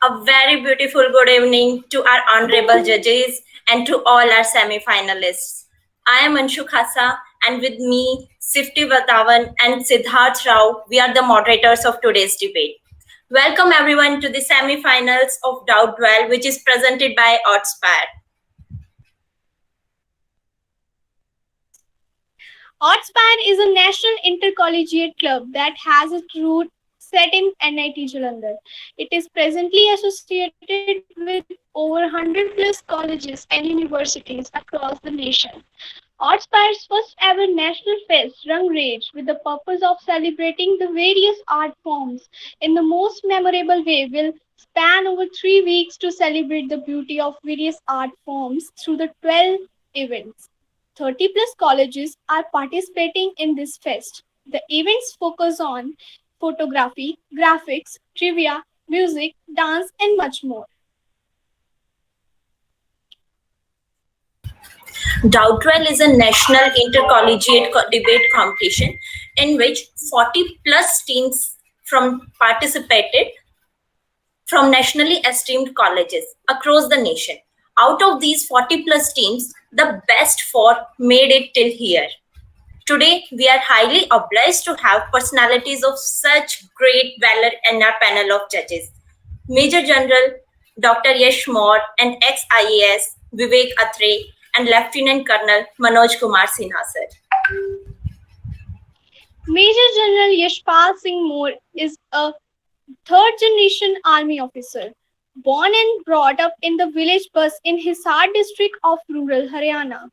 A very beautiful good evening to our honorable judges and to all our semi-finalists. I am Anshu Khasa and with me Sifti Vatavan and Siddharth Rao, we are the moderators of today's debate. Welcome everyone to the semi-finals of Doubt Duel, which is presented by Oddspire. Oddspire is a national intercollegiate club that has its roots set in NIT Jalandhar. It is presently associated with over 100 plus colleges and universities across the nation. Oddspire's first ever national fest, Rang Rage, with the purpose of celebrating the various art forms in the most memorable way, will span over 3 weeks to celebrate the beauty of various art forms through the 12 events. 30 plus colleges are participating in this fest. The events focus on photography, graphics, trivia, music, dance, and much more. Doubt Duel is a national intercollegiate debate competition in which 40 plus teams participated from nationally esteemed colleges across the nation. Out of these 40 plus teams, the best four made it till here. Today, we are highly obliged to have personalities of such great valor in our panel of judges. Major General Dr. Yash and ex-IAS Vivek Atray and Lieutenant Colonel Manoj Kumar Sinha sir. Major General Yashpal Singh Moore is a third generation army officer, born and brought up in the village bus in Hisar district of rural Haryana.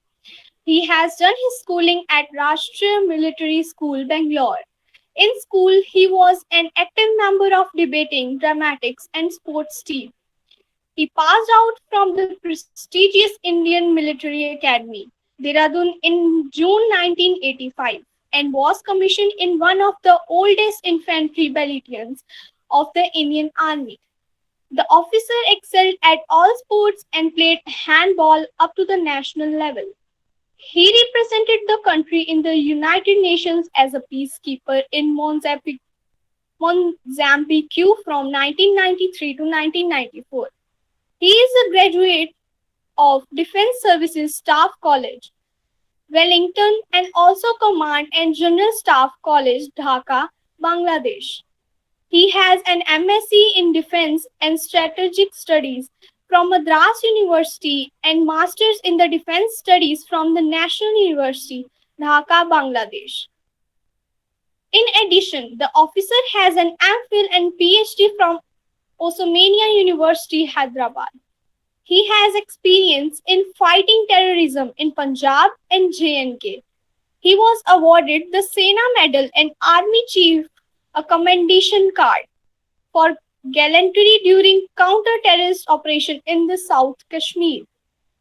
He has done his schooling at Rashtriya Military School, Bangalore. In school, he was an active member of debating, dramatics, and sports team. He passed out from the prestigious Indian Military Academy, Dehradun, in June 1985 and was commissioned in one of the oldest infantry battalions of the Indian Army. The officer excelled at all sports and played handball up to the national level. He represented the country in the United Nations as a peacekeeper in Mozambique from 1993 to 1994. He is a graduate of Defence Services Staff College, Wellington, and also Command and General Staff College, Dhaka, Bangladesh. He has an MSc in Defence and Strategic Studies from Madras University and Masters in the Defence Studies from the National University, Dhaka, Bangladesh. In addition, the officer has an MPhil and PhD from Osmania University, Hyderabad. He has experience in fighting terrorism in Punjab and J&K. He was awarded the Sena Medal and Army Chief a commendation card for gallantry during counter-terrorist operation in the South Kashmir.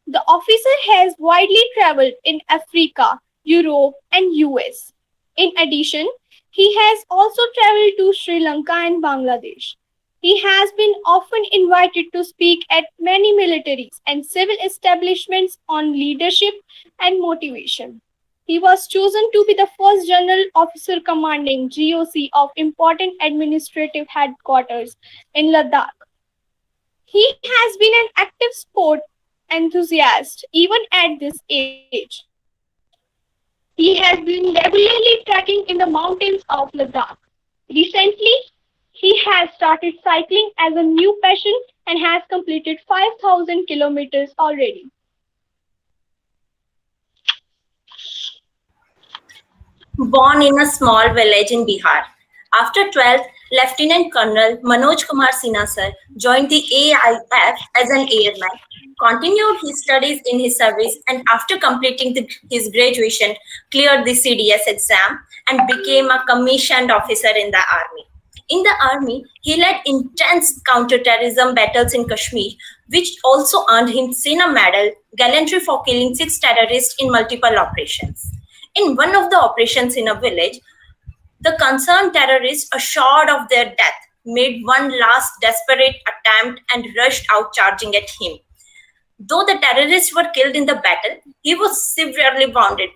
The officer has widely traveled in Africa, Europe, and US. In addition, he has also traveled to Sri Lanka and Bangladesh. He has been often invited to speak at many militaries and civil establishments on leadership and motivation. He was chosen to be the first general officer commanding GOC of important administrative headquarters in Ladakh. He has been an active sport enthusiast even at this age. He has been regularly trekking in the mountains of Ladakh. Recently, he has started cycling as a new passion and has completed 5,000 kilometers already. Born in a small village in Bihar. After 12th, Lieutenant Colonel Manoj Kumar Sinha sir joined the AIF as an airman, continued his studies in his service, and after completing his graduation, cleared the CDS exam and became a commissioned officer in the army. In the army, he led intense counter-terrorism battles in Kashmir, which also earned him Sena Medal, gallantry for killing 6 terrorists in multiple operations. In one of the operations in a village, the concerned terrorists, assured of their death, made one last desperate attempt and rushed out charging at him. Though the terrorists were killed in the battle, he was severely wounded.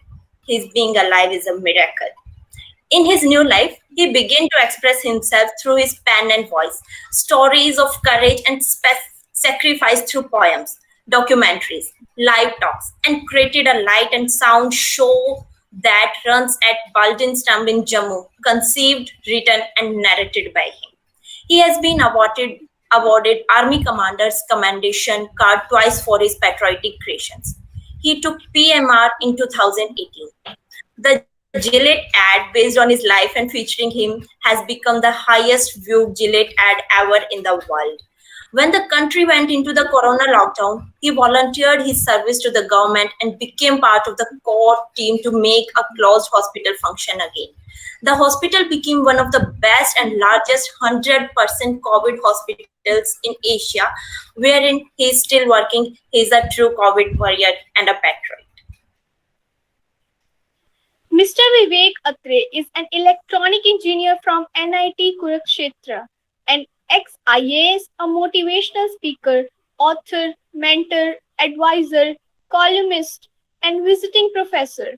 His being alive is a miracle. In his new life, he began to express himself through his pen and voice, stories of courage and sacrifice through poems, documentaries, live talks, and created a light and sound show that runs at Baldin Stump in Jammu, conceived, written, and narrated by him. He has been awarded Army Commander's Commendation Card twice for his patriotic creations. He took PMR in 2018. The Gillette ad, based on his life and featuring him, has become the highest viewed Gillette ad ever in the world. When the country went into the corona lockdown, he volunteered his service to the government and became part of the core team to make a closed hospital function again. The hospital became one of the best and largest 100% COVID hospitals in Asia, wherein he is still working. He is a true COVID warrior and a patriot. Mr. Vivek Atray is an electronic engineer from NIT Kurukshetra, an ex-IAS, a motivational speaker, author, mentor, advisor, columnist, and visiting professor.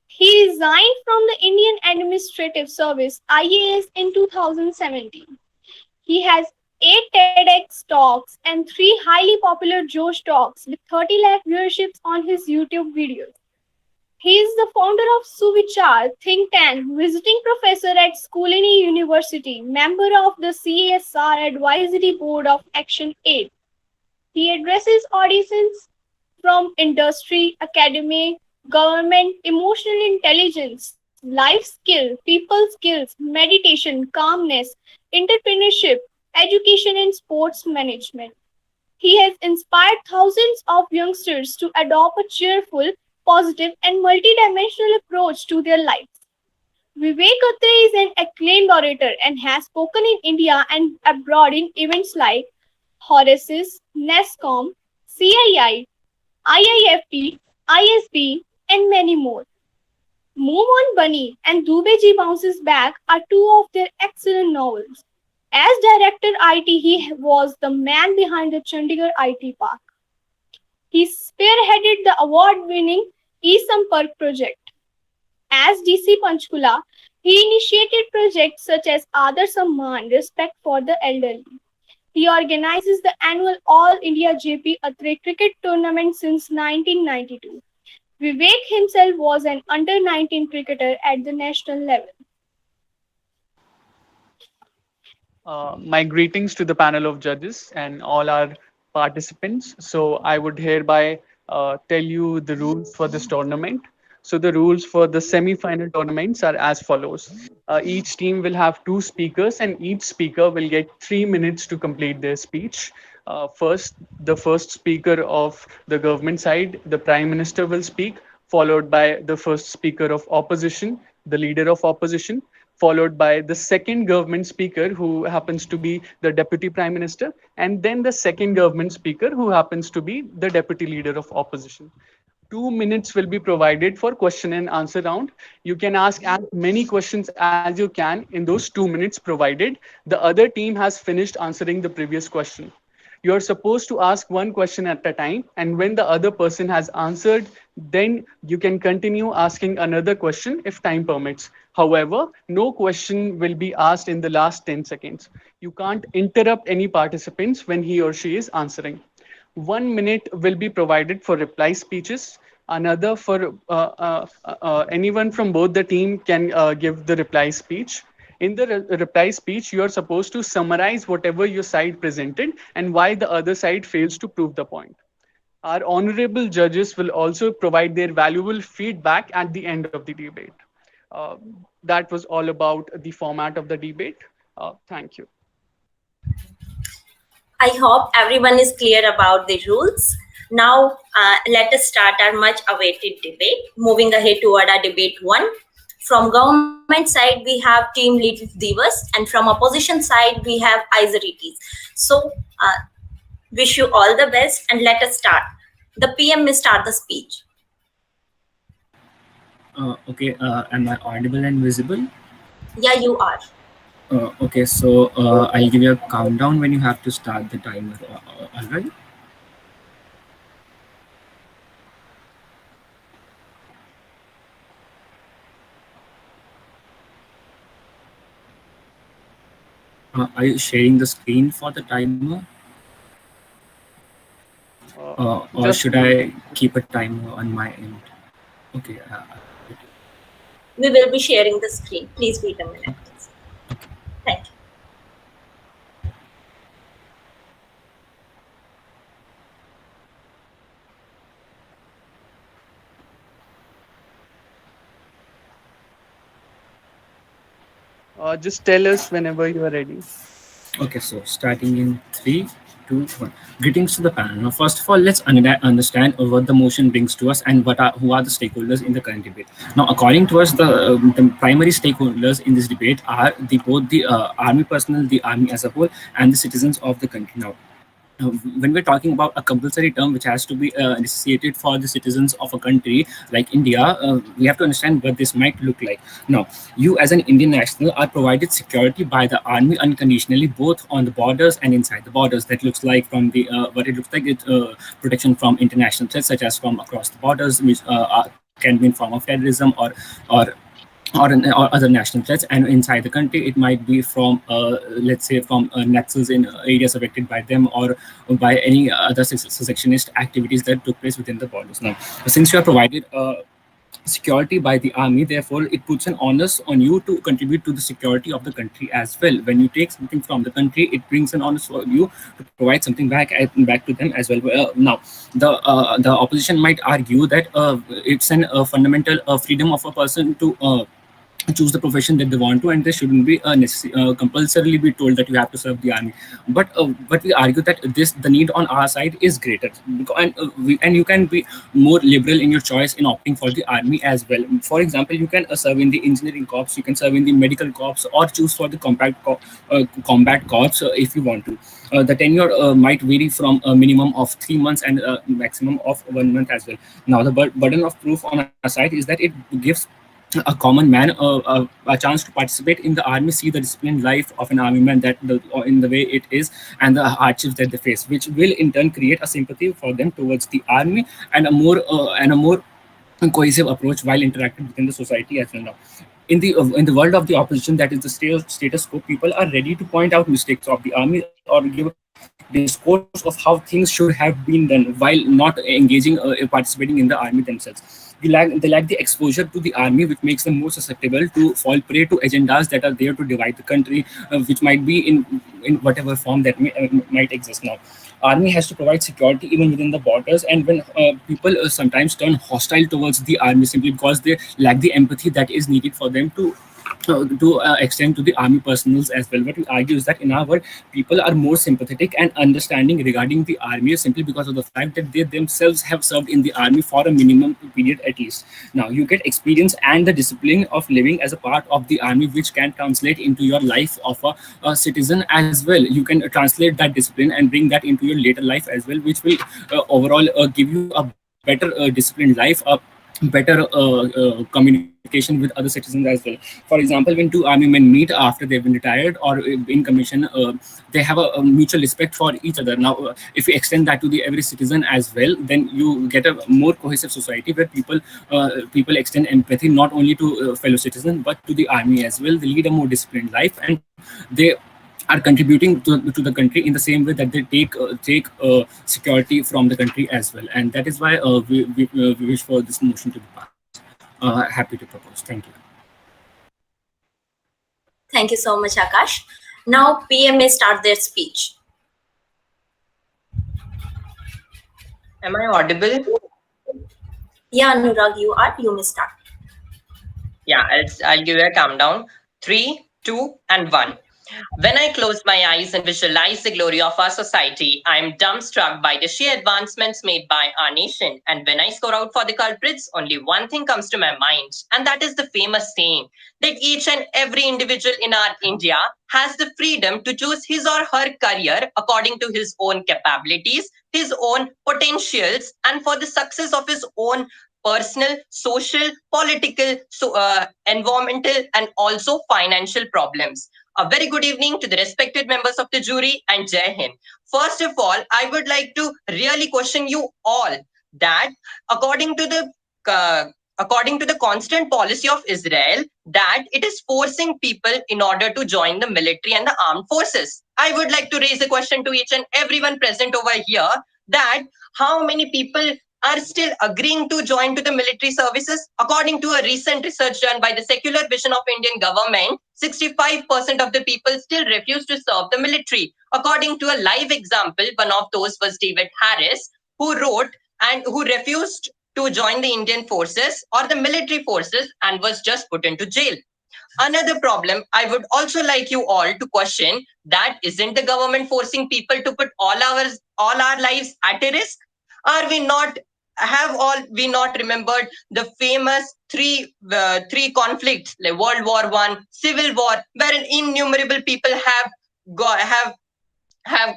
He resigned from the Indian Administrative Service (IAS) in 2017. He has 8 TEDx talks and 3 highly popular Josh talks with 30 lakh viewerships on his YouTube videos. He is the founder of Suvichar think tank, visiting professor at Skulini University, member of the CSR Advisory Board of Action Aid. He addresses audiences from industry, academic, government, emotional intelligence, life skill, people skills, meditation, calmness, entrepreneurship, education, and sports management. He has inspired thousands of youngsters to adopt a cheerful, positive, and multidimensional approach to their lives. Vivek Atray is an acclaimed orator and has spoken in India and abroad in events like Horace's, NESCOM, CII, IIFT, ISB, and many more. Move On Bunny and Dubeji Bounces Back are two of their excellent novels. As director IT, he was the man behind the Chandigarh IT Park. He spearheaded the award-winning E-Sampark project. As DC Panchkula, he initiated projects such as Adar Samman, Respect for the Elderly. He organizes the annual All India JP Atray cricket tournament since 1992. Vivek himself was an under-19 cricketer at the national level. My greetings to the panel of judges and all our participants. So, I would hereby tell you the rules for this tournament. So, the rules for the semi final tournaments are as follows. Each team will have two speakers, and each speaker will get 3 minutes to complete their speech. The first speaker of the government side, the Prime Minister, will speak, followed by the first speaker of opposition, the leader of opposition, followed by the second government speaker, who happens to be the deputy prime minister, and then the second government speaker, who happens to be the deputy leader of opposition. 2 minutes will be provided for question and answer round. You can ask as many questions as you can in those 2 minutes, provided the other team has finished answering the previous question. You are supposed to ask one question at a time, and when the other person has answered, then you can continue asking another question if time permits. However, no question will be asked in the last 10 seconds. You can't interrupt any participants when he or she is answering. 1 minute will be provided for reply speeches. Another for anyone from both the team can give the reply speech. In the reply speech, you are supposed to summarize whatever your side presented and why the other side fails to prove the point. Our honorable judges will also provide their valuable feedback at the end of the debate. Uh, that was all about the format of the debate. Thank you. I hope everyone is clear about the rules. Now, let us start our much awaited debate. Moving ahead toward our debate one. From government side, we have team lead Divas, and from opposition side, we have Isarities. So, wish you all the best, and let us start. The PM may start the speech. Okay, am I audible and visible? Yeah, you are. Okay, so I'll give you a countdown when you have to start the timer. All right. Are you sharing the screen for the timer, Uh, or just should I keep a timer on my end? Okay. We will be sharing the screen. Please wait a minute, please. Thank you. just tell us whenever you are ready. Okay, so starting in three, two, one. Greetings to the panel. Now, first of all, let's understand what the motion brings to us and who are the stakeholders in the current debate. Now, according to us, the primary stakeholders in this debate are both the army personnel, the army as a whole, and the citizens of the country. Now, when we're talking about a compulsory term which has to be initiated for the citizens of a country like India, we have to understand what this might look like. Now, you as an Indian national are provided security by the army unconditionally, both on the borders and inside the borders. That looks like from the what it looks like it protection from international threats such as from across the borders, which can be in form of terrorism or or other national threats, and inside the country it might be from let's say from naxals in areas affected by them, or by any other secessionist activities that took place within the borders. Now, since you are provided security by the army, therefore it puts an onus on you to contribute to the security of the country as well. When you take something from the country, it brings an onus for you to provide something back to them as well. Now, the opposition might argue that it's an fundamental freedom of a person to choose the profession that they want to, and they shouldn't be compulsorily be told that you have to serve the army. But we argue that this the need on our side is greater, and you can be more liberal in your choice in opting for the army as well. For example, you can serve in the engineering corps, you can serve in the medical corps, or choose for the combat corps if you want to. The tenure might vary from a minimum of 3 months and a maximum of 1 month as well. Now, the burden of proof on our side is that it gives a common man a chance to participate in the army, see the disciplined life of an army man, in the way it is, and the hardships that they face, which will in turn create a sympathy for them towards the army, and a more cohesive approach while interacting within the society as well. Now, in the world of the opposition, that is the status quo, people are ready to point out mistakes of the army or give discourse of how things should have been done while not participating in the army themselves. They lack the exposure to the army, which makes them more susceptible to fall prey to agendas that are there to divide the country, which might be in whatever form that might exist. Now, army has to provide security even within the borders, and when people sometimes turn hostile towards the army simply because they lack the empathy that is needed for them to extend to the army personals as well. What we argue is that in our world, people are more sympathetic and understanding regarding the army simply because of the fact that they themselves have served in the army for a minimum period at least. Now, you get experience and the discipline of living as a part of the army, which can translate into your life of a citizen as well. You can translate that discipline and bring that into your later life as well, which will overall give you a better disciplined life, a better communication with other citizens as well. For example, when two army men meet after they've been retired or in commission, they have a mutual respect for each other. Now, if you extend that to the every citizen as well, then you get a more cohesive society where people extend empathy not only to fellow citizens but to the army as well. They lead a more disciplined life, and they are contributing to the country in the same way that they take security from the country as well. And that is why we wish for this motion to be passed. Happy to propose. Thank you. Thank you so much, Akash. Now, PM may start their speech. Am I audible? Yeah, Anurag, you are. You may start. Yeah, I'll give you a countdown. 3, 2, and 1. When I close my eyes and visualize the glory of our society, I am dumbstruck by the sheer advancements made by our nation. And when I score out for the culprits, only one thing comes to my mind, and that is the famous saying that each and every individual in our India has the freedom to choose his or her career according to his own capabilities, his own potentials, and for the success of his own personal, social, political, environmental, and also financial problems. A very good evening to the respected members of the jury and Jai Hind. First of all, I would like to really question you all that according to the according to the constant policy of Israel, that it is forcing people in order to join the military and the armed forces. I would like to raise a question to each and everyone present over here, that how many people are still agreeing to join to the military services? According to a recent research done by the Secular Vision of Indian Government, 65% of the people still refuse to serve the military. According to a live example, one of those was David Harris, who wrote and who refused to join the Indian forces or the military forces and was just put into jail. Another problem I would also like you all to question, that isn't the government forcing people to put all our lives at a risk? Are we not have all we not remembered the famous three conflicts like World War One, Civil War, wherein innumerable people have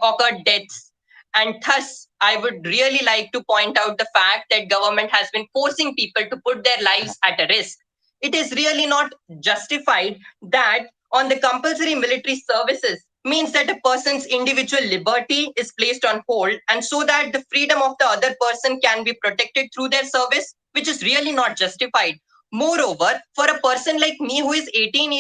occurred deaths. And thus, I would really like to point out the fact that government has been forcing people to put their lives at a risk. It is really not justified that on the compulsory military services means that a person's individual liberty is placed on hold, and so that the freedom of the other person can be protected through their service, which is really not justified. Moreover, for a person like me who is 18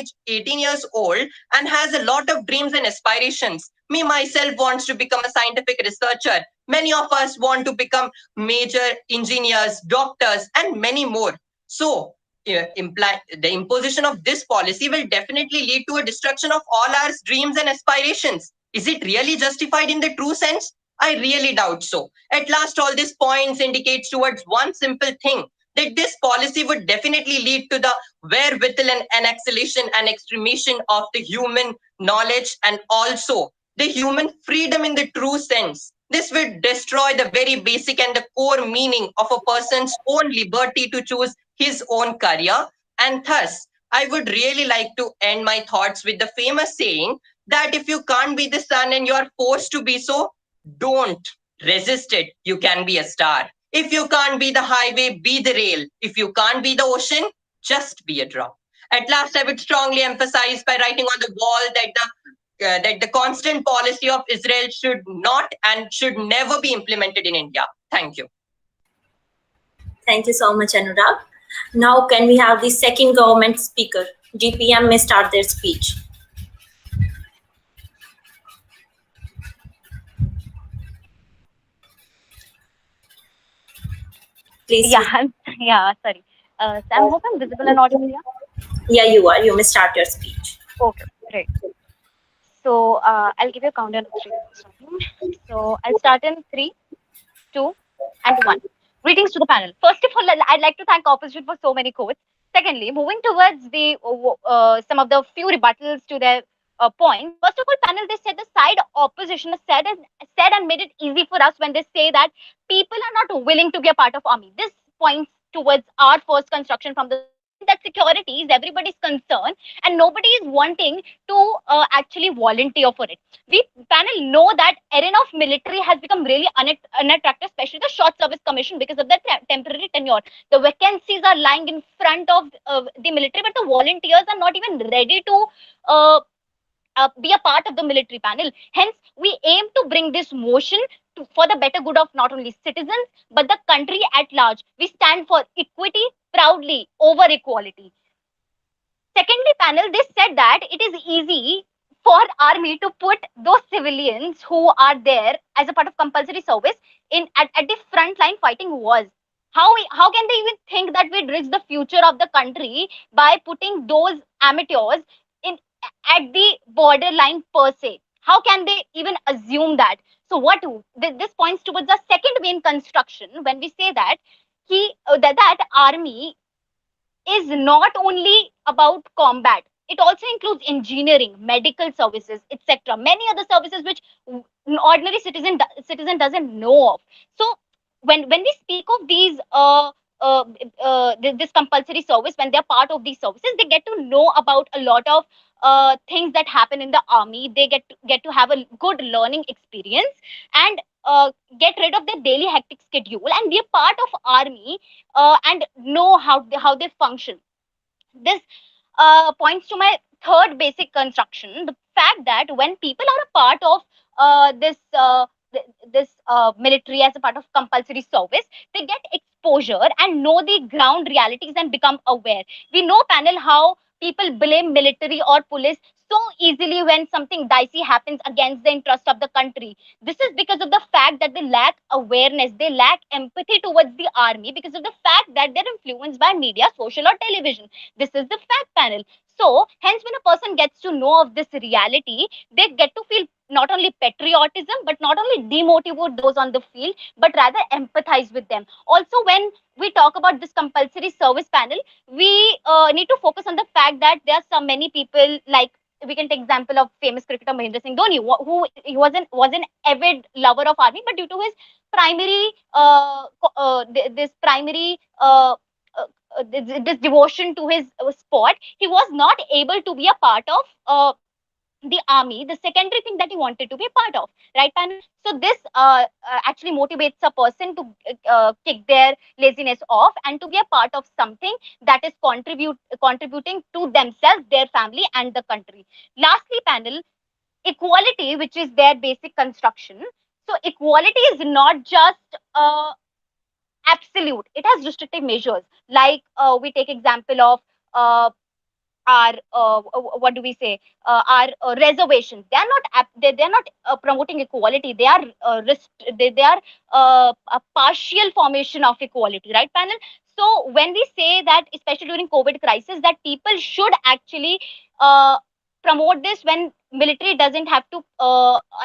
years old and has a lot of dreams and aspirations, me myself wants to become a scientific researcher. Many of us want to become major engineers, doctors, and many more. So, the imposition of this policy will definitely lead to a destruction of all our dreams and aspirations. Is it really justified in the true sense? I really doubt so. At last, all these points indicates towards one simple thing, that this policy would definitely lead to the wherewithal and annexation and extremation of the human knowledge and also the human freedom in the true sense. This will destroy the very basic and the core meaning of a person's own liberty to choose his own career. And thus, I would really like to end my thoughts with the famous saying that if you can't be the sun and you are forced to be so, don't resist it. You can be a star. If you can't be the highway, be the rail. If you can't be the ocean, just be a drop. At last, I would strongly emphasize by writing on the wall that the constant policy of Israel should not and should never be implemented in India. Thank you. Thank you so much, Anurag. Now, can we have the second government speaker? GPM may start their speech. Please. Yeah, yeah, sorry. So I'm hoping visible and audible here. Yeah, you are. You may start your speech. Okay, great. So I'll give you a countdown of three. So I'll start in 3, 2, and 1. Greetings to the panel. First of all, I'd like to thank opposition for so many quotes. Secondly, moving towards the some of the few rebuttals to their points. First of all, panel, they said the side opposition has said and made it easy for us when they say that people are not willing to be a part of army. This points towards our first construction from the that security is everybody's concern and nobody is wanting to actually volunteer for it. We panel know that arena of military has become really unattractive, especially the short service commission because of the temporary tenure. The vacancies are lying in front of the military, but the volunteers are not even ready to be a part of the military panel. Hence, we aim to bring this motion for the better good of not only citizens but the country at large. We stand for equity proudly over equality. Secondly, panel, they said that it is easy for army to put those civilians who are there as a part of compulsory service at the front line fighting wars. How can they even think that we'd risk the future of the country by putting those amateurs in at the borderline per se? How can they even assume that? So this points towards the second main construction when we say that that army is not only about combat. It also includes engineering, medical services, etc. Many other services which ordinary citizen doesn't know of. So when we speak of these this compulsory service, when they're part of these services, they get to know about a lot of things that happen in the army. They get to have a good learning experience and get rid of their daily hectic schedule and be a part of army and know how they function. This points to my third basic construction, the fact that when people are a part of this military as a part of compulsory service, they get exposure and know the ground realities and become aware. We know, panel, how people blame military or police so easily when something dicey happens against the interest of the country. This is because of the fact that they lack awareness, they lack empathy towards the army, because of the fact that they're influenced by media, social, or television. This is the fact, panel. So, hence, when a person gets to know of this reality, they get to feel not only patriotism, but not only demotivate those on the field, but rather empathize with them. Also, when we talk about this compulsory service, panel, we need to focus on the fact that there are so many people, like we can take example of famous cricketer Mahendra Singh Dhoni, who he was an avid lover of army, but due to his primary this primary this devotion to his sport, he was not able to be a part of the army, the secondary thing that he wanted to be a part of, right, panel? So this actually motivates a person to kick their laziness off and to be a part of something that is contributing to themselves, their family, and the country. Lastly, panel, equality, which is their basic construction. So equality is not just absolute, it has restrictive measures, like we take example of our what do we say, our reservations. They are not they're not promoting equality, they are they are a partial formation of equality, right, panel? So when we say that, especially during COVID crisis, that people should actually uh, promote this, when military doesn't have to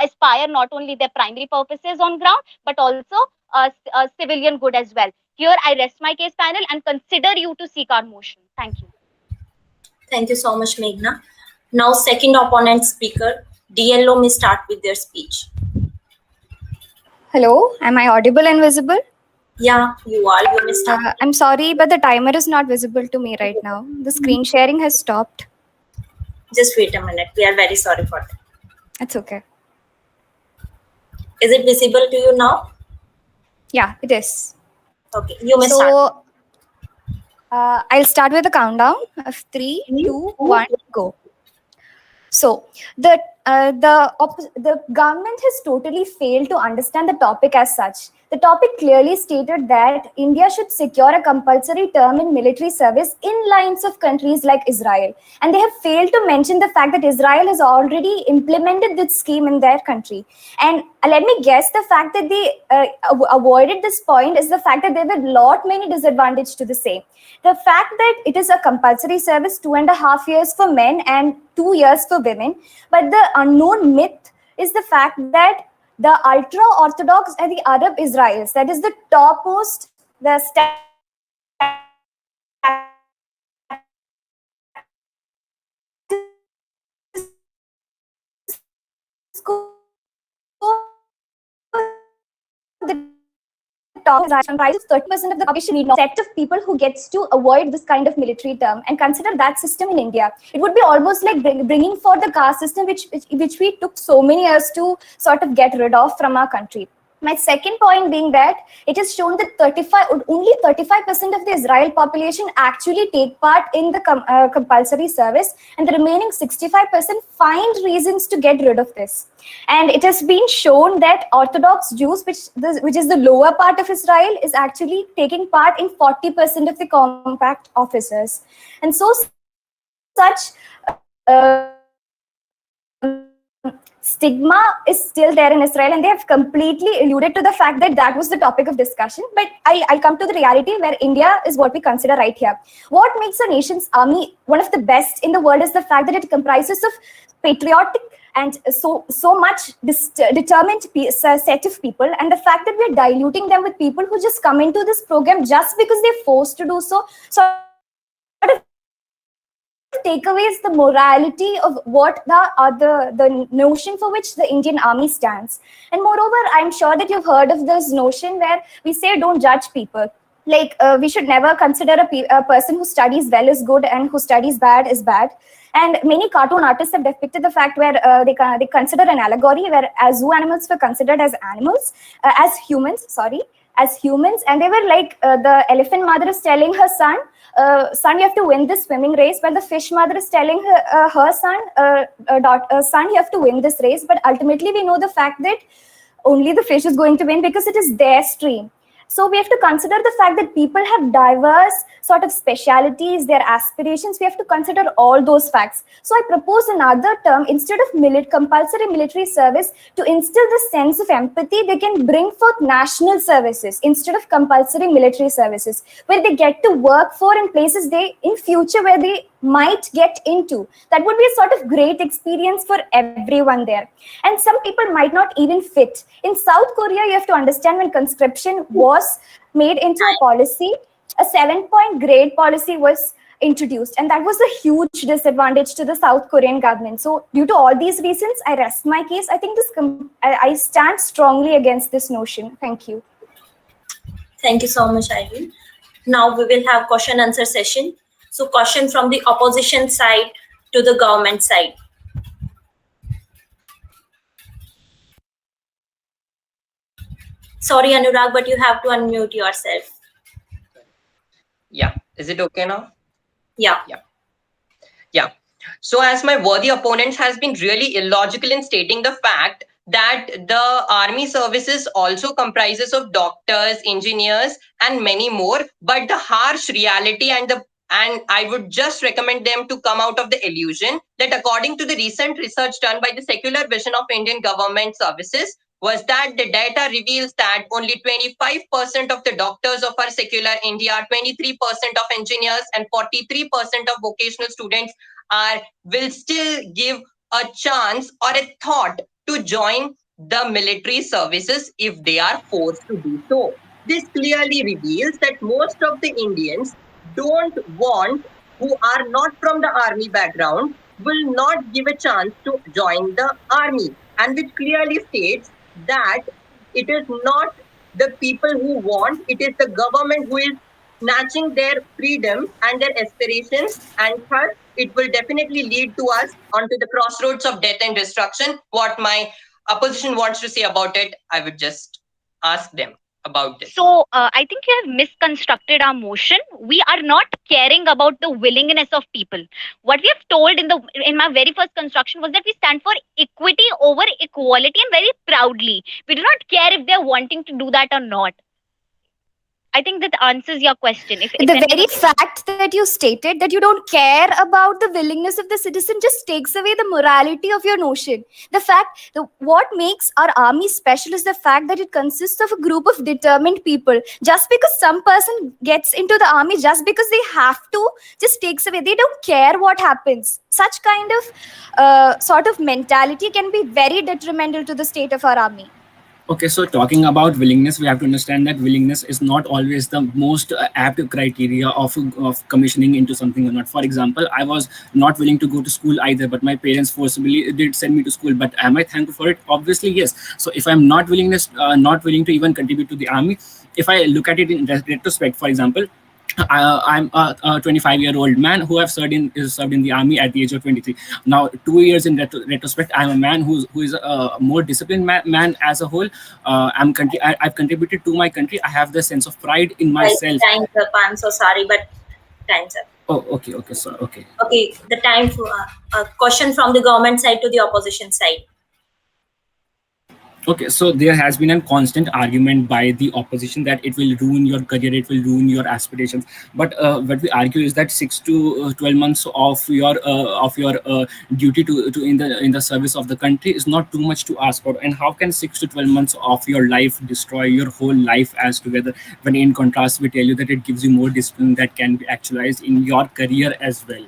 aspire not only their primary purposes on ground, but also civilian good as well. Here I rest my case, panel, and consider you to seek our motion. Thank you. Thank you so much, Meghna. Now, second opponent speaker, DLO may start with their speech. Hello, am I audible and visible? Yeah, you are. You may start. I'm sorry, but the timer is not visible to me right now. The screen sharing has stopped. Just wait a minute. We are very sorry for that. It's okay. Is it visible to you now? Yeah, it is. Okay, you may start. So, I'll start with a countdown of 3, 2, 1, go. So the government has totally failed to understand the topic as such. The topic clearly stated that India should secure a compulsory term in military service in lines of countries like Israel. And they have failed to mention the fact that Israel has already implemented this scheme in their country. And let me guess, the fact that they avoided this point is the fact that there were many disadvantages to the same. The fact that it is a compulsory service, 2.5 years for men and 2 years for women. But the unknown myth is the fact that the ultra-Orthodox and the Arab Israelis, that is the topmost, the comprises 30% of the population, set of people who gets to avoid this kind of military term, and consider that system in India. It would be almost like bringing for the caste system, which we took so many years to sort of get rid of from our country. My second point being that it is shown that only 35% of the Israel population actually take part in the compulsory service, and the remaining 65% find reasons to get rid of this. And it has been shown that Orthodox Jews, which is the lower part of Israel, is actually taking part in 40% of the compact officers. And so such stigma is still there in Israel, and they have completely alluded to the fact that that was the topic of discussion. But I'll come to the reality where India is what we consider right here. What makes a nation's army one of the best in the world is the fact that it comprises of patriotic and so much determined set of people, and the fact that we're diluting them with people who just come into this program just because they're forced to do so take away is the morality of what the notion for which the Indian army stands. And moreover, I'm sure that you've heard of this notion where we say don't judge people. Like we should never consider a person who studies well is good and who studies bad is bad. And many cartoon artists have depicted the fact where they consider an allegory where zoo animals were considered as humans, and they were like the elephant mother is telling her son, son, you have to win this swimming race, while the fish mother is telling her son, son, you have to win this race. But ultimately, we know the fact that only the fish is going to win because it is their stream. So we have to consider the fact that people have diverse sort of specialities, their aspirations. We have to consider all those facts. So I propose another term instead of compulsory military service. To instill the sense of empathy, they can bring forth national services instead of compulsory military services, where they get to work for in places they in future where they might get into. That would be a sort of great experience for everyone there. And some people might not even fit. In South Korea, you have to understand, when conscription was made into a policy, a 7-point grade policy was introduced, and that was a huge disadvantage to the South Korean government. So due to all these reasons, I rest my case. I think I stand strongly against this notion. Thank you. Thank you so much, Irene. Now we will have question answer session. So question from the opposition side to the government side. Sorry, Anurag, but you have to unmute yourself. Yeah. Is it okay now? Yeah. Yeah. So as my worthy opponents has been really illogical in stating the fact that the army services also comprises of doctors, engineers, and many more, but the harsh reality and I would just recommend them to come out of the illusion that according to the recent research done by the Secular Vision of Indian Government Services, was that the data reveals that only 25% of the doctors of our secular India, 23% of engineers, and 43% of vocational students will still give a chance or a thought to join the military services if they are forced to do so. This clearly reveals that most of the Indians don't want, who are not from the army background, will not give a chance to join the army, and which clearly states that it is not the people who want, it is the government who is snatching their freedom and their aspirations, and thus it will definitely lead to us onto the crossroads of death and destruction. What my opposition wants to say about it, I would just ask them about this. So I think you have misconstructed our motion. We are not caring about the willingness of people. What we have told in my very first construction was that we stand for equity over equality, and very proudly. We do not care if they're wanting to do that or not. I think that answers your question. If the very fact that you stated that you don't care about the willingness of the citizen just takes away the morality of your notion. The fact, what makes our army special is the fact that it consists of a group of determined people. Just because some person gets into the army, just because they have to, just takes away. They don't care what happens. Such kind of sort of mentality can be very detrimental to the state of our army. Okay, so talking about willingness, we have to understand that willingness is not always the most apt criteria of commissioning into something or not. For example, I was not willing to go to school either, but my parents forcibly did send me to school. But am I thankful for it? Obviously, yes. So if I'm not willing to even contribute to the army, if I look at it in retrospect, for example, I'm a 25-year-old man who have served in the army at the age of 23. Now, 2 years in retrospect, I'm a man who is a more disciplined man as a whole. I've contributed to my country. I have the sense of pride in myself. Time's up. I'm so sorry, but time's up. Oh, okay, sorry, okay. Okay, the time for a question from the government side to the opposition side. Okay, so there has been a constant argument by the opposition that it will ruin your career, it will ruin your aspirations. But what we argue is that 6 to 12 months of your duty to in the service of the country is not too much to ask for. And how can 6 to 12 months of your life destroy your whole life as together? When in contrast, we tell you that it gives you more discipline that can be actualized in your career as well.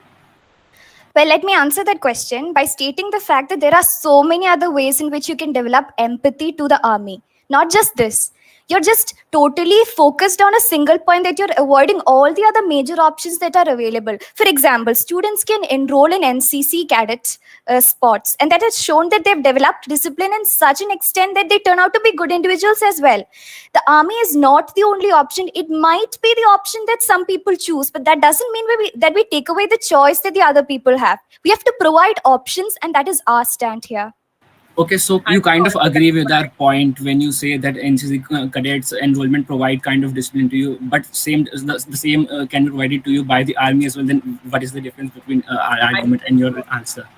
Well, let me answer that question by stating the fact that there are so many other ways in which you can develop empathy to the army. Not just this. You're just totally focused on a single point, that you're avoiding all the other major options that are available. For example, students can enroll in NCC cadet sports, and that has shown that they've developed discipline in such an extent that they turn out to be good individuals as well. The army is not the only option. It might be the option that some people choose, but that doesn't mean that we take away the choice that the other people have. We have to provide options, and that is our stand here. Okay, so you kind of agree with our point when you say that NCC cadets enrollment provide kind of discipline to you, but the same can be provided to you by the army as well. Then what is the difference between our argument and your answer?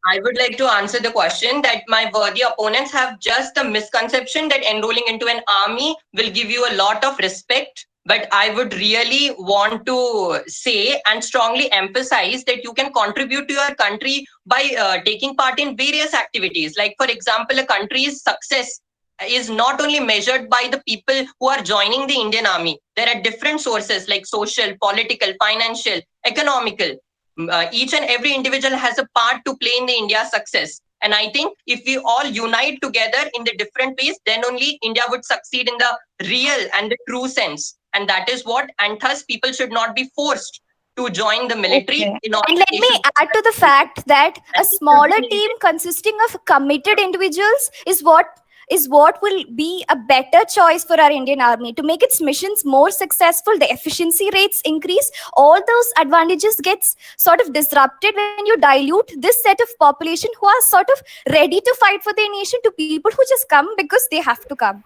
I would like to answer the question that my worthy opponents have just the misconception that enrolling into an army will give you a lot of respect. But I would really want to say and strongly emphasize that you can contribute to your country by taking part in various activities. Like, for example, a country's success is not only measured by the people who are joining the Indian army. There are different sources like social, political, financial, economical. Each and every individual has a part to play in the India's success. And I think if we all unite together in the different ways, then only India would succeed in the real and the true sense. And that is what, and thus people should not be forced to join the military. Okay. In order And let they me should- add to the fact that a smaller team consisting of committed individuals is what will be a better choice for our Indian Army to make its missions more successful. The efficiency rates increase. All those advantages gets sort of disrupted when you dilute this set of population who are sort of ready to fight for their nation to people who just come because they have to come.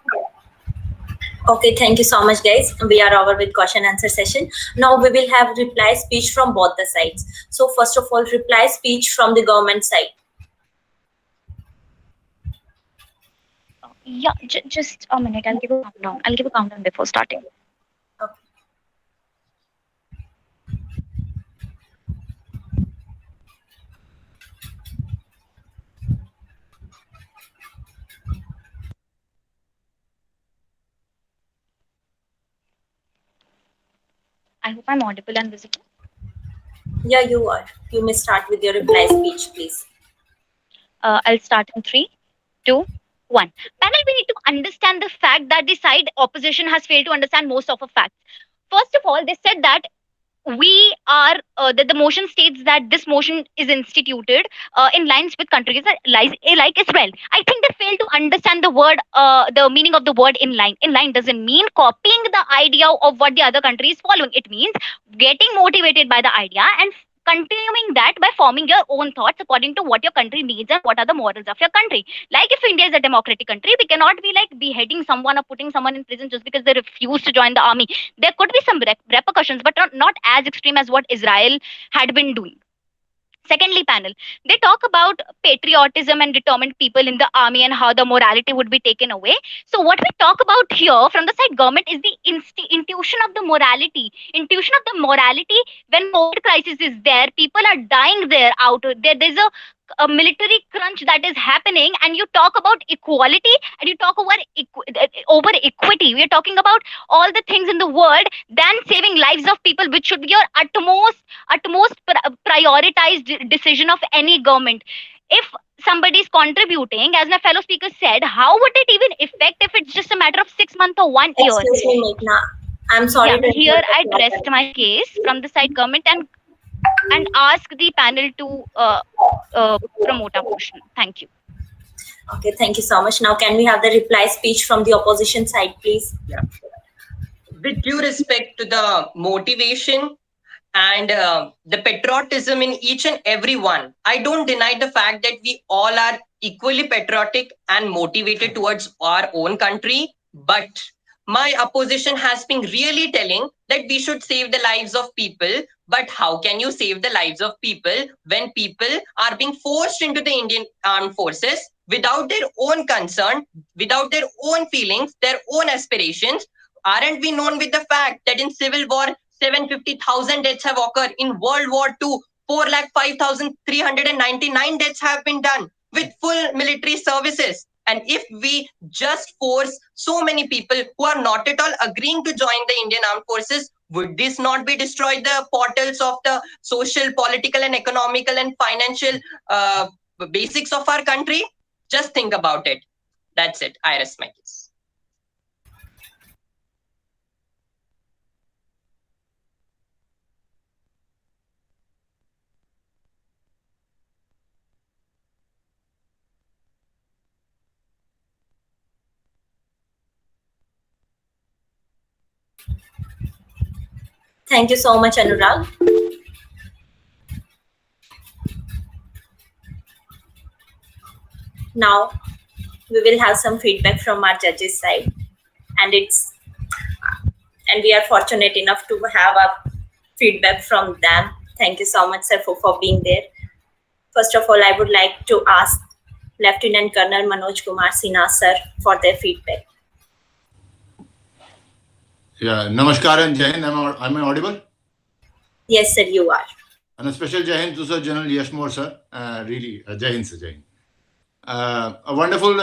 Okay, thank you so much, guys. We are over with question answer session. Now we will have reply speech from both the sides. So first of all, reply speech from the government side. Yeah, just a minute. I'll give a countdown. I'll give a countdown before starting. Okay. I hope I'm audible and visible. Yeah, you are. You may start with your reply speech, please. I'll start in 3, 2, 1. Panel, we need to understand the fact that the side opposition has failed to understand most of the facts. First of all, they said that we are that the motion states that this motion is instituted in lines with countries like Israel. I think they fail to understand the meaning of the word in line. In line doesn't mean copying the idea of what the other country is following. It means getting motivated by the idea and continuing that by forming your own thoughts according to what your country needs and what are the morals of your country. Like if India is a democratic country, we cannot be like beheading someone or putting someone in prison just because they refuse to join the army. There could be some repercussions, but not as extreme as what Israel had been doing. Secondly, panel, they talk about patriotism and determined people in the army and how the morality would be taken away. So what we talk about here from the side government is the intuition of the morality. Intuition of the morality when COVID crisis is there, people are dying there out there. There's a military crunch that is happening, and you talk about equality and you talk over equity. We are talking about all the things in the world than saving lives of people, which should be your utmost prioritized decision of any government. If somebody is contributing, as my fellow speaker said, how would it even affect if it's just a matter of 6 months or 1 year? Excuse me, Meghna. I'm sorry. Yeah, here I rest my case from the side government and ask the panel to promote a motion. Thank you. Okay, thank you so much. Now, can we have the reply speech from the opposition side, please? Yeah. With due respect to the motivation and the patriotism in each and every one, I don't deny the fact that we all are equally patriotic and motivated towards our own country. But my opposition has been really telling that we should save the lives of people. But how can you save the lives of people when people are being forced into the Indian armed forces without their own concern, without their own feelings, their own aspirations? Aren't we known with the fact that in civil war, 750,000 deaths have occurred? In World War II, 405,399 deaths have been done with full military services. And if we just force so many people who are not at all agreeing to join the Indian Armed Forces, would this not be destroyed the portals of the social, political, and economical and financial basics of our country? Just think about it. That's it. I rest my case. Thank you so much, Anurag. Now, we will have some feedback from our judges' side, and we are fortunate enough to have a feedback from them. Thank you so much, sir, for being there. First of all, I would like to ask Lieutenant Colonel Manoj Kumar Sinha sir for their feedback. Yeah, Namaskar and Jai Hind. Am I audible? Yes, sir, you are. And a special Jai Hind to Sir General Yash sir. Really, Jai Hind, sir, Jai Hind. A wonderful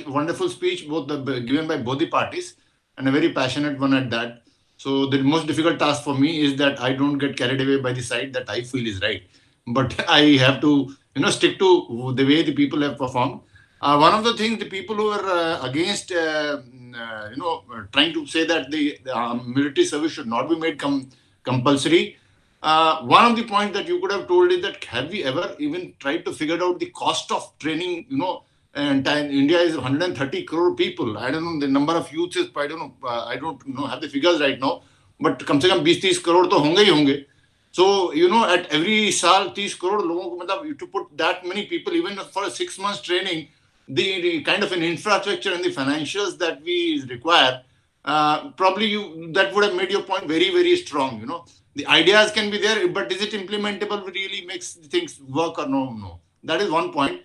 wonderful speech, given by both the parties, and a very passionate one at that. So the most difficult task for me is that I don't get carried away by the side that I feel is right, but I have to stick to the way the people have performed. One of the things, the people who are against trying to say that the military service should not be made compulsory. One of the points that you could have told is that have we ever even tried to figure out the cost of training? And India is 130 crore people. I don't know the number of youths is. I don't know. I don't have the figures right now. But कम से कम 20-30 crore तो होंगे ही होंगे. So at every साल 30 crore लोगों को मतलब to put that many people even for a 6 months training, the kind of an infrastructure and the financials that we require, probably that would have made your point very, very strong. The ideas can be there, but is it implementable? Really makes things work or no? That is one point.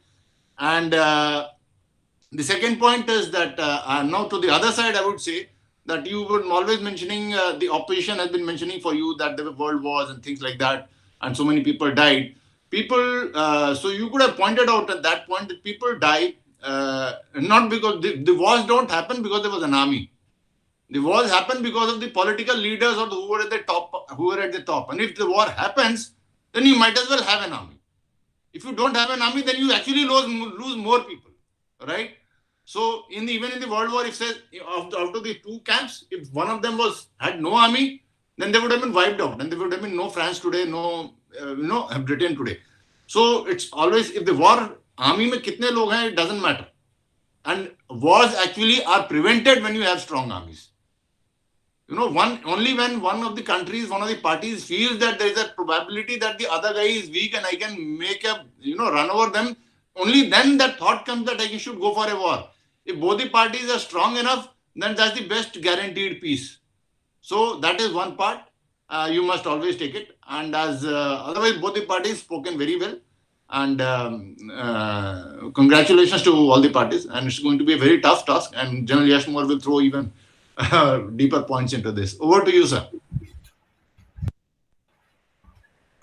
And the second point is that now to the other side, I would say that you were always mentioning, the opposition has been mentioning for you that there were world wars and things like that, and so many people died. So you could have pointed out at that point that people died not because the wars don't happen because there was an army. The wars happen because of the political leaders or who were at the top. And if the war happens, then you might as well have an army. If you don't have an army, then you actually lose more people, right? So even in the World War, if says out of the two camps, if one of them had no army, then they would have been wiped out, and there would have been no France today, no Britain today. So it's always, if the war army mein kitne log hain, it doesn't matter. And wars actually are prevented when you have strong armies. Only when one of the countries, one of the parties feels that there is a probability that the other guy is weak and I can make run over them, only then that thought comes that I should go for a war. If both the parties are strong enough, then that's the best guaranteed peace. So that is one part. You must always take it. And as otherwise, both the parties spoken very well. And congratulations to all the parties. And it's going to be a very tough task. And General Yash will throw even deeper points into this. Over to you, sir.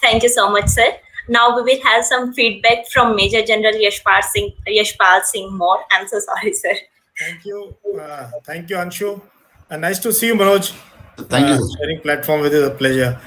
Thank you so much, sir. Now we will have some feedback from Major General Yashpal Singh More. I'm so sorry, sir. Thank you. Thank you, Anshu. Nice to see you, Manoj. Thank you. Sharing platform with you is a pleasure.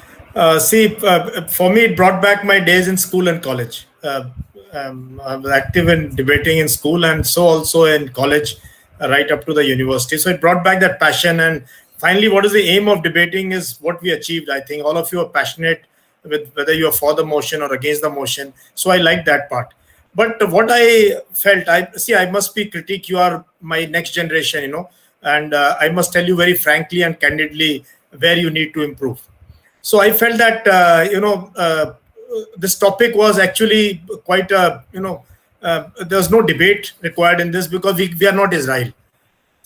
For me, it brought back my days in school and college. I was active in debating in school and so also in college, right up to the university. So it brought back that passion. And finally, what is the aim of debating is what we achieved. I think all of you are passionate with whether you are for the motion or against the motion. So I like that part. But what I felt, I must be critique. You are my next generation, and I must tell you very frankly and candidly where you need to improve. So I felt that, this topic was actually quite, there's no debate required in this because we are not Israel.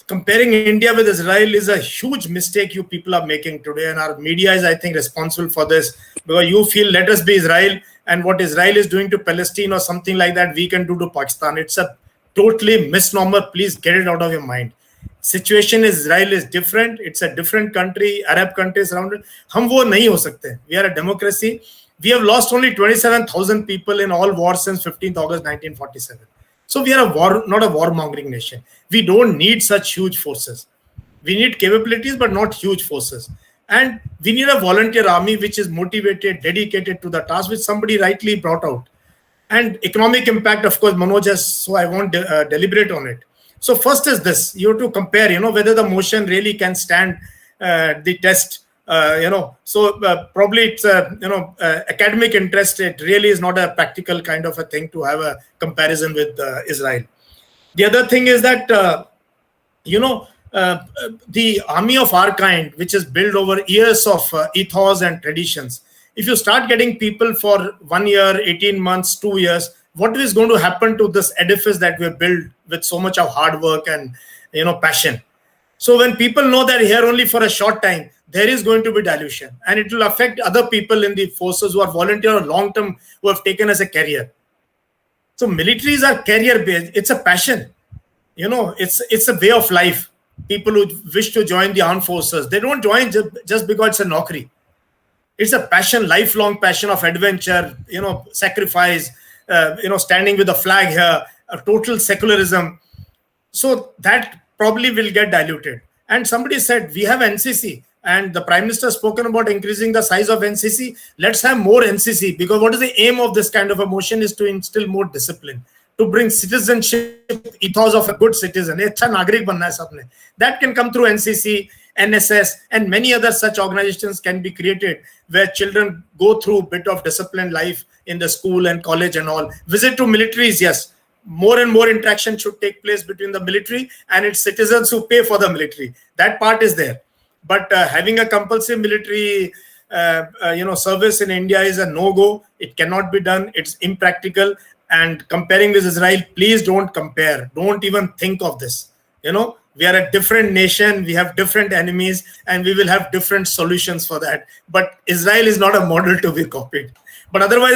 Comparing India with Israel is a huge mistake you people are making today, and our media is, I think, responsible for this because you feel let us be Israel and what Israel is doing to Palestine or something like that we can do to Pakistan. It's a totally misnomer. Please get it out of your mind. Situation in Israel is different. It's a different country. Arab countries around it. Hum wo nahi ho sakte. We are a democracy. We have lost only 27,000 people in all wars since 15th August 1947. So we are not a warmongering nation. We don't need such huge forces. We need capabilities, but not huge forces. And we need a volunteer army which is motivated, dedicated to the task, which somebody rightly brought out. And economic impact, of course, Manoj has, so I won't deliberate on it. So first is this, you have to compare, whether the motion really can stand the test. So probably it's academic interest. It really is not a practical kind of a thing to have a comparison with Israel. The other thing is that the army of our kind, which is built over years of ethos and traditions, if you start getting people for 1 year, 18 months, 2 years, what is going to happen to this edifice that we have built with so much of hard work and passion? So when people know that here only for a short time, there is going to be dilution, and it will affect other people in the forces who are volunteer or long term, who have taken as a career. So militaries are career based. It's a passion. It's a way of life. People who wish to join the armed forces, they don't join just because it's a nokri. It's a passion, lifelong passion of adventure, sacrifice, standing with a flag here, a total secularism. So that probably will get diluted. And somebody said, we have NCC, and the Prime Minister has spoken about increasing the size of NCC. Let's have more NCC, because what is the aim of this kind of a motion is to instill more discipline, to bring citizenship ethos of a good citizen. अच्छा नागरिक बनना है सबने. That can come through NCC, NSS, and many other such organizations can be created, where children go through a bit of disciplined life in the school and college and all. Visit to militaries, yes. More and more interaction should take place between the military and its citizens who pay for the military. That part is there. But having a compulsory military service in India is a no-go. It cannot be done. It's impractical. And comparing with Israel, please don't compare. Don't even think of this. We are a different nation. We have different enemies, and we will have different solutions for that. But Israel is not a model to be copied. But otherwise,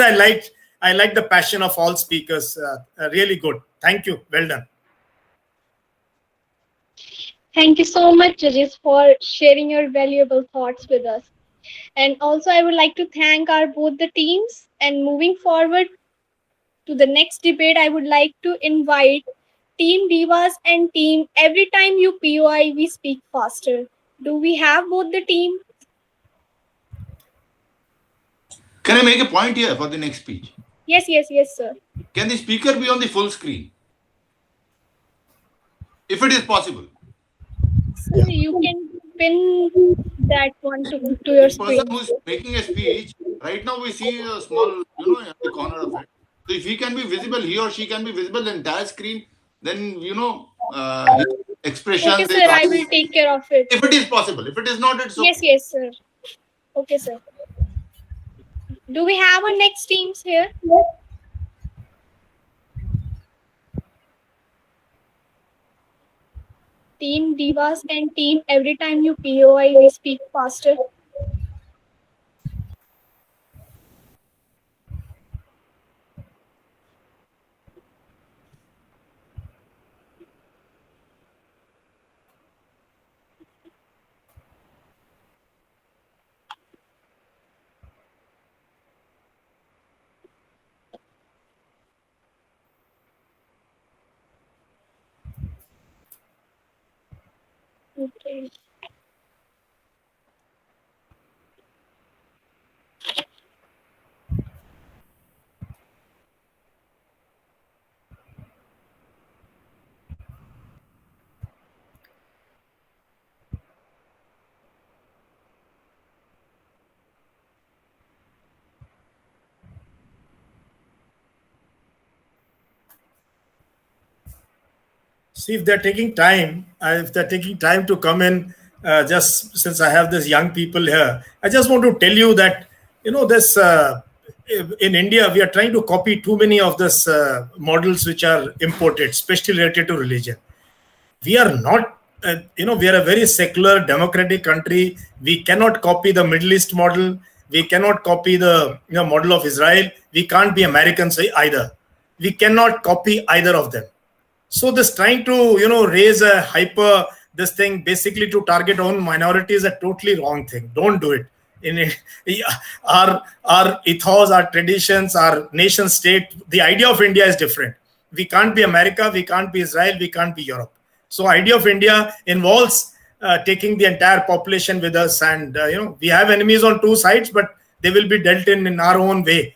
I like the passion of all speakers. Really good. Thank you. Well done. Thank you so much, judges, for sharing your valuable thoughts with us. And also, I would like to thank our both the teams. And moving forward to the next debate, I would like to invite Team Divas and Team Every Time You POI, We Speak Faster. Do we have both the team? Can I make a point here for the next speech? Yes, sir. Can the speaker be on the full screen? If it is possible. So you can pin that one to your screen. The person who is making a speech, right now we see a small, in the corner of it. So if he can be visible, he or she can be visible the entire screen, then, expression. Okay, sir, I will take care of it. If it is possible. If it is not, it's okay. Yes, sir. Okay, sir. Do we have our next teams here? Team Divas and Team Every Time You POI, We Speak Faster. Okay. See, if they're taking time, to come in, just since I have these young people here, I just want to tell you that, this in India, we are trying to copy too many of these models which are imported, especially related to religion. We are not, we are a very secular, democratic country. We cannot copy the Middle East model. We cannot copy the model of Israel. We can't be Americans either. We cannot copy either of them. So this trying to, raise a this thing basically to target own minority is a totally wrong thing. Don't do it. Our ethos, our traditions, our nation state, the idea of India is different. We can't be America, we can't be Israel, we can't be Europe. So idea of India involves taking the entire population with us, and we have enemies on two sides, but they will be dealt in our own way,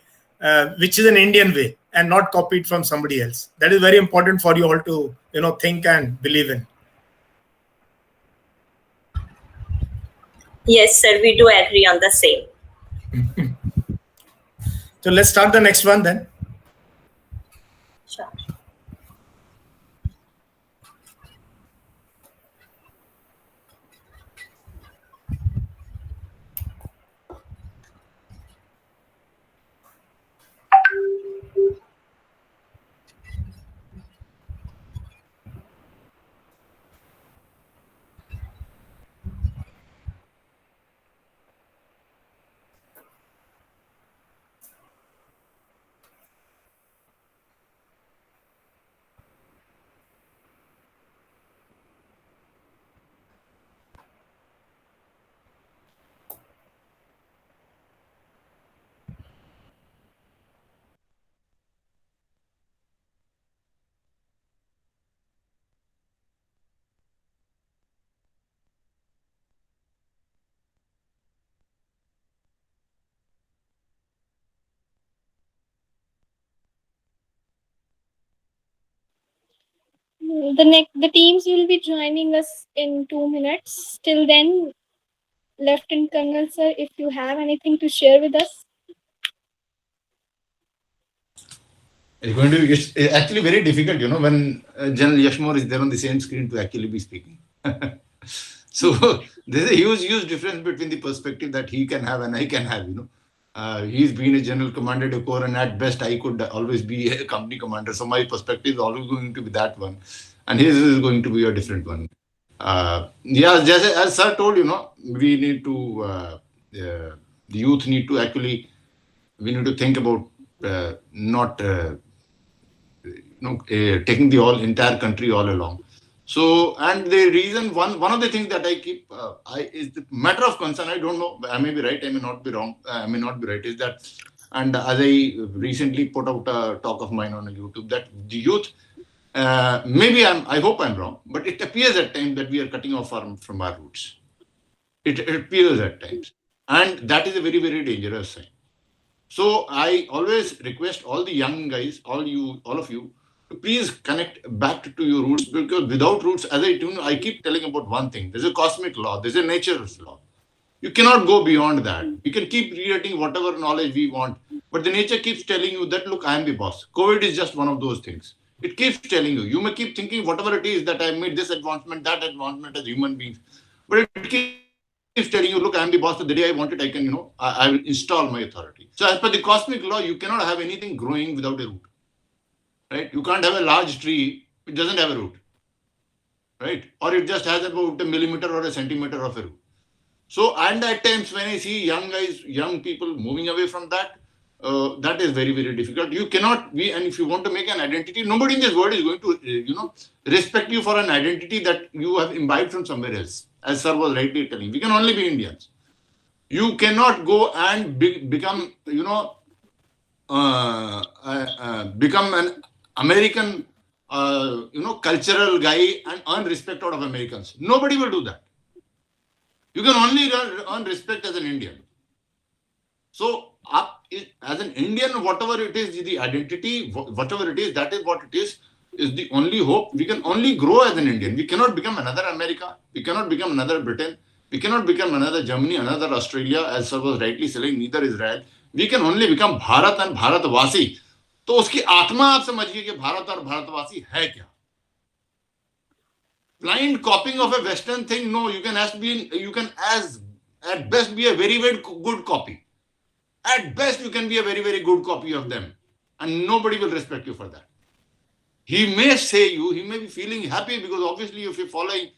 which is an Indian way, and not copied from somebody else. That is very important for you all to think and believe in. Yes, sir, we do agree on the same. So let's start the next one then. Sure. The teams will be joining us in 2 minutes. Till then, Lieutenant Colonel sir, if you have anything to share with us. It's actually very difficult, when General Yashmore is there on the same screen to actually be speaking. So there's a huge difference between the perspective that he can have and I can have. He's been a general commander of corps, and at best I could always be a company commander. So my perspective is always going to be that one, and his is going to be a different one. Yeah, just as sir told, we need to the youth need to actually we need to think about not taking the entire country all along. So, and the reason one of the things that I keep is the matter of concern. I don't know. I may be right. I may not be wrong. I may not be right. Is that, and as I recently put out a talk of mine on YouTube, that the youth, maybe I hope I'm wrong, but it appears at times that we are cutting off from our roots. It appears at times, and that is a very dangerous sign. So I always request all the young guys, all of you, to please connect back to your roots, because without roots, as I keep telling about one thing: there's a cosmic law, there's a nature's law. You cannot go beyond that. We can keep creating whatever knowledge we want, but the nature keeps telling you that, look, I am the boss. COVID is just one of those things. It keeps telling you. You may keep thinking whatever it is that I made this advancement, that advancement as human beings, but it keeps telling you, look, I am the boss. So the day I want it, I can, I will install my authority. So as per the cosmic law, you cannot have anything growing without a root, right? You can't have a large tree which doesn't have a root, right? Or it just has about a millimeter or a centimeter of a root. So, and at times when I see young people moving away from that, that is very difficult. You cannot be, and if you want to make an identity, nobody in this world is going to, respect you for an identity that you have imbibed from somewhere else. As sir was rightly telling, we can only be Indians. You cannot go and become, become an American, cultural guy and earn respect out of Americans. Nobody will do that. You can only earn respect as an Indian. So, as an Indian, whatever it is, the identity, whatever it is, that is what it is the only hope. We can only grow as an Indian. We cannot become another America. We cannot become another Britain. We cannot become another Germany, another Australia, as sir was rightly saying, neither Israel. We can only become Bharat and Bharatvasi. तो उसकी आत्मा आप समझिए कि भारत और भारतवासी है क्या? Blind copying of a Western thing, no, you can at best be a very good copy. At best, you can be a very good copy of them, and nobody will respect you for that. He may he may be feeling happy, because obviously if you're following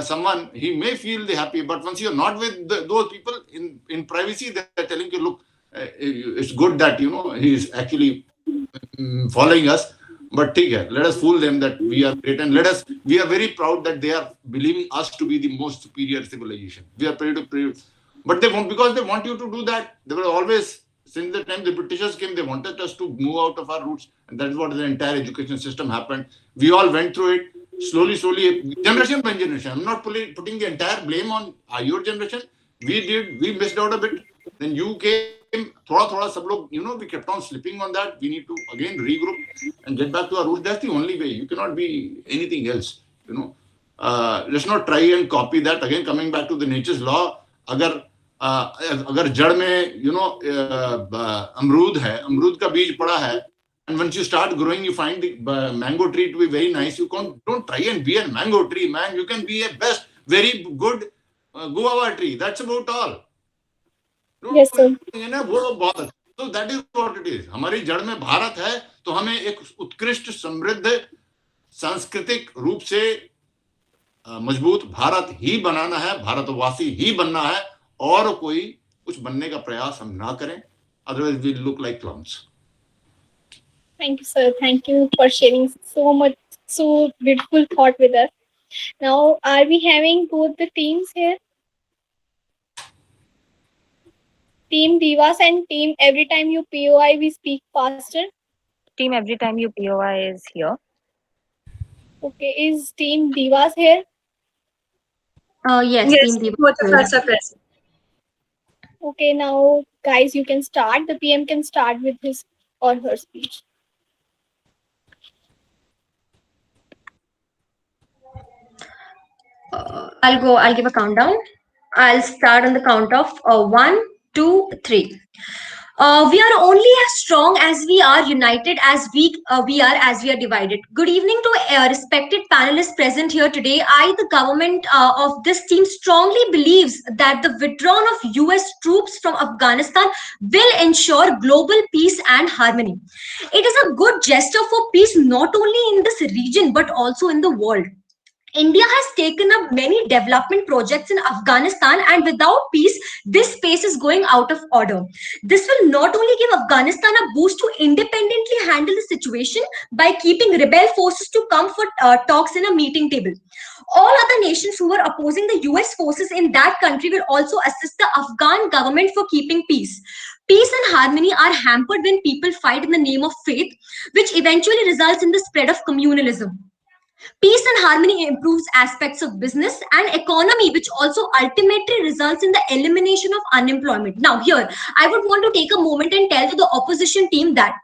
someone, he may feel the happy, but once you're not with those people in privacy, they're telling you, look, it's good that, he's actually following us, but let us fool them that we are great, and we are very proud that they are believing us to be the most superior civilization. We are proud, but they won't, because they want you to do that. They were always, since the time the Britishers came, they wanted us to move out of our roots, and that is what the entire education system happened. We all went through it slowly, generation by generation. I'm not putting the entire blame on your generation. We missed out a bit. Then you came, thoda sab log, we kept on slipping on that. We need to again regroup and get back to our roots. That's the only way. You cannot be anything else. Let's not try and copy that. Again, coming back to the nature's law, अगर जड़ में अमरूद है, अमरूद का बीज पड़ा है, and once you start growing, you find the mango tree to be very nice. You don't try and be a mango tree, man. You can be a best, very good guava tree. That's about all. Yes, sir. So that is what it is. हमारी जड़ में भारत है, तो हमें एक उत्कृष्ट समृद्ध सांस्कृतिक रूप से मजबूत भारत ही बनाना है, भारतवासी ही बनना है, और कोई कुछ बनने का प्रयास हम ना करें, otherwise we look like clowns. Thank you, sir. Thank you for sharing so beautiful thought with us. Now, are we having both the teams here? Team Divas and team Every Time You POI, we speak faster. Team Every Time You POI is here. Okay, is team Divas here? Yes, team Divas. Both of us are present. Okay, now guys, you can start. The PM can start with his or her speech. I'll give a countdown. I'll start on the count of 1, 2, 3. We are only as strong as we are united, as we are as we are divided. Good evening to respected panelists present here today. The government of this team, strongly believes that the withdrawal of US troops from Afghanistan will ensure global peace and harmony. It is a good gesture for peace not only in this region but also in the world. India has taken up many development projects in Afghanistan, and without peace, this space is going out of order. This will not only give Afghanistan a boost to independently handle the situation by keeping rebel forces to come for talks in a meeting table. All other nations who are opposing the US forces in that country will also assist the Afghan government for keeping peace. Peace and harmony are hampered when people fight in the name of faith, which eventually results in the spread of communalism. Peace and harmony improves aspects of business and economy, which also ultimately results in the elimination of unemployment. Now, here, I would want to take a moment and tell to the opposition team that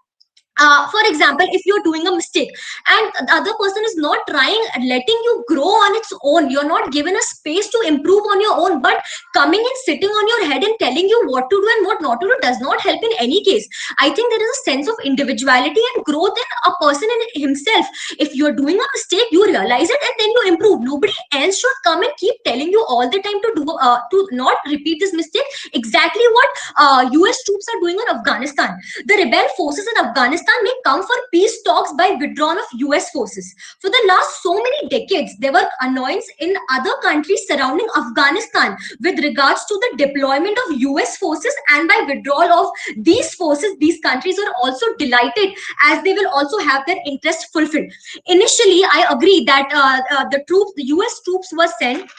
for example, if you're doing a mistake and the other person is not trying, letting you grow on its own, you're not given a space to improve on your own, but coming and sitting on your head and telling you what to do and what not to do does not help in any case. I think there is a sense of individuality and growth in a person in himself. If you're doing a mistake, you realize it and then you improve. Nobody else should come and keep telling you all the time to not repeat this mistake. Exactly what US troops are doing in Afghanistan. The rebel forces in Afghanistan may come for peace talks by withdrawal of US forces. For the last so many decades, there were annoyance in other countries surrounding Afghanistan with regards to the deployment of US forces, and by withdrawal of these forces, these countries are also delighted as they will also have their interests fulfilled. Initially, I agree that the US troops were sent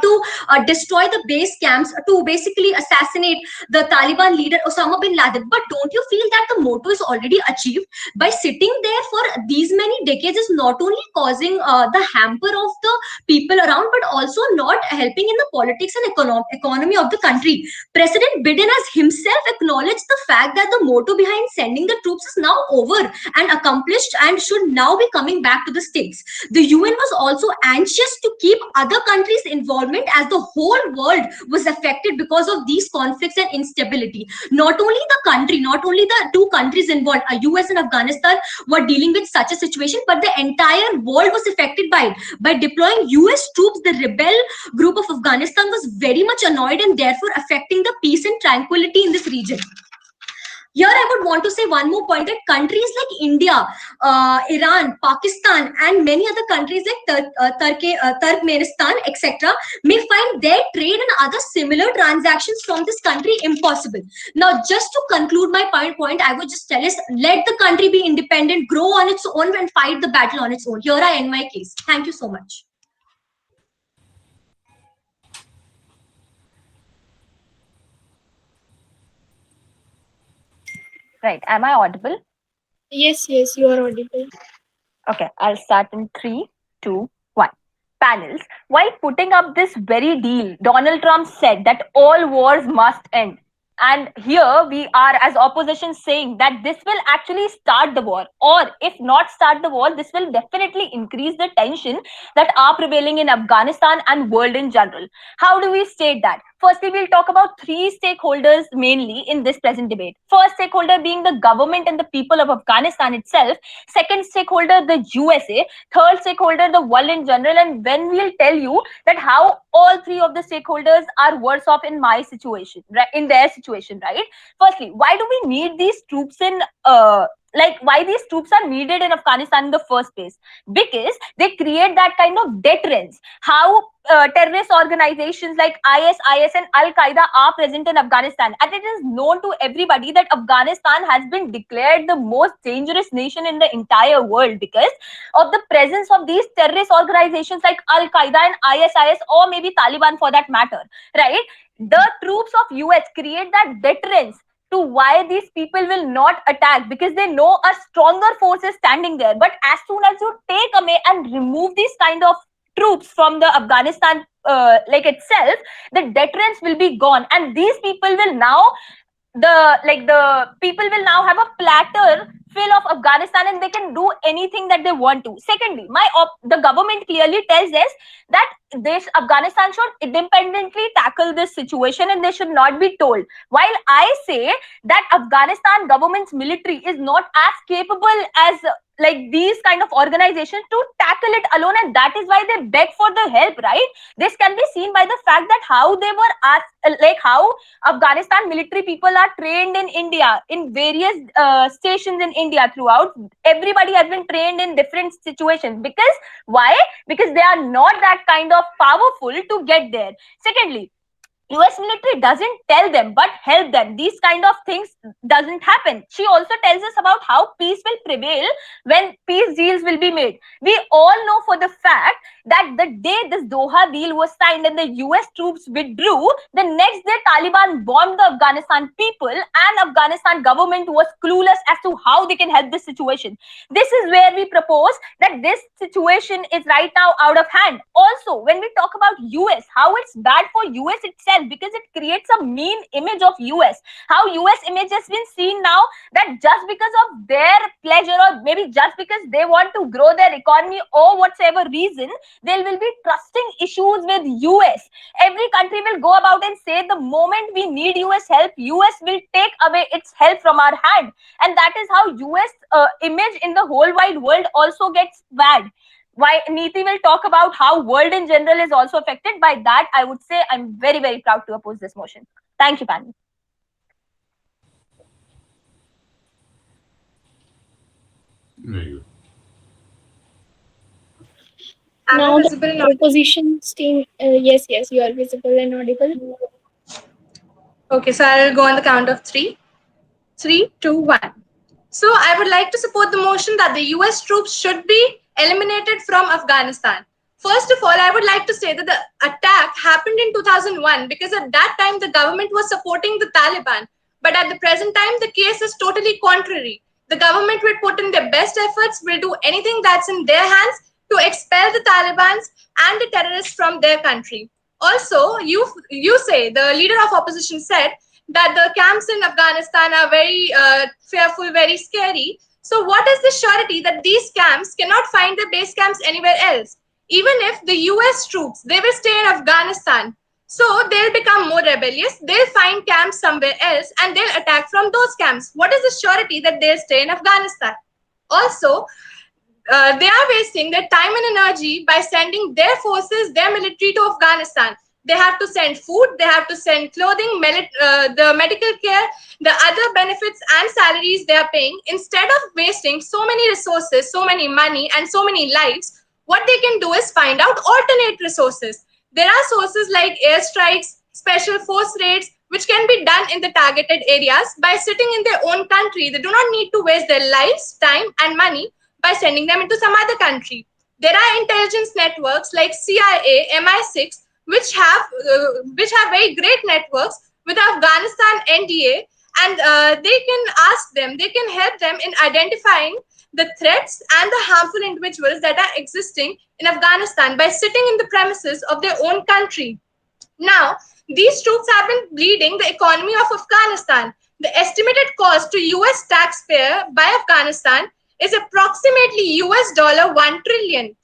to destroy the base camps, to basically assassinate the Taliban leader Osama bin Laden. But don't you feel that the motto is already achieved? By sitting there for these many decades is not only causing the hamper of the people around, but also not helping in the politics and economy of the country. President Biden has himself acknowledged the fact that the motto behind sending the troops is now over and accomplished and should now be coming back to the states. The UN was also anxious to keep other countries involvement, as the whole world was affected because of these conflicts and instability. Not only the country, not only the two countries involved, US and Afghanistan, were dealing with such a situation, but the entire world was affected by it. By deploying US troops, the rebel group of Afghanistan was very much annoyed and therefore affecting the peace and tranquility in this region. Here, I would want to say one more point, that countries like India, Iran, Pakistan, and many other countries like Turkmenistan, etc., may find their trade and other similar transactions from this country impossible. Now, just to conclude my point, I would just tell us, let the country be independent, grow on its own, and fight the battle on its own. Here I end my case. Thank you so much. Right. Am I audible? Yes, you are audible. Okay, I'll start in 3, 2, 1. Panels, while putting up this very deal, Donald Trump said that all wars must end. And here we are as opposition saying that this will actually start the war, or if not start the war, this will definitely increase the tension that are prevailing in Afghanistan and world in general. How do we state that? Firstly, we'll talk about 3 stakeholders mainly in this present debate. First stakeholder being the government and the people of Afghanistan itself. Second stakeholder, the USA. Third stakeholder, the world in general. And when we'll tell you that how all 3 of the stakeholders are worse off in my situation, right, in their situation, right? Firstly, why do we need these troops in why these troops are needed in Afghanistan in the first place? Because they create that kind of deterrence. How terrorist organizations like IS, and Al-Qaeda are present in Afghanistan. And it is known to everybody that Afghanistan has been declared the most dangerous nation in the entire world because of the presence of these terrorist organizations like Al-Qaeda and IS, or maybe Taliban for that matter, right? The troops of US create that deterrence to why these people will not attack, because they know a stronger force is standing there. But as soon as you take away and remove these kind of troops from the Afghanistan itself, the deterrence will be gone, and these people will now the people will now have a platter fill of Afghanistan and they can do anything that they want to. Secondly, the government clearly tells us that this Afghanistan should independently tackle this situation and they should not be told. While I say that Afghanistan government's military is not as capable as like these kind of organizations to tackle it alone, and that is why they beg for the help, right? This can be seen by the fact that how they were asked, like how Afghanistan military people are trained in India, in various stations in India throughout. Everybody has been trained in different situations. Because why? Because they are not that kind of powerful to get there. Secondly, US military doesn't tell them but help them. These kind of things doesn't happen. She also tells us about how peace will prevail when peace deals will be made. We all know for the fact that the day this Doha deal was signed and the US troops withdrew, the next day Taliban bombed the Afghanistan people and Afghanistan government was clueless as to how they can help this situation. This is where we propose that this situation is right now out of hand. Also, when we talk about US, how it's bad for US itself because it creates a mean image of US. How US image has been seen now that just because of their pleasure or maybe just because they want to grow their economy or whatsoever reason, they will be trusting issues with US. Every country will go about and say the moment we need US help, US will take away its help from our hand. And that is how US image in the whole wide world also gets bad. Why Neeti will talk about how world in general is also affected by that. I would say I'm very, very proud to oppose this motion. Thank you, panel. Very good. Now the opposition team, yes, you are visible and audible. Okay, so I'll go on the count of 3. 3, 2, 1. So I would like to support the motion that the US troops should be eliminated from Afghanistan. First of all, I would like to say that the attack happened in 2001 because at that time the government was supporting the Taliban. But at the present time, the case is totally contrary. The government will put in their best efforts, will do anything that's in their hands to expel the Taliban and the terrorists from their country. Also, you say, the leader of opposition said, that the camps in Afghanistan are very fearful, very scary. So what is the surety that these camps cannot find their base camps anywhere else? Even if the US troops, they will stay in Afghanistan. So they'll become more rebellious. They'll find camps somewhere else and they'll attack from those camps. What is the surety that they'll stay in Afghanistan? Also, they are wasting their time and energy by sending their forces, their military to Afghanistan. They have to send food, they have to send clothing, the medical care, the other benefits and salaries they are paying. Instead of wasting so many resources, so many money and so many lives, what they can do is find out alternate resources. There are sources like airstrikes, special force raids, which can be done in the targeted areas by sitting in their own country. They do not need to waste their lives, time and money by sending them into some other country. There are intelligence networks like CIA, MI6, which have very great networks with Afghanistan NDA, and they can ask them, they can help them in identifying the threats and the harmful individuals that are existing in Afghanistan by sitting in the premises of their own country. Now, these troops have been bleeding the economy of Afghanistan. The estimated cost to US taxpayer by Afghanistan is approximately $1 trillion.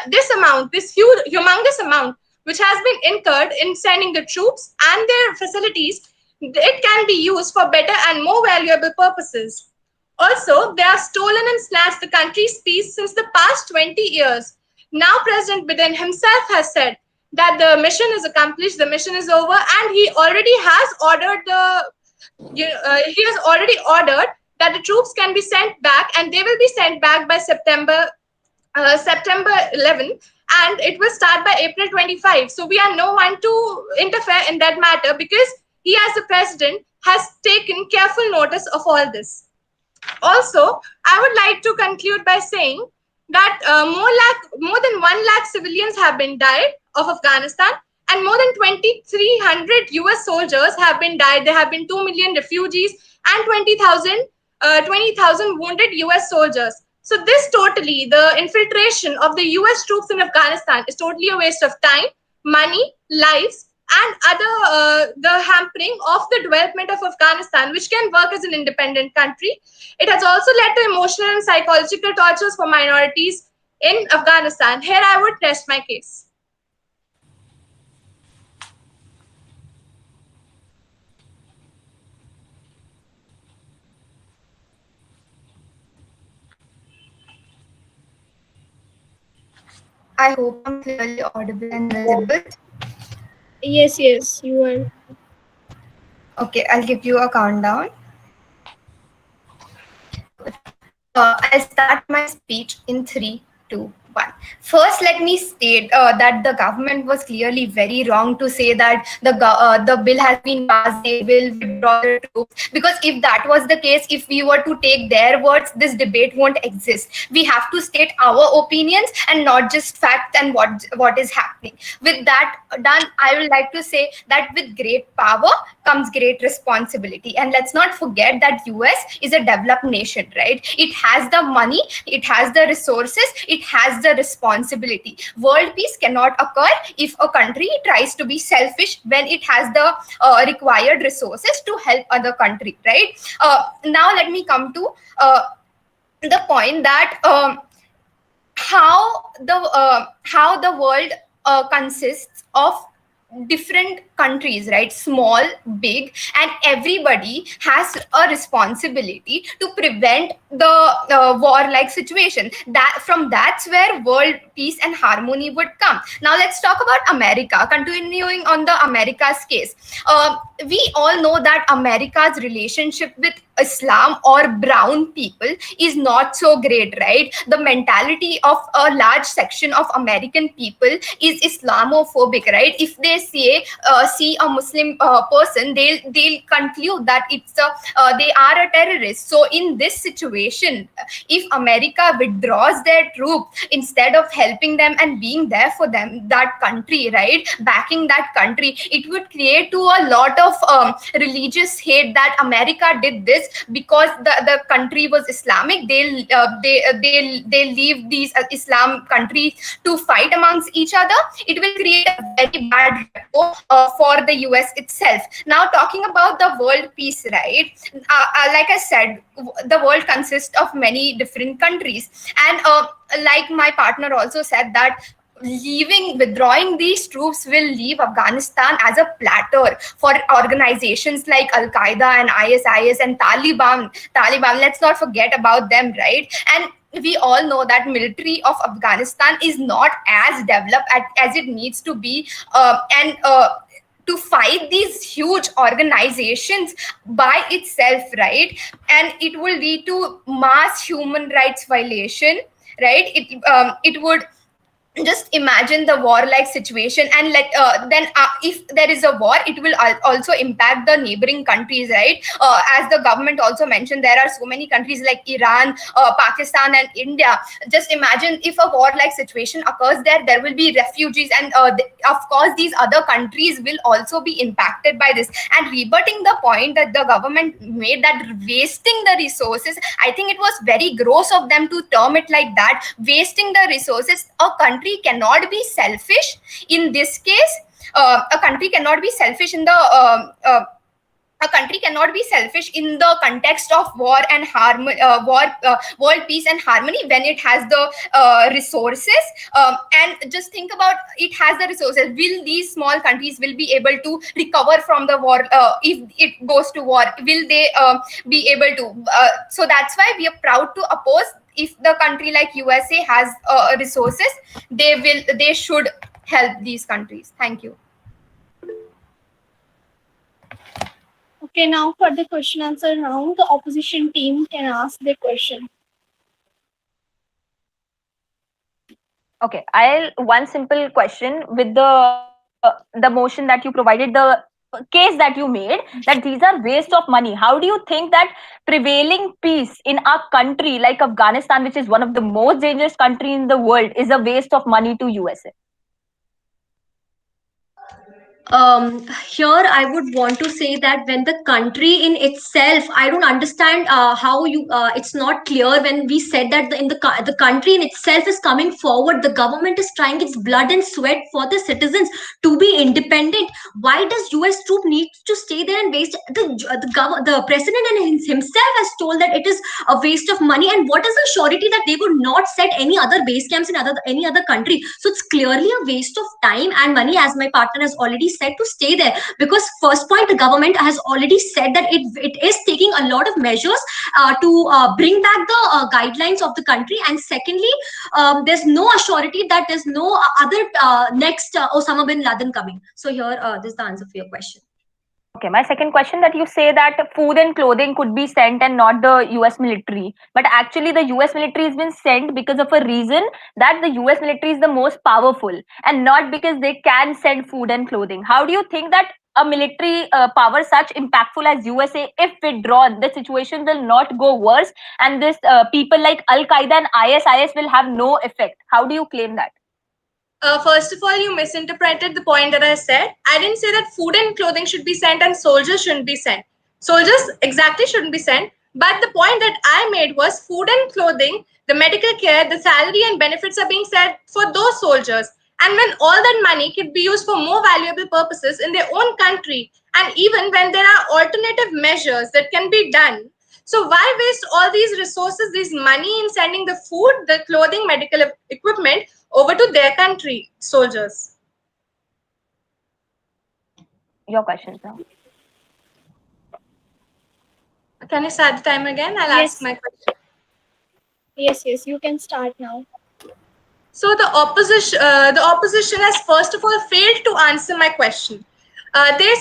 This amount, this humongous amount, which has been incurred in sending the troops and their facilities, it can be used for better and more valuable purposes. Also, they have stolen and snatched the country's peace since the past 20 years. Now, President Biden himself has said that the mission is accomplished, the mission is over, and he already has ordered that the troops can be sent back, and they will be sent back by September 11, and it will start by April 25. So we are no one to interfere in that matter because he, as the president, has taken careful notice of all this. Also, I would like to conclude by saying that more than 1 lakh civilians have been died of Afghanistan, and more than 2,300 US soldiers have been died. There have been 2 million refugees and 20,000 wounded US soldiers. So this totally, the infiltration of the US troops in Afghanistan is totally a waste of time, money, lives, and other the hampering of the development of Afghanistan, which can work as an independent country. It has also led to emotional and psychological tortures for minorities in Afghanistan. Here I would rest my case. I hope I'm clearly audible and visible. Yes, yes, you are. Okay, I'll give you a countdown. I'll start my speech in 3, 2, 1. First, let me state that the government was clearly very wrong to say that the bill has been passed, they will withdraw the troops. Because if that was the case, if we were to take their words, this debate won't exist. We have to state our opinions and not just facts and what is happening. With that done, I would like to say that with great power comes great responsibility. And let's not forget that US is a developed nation, right? It has the money, it has the resources, it has the responsibility. World peace cannot occur if a country tries to be selfish when it has the required resources to help other country, right? Now let me come to the point that how the world consists of different countries, right? Small, big, and everybody has a responsibility to prevent the war-like situation. That's where world peace and harmony would come. Now let's talk about America. Continuing on the America's case, we all know that America's relationship with Islam or brown people is not so great, right? The mentality of a large section of American people is Islamophobic, right? If they see a Muslim person, they'll conclude that they are a terrorist. So in this situation, if America withdraws their troops instead of helping them and being there for them, that country, right, backing that country, it would create to a lot of religious hate that America did this because the country was Islamic. They'll leave these Islam countries to fight amongst each other. It will create a very bad repo for the US itself. Now talking about the world peace, right? Like I said, the world consists of many different countries, and like my partner also said that withdrawing these troops will leave Afghanistan as a platter for organizations like Al Qaeda and ISIS and Taliban. Let's not forget about them, right? And we all know that military of Afghanistan is not as developed as it needs to be, and to fight these huge organizations by itself, right? And it will lead to mass human rights violation, right? It would just imagine the war-like situation, and then if there is a war, it will also impact the neighboring countries, right? As the government also mentioned, there are so many countries like Iran, Pakistan, and India. Just imagine if a war-like situation occurs there will be refugees, and of course these other countries will also be impacted by this. And rebutting the point that the government made, that wasting the resources, I think it was very gross of them to term it like that, wasting the resources. A country cannot be selfish in this case. A country cannot be selfish in the a country cannot be selfish in the context of war and world peace and harmony when it has the resources. And just think about, it has the resources. Will these small countries will be able to recover from the war if it goes to war? Will they be able to? So that's why we are proud to oppose. If the country like USA has resources, they should help these countries. Thank you. Okay, now for the question answer round, the opposition team can ask their question. Okay, one simple question with the motion that you provided, the case that you made, that these are waste of money. How do you think that prevailing peace in a country like Afghanistan, which is one of the most dangerous countries in the world, is a waste of money to USA? Here I would want to say that when the country in itself, I don't understand how you. It's not clear when we said that the country in itself is coming forward. The government is trying its blood and sweat for the citizens to be independent. Why does U.S. troop need to stay there and waste the president and himself has told that it is a waste of money. And what is the surety that they would not set any other base camps in any other country? So it's clearly a waste of time and money, as my partner has already said, to stay there. Because first point, the government has already said that it is taking a lot of measures to bring back the guidelines of the country. And secondly, there's no assurity that there's no other next Osama bin Laden coming. So here, this is the answer for your question. Okay, my second question, that you say that food and clothing could be sent and not the US military. But actually the US military has been sent because of a reason, that the US military is the most powerful and not because they can send food and clothing. How do you think that a military power such impactful as USA, if withdrawn, the situation will not go worse and this people like Al-Qaeda and ISIS will have no effect? How do you claim that? First of all, you misinterpreted the point that I said. I didn't say that food and clothing should be sent and soldiers shouldn't be sent. Soldiers exactly shouldn't be sent. But the point that I made was food and clothing, the medical care, the salary and benefits are being sent for those soldiers. And when all that money could be used for more valuable purposes in their own country, and even when there are alternative measures that can be done, so why waste all these resources, this money in sending the food, the clothing, medical equipment over to their country, soldiers? Your questions now. Can you start the time again? I'll ask my question. Yes, you can start now. So the opposition has first of all failed to answer my question. They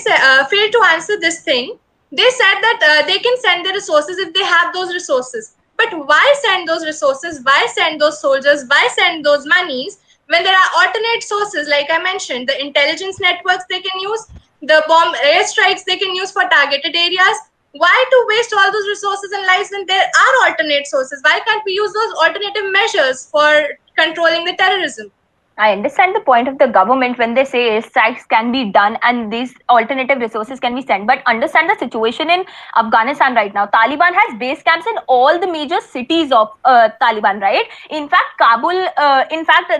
failed to answer this thing. They said that they can send their resources if they have those resources. But why send those resources? Why send those soldiers? Why send those monies when there are alternate sources? Like I mentioned, the intelligence networks they can use, the bomb airstrikes they can use for targeted areas. Why to waste all those resources and lives when there are alternate sources? Why can't we use those alternative measures for controlling the terrorism? I understand the point of the government when they say strikes can be done and these alternative resources can be sent. But understand the situation in Afghanistan right now. Taliban has base camps in all the major cities of Taliban, right? In fact, Kabul,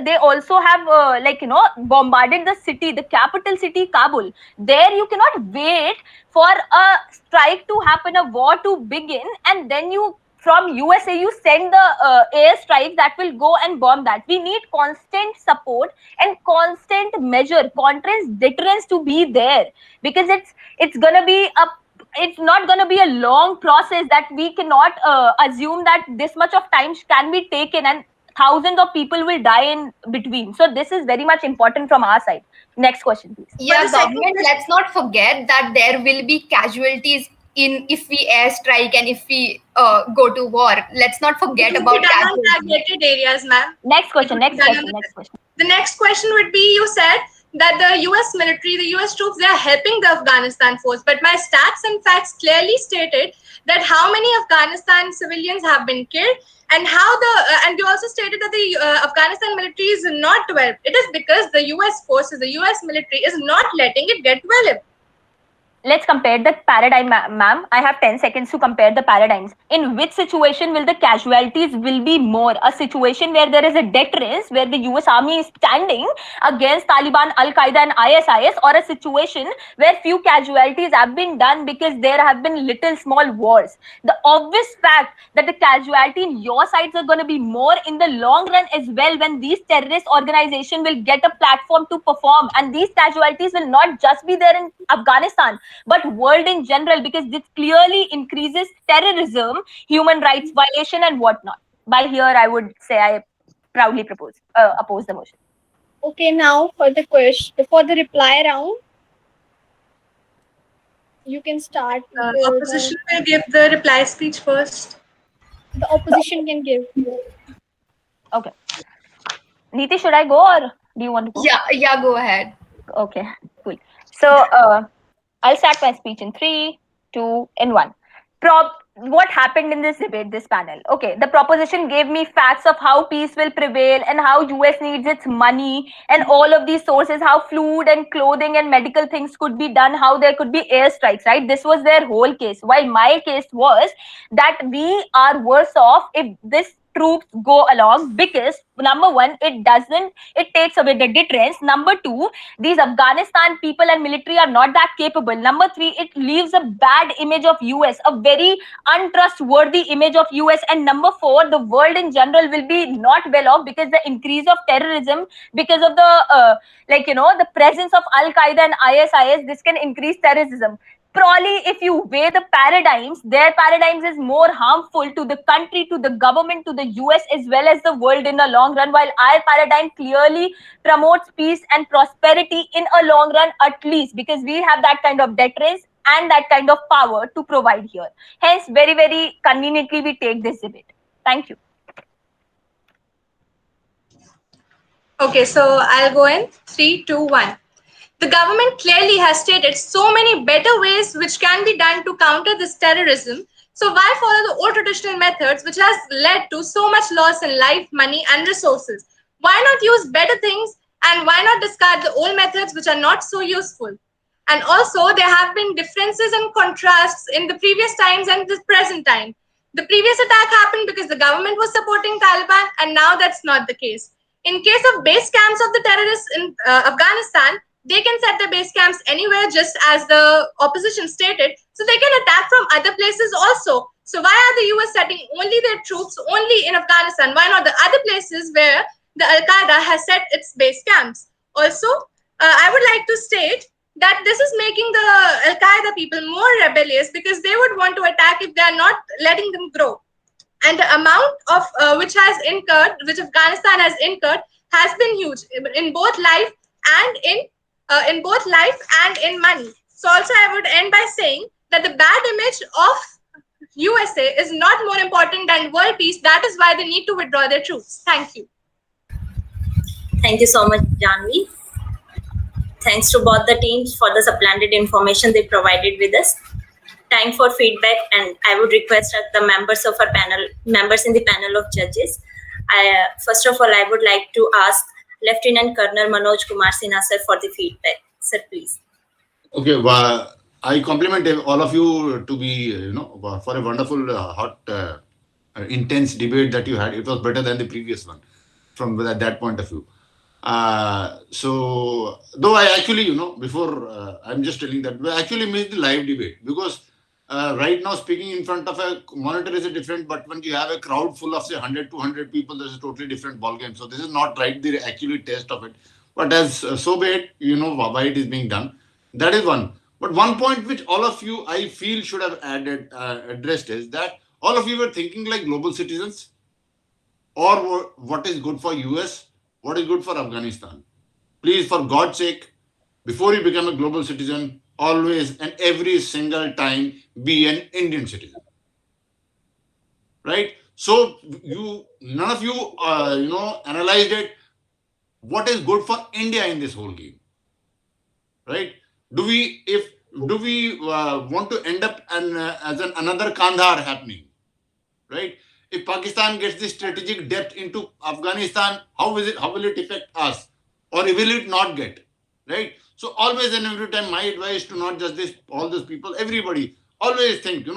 they also have bombarded the city, the capital city, Kabul. There you cannot wait for a strike to happen, a war to begin, and then from USA, you send the airstrikes that will go and bomb that. We need constant support and constant measure, constant deterrence to be there, because it's gonna be it's not gonna be a long process that we cannot assume that this much of time can be taken and thousands of people will die in between. So this is very much important from our side. Next question, please. Yeah, government, let's not forget that there will be casualties if we airstrike and if we go to war. Let's not forget about targeted areas, ma'am. Next question. The next question would be, you said that the US military, the US troops, they are helping the Afghanistan force. But my stats and facts clearly stated that how many Afghanistan civilians have been killed, and and you also stated that the Afghanistan military is not developed. It is because the US forces, the US military is not letting it get developed. Let's compare the paradigm, ma'am. I have 10 seconds to compare the paradigms. In which situation will the casualties will be more? A situation where there is a deterrence, where the US Army is standing against Taliban, Al-Qaeda and ISIS, or a situation where few casualties have been done because there have been little small wars? The obvious fact that the casualty in your sides are going to be more in the long run as well, when these terrorist organizations will get a platform to perform, and these casualties will not just be there in Afghanistan but world in general, because this clearly increases terrorism, human rights violation and whatnot. By here, I would say I proudly oppose the motion. Okay, now for the reply round, you can start. Opposition will give the reply speech first. The opposition can give. Okay. Neeti, should I go or do you want to go? Yeah, go ahead. Okay, cool. So I'll start my speech in 3, 2, and 1. what happened in this debate, this panel? Okay, the proposition gave me facts of how peace will prevail and how US needs its money and all of these sources, how food and clothing and medical things could be done, how there could be airstrikes, right? This was their whole case. While my case was that we are worse off if this troops go along, because number one, it takes away the deterrence. Number two, these Afghanistan people and military are not that capable. Number three, it leaves a bad image of US, a very untrustworthy image of US. And number four, the world in general will be not well off, because the increase of terrorism, because of the the presence of Al Qaeda and ISIS, this can increase terrorism. Probably if you weigh the paradigms, their paradigms is more harmful to the country, to the government, to the US as well as the world in the long run, while our paradigm clearly promotes peace and prosperity in a long run, at least because we have that kind of deterrence and that kind of power to provide here. Hence, very, very conveniently, we take this debate. Thank you. Okay, so I'll go in 3, 2, 1. The government clearly has stated so many better ways which can be done to counter this terrorism. So why follow the old traditional methods which has led to so much loss in life, money and resources? Why not use better things, and why not discard the old methods which are not so useful? And also there have been differences and contrasts in the previous times and the present time. The previous attack happened because the government was supporting Taliban, and now that's not the case. In case of base camps of the terrorists in Afghanistan, they can set their base camps anywhere, just as the opposition stated. So they can attack from other places also. So why are the US setting only their troops only in Afghanistan? Why not the other places where the Al-Qaeda has set its base camps? Also, I would like to state that this is making the Al-Qaeda people more rebellious, because they would want to attack if they are not letting them grow. And the amount of which Afghanistan has incurred has been huge in both life and in money. So also I would end by saying that the bad image of USA is not more important than world peace. That is why they need to withdraw their troops. Thank you. Thank you so much, Janvi. Thanks to both the teams for the supplemented information they provided with us. Time for feedback, and I would request the members of our panel, members in the panel of judges. First of all, I would like to ask Lieutenant Colonel Manoj Kumar Sinha sir for the feedback. Sir, please. Okay, well, I compliment all of you to be, for a wonderful, hot, intense debate that you had. It was better than the previous one from that point of view. So, though I actually, before I'm just telling that, we actually missed the live debate, because right now speaking in front of a monitor is different, but when you have a crowd full of say 100, 200 people, there's a totally different ballgame. So this is not right, the actually test of it. But as so be it, why it is being done. That is one. But one point which all of you, I feel, should have addressed is that all of you were thinking like global citizens, or what is good for US, what is good for Afghanistan. Please, for God's sake, before you become a global citizen, always and every single time be an Indian citizen. Right? So none of you, analyzed it. What is good for India in this whole game? Right? Do we want to end up as another Kandahar happening? Right? If Pakistan gets the strategic depth into Afghanistan, how will it affect us, or will it not get? Right? So always and every time, my advice to not just all these people, everybody, always think,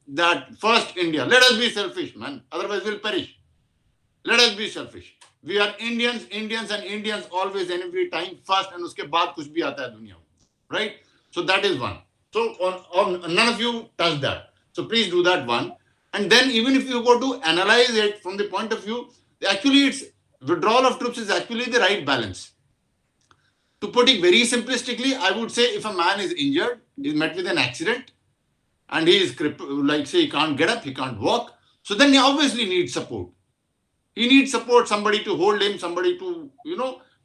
that first India. Let us be selfish, man. Otherwise we'll perish. Let us be selfish. We are Indians always and every time first, and uske baad kuch bhi aata hai duniya. Right? So that is one. So none of you touch that. So please do that one. And then even if you go to analyze it from the point of view, actually it's withdrawal of troops is actually the right balance. To put it very simplistically, I would say if a man is injured, he's met with an accident, and he is like say he can't get up, he can't walk, so then he obviously needs support. He needs support, somebody to hold him, somebody to,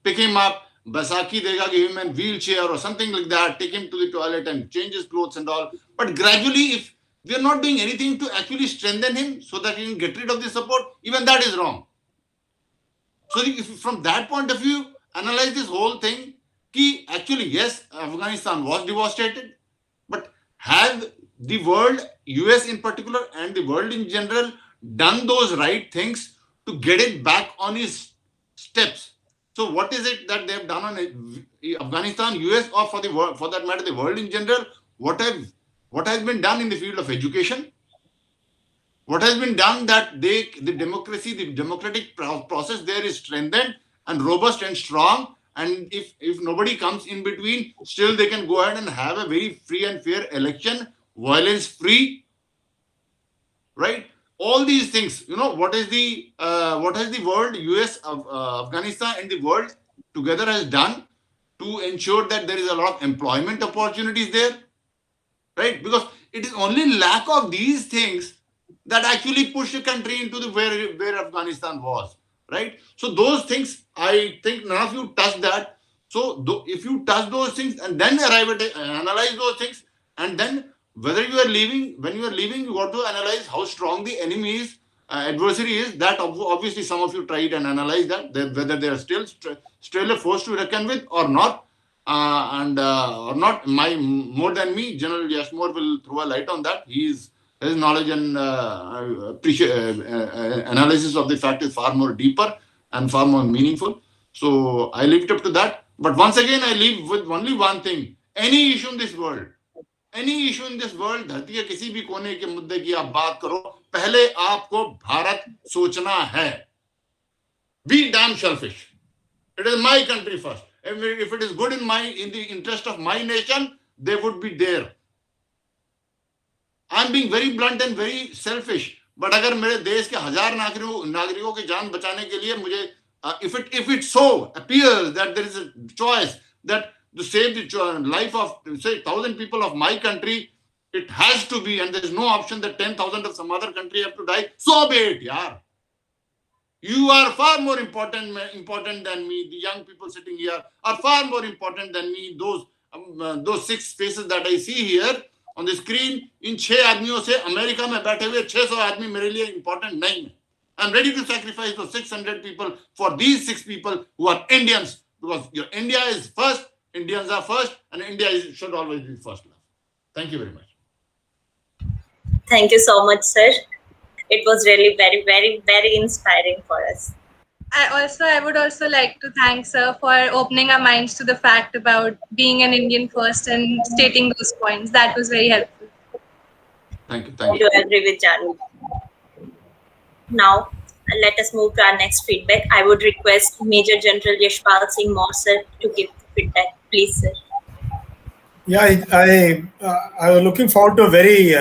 pick him up, Basaki dega, give him a wheelchair or something like that, take him to the toilet and change his clothes and all. But gradually, if we are not doing anything to actually strengthen him so that he can get rid of the support, even that is wrong. So if from that point of view, analyze this whole thing, actually, yes, Afghanistan was devastated, but have the world, US in particular, and the world in general, done those right things to get it back on its steps. So what is it that they have done on Afghanistan, US, or for the world, for that matter, the world in general? What has been done in the field of education? What has been done that the democracy, the democratic process there is strengthened and robust and strong. And if nobody comes in between, still they can go ahead and have a very free and fair election, violence free, right? All these things, what has the world, US, Afghanistan, and the world together has done to ensure that there is a lot of employment opportunities there, right? Because it is only lack of these things that actually pushed the country into the where Afghanistan was, right? So those things, I think none of you touch that. So if you touch those things and then arrive at analyze those things, and then whether you are leaving, when you are leaving, you got to analyze how strong the enemy is, adversary is. That obviously some of you tried and analyzed that, whether they are still a force to reckon with or not. Or not. More than me, General Yash will throw a light on that. His knowledge and analysis of the fact is far more deeper and far more meaningful. So I leave it up to that. But once again, I leave with only one thing: any issue in this world, धरती के किसी भी कोने के मुद्दे की आप बात करो, पहले आपको भारत सोचना है. Be damn selfish. It is my country first. If it is good in the interest of my nation, they would be there. I'm being very blunt and very selfish. But अगर मेरे देश के 1000 नागरिकों की जान बचाने के लिए मुझे, if it so appears that there is a choice that to save the life of, say, 1,000 people of my country, it has to be, and there is no option that 10,000 of some other country have to die. So be it, yaar. You are far more important than me. The young people sitting here are far more important than me. Those 6 faces that I see here on the screen, in 6 आदमियों से America में बैठे हुए 600 आदमी मेरे लिए important नहीं है. I'm ready to sacrifice those 600 people for these 6 people who are Indians, because your India is first, Indians are first, and India should always be first. Thank you very much. Thank you so much, sir. It was really very, very, very inspiring for us. I would also like to thank sir for opening our minds to the fact about being an Indian first and stating those points. That was very helpful. Thank you. I do agree with Janu. Now, let us move to our next feedback. I would request Major General Yashpal Singh Maur sir to give feedback. Please, sir. Yeah, I was looking forward to a very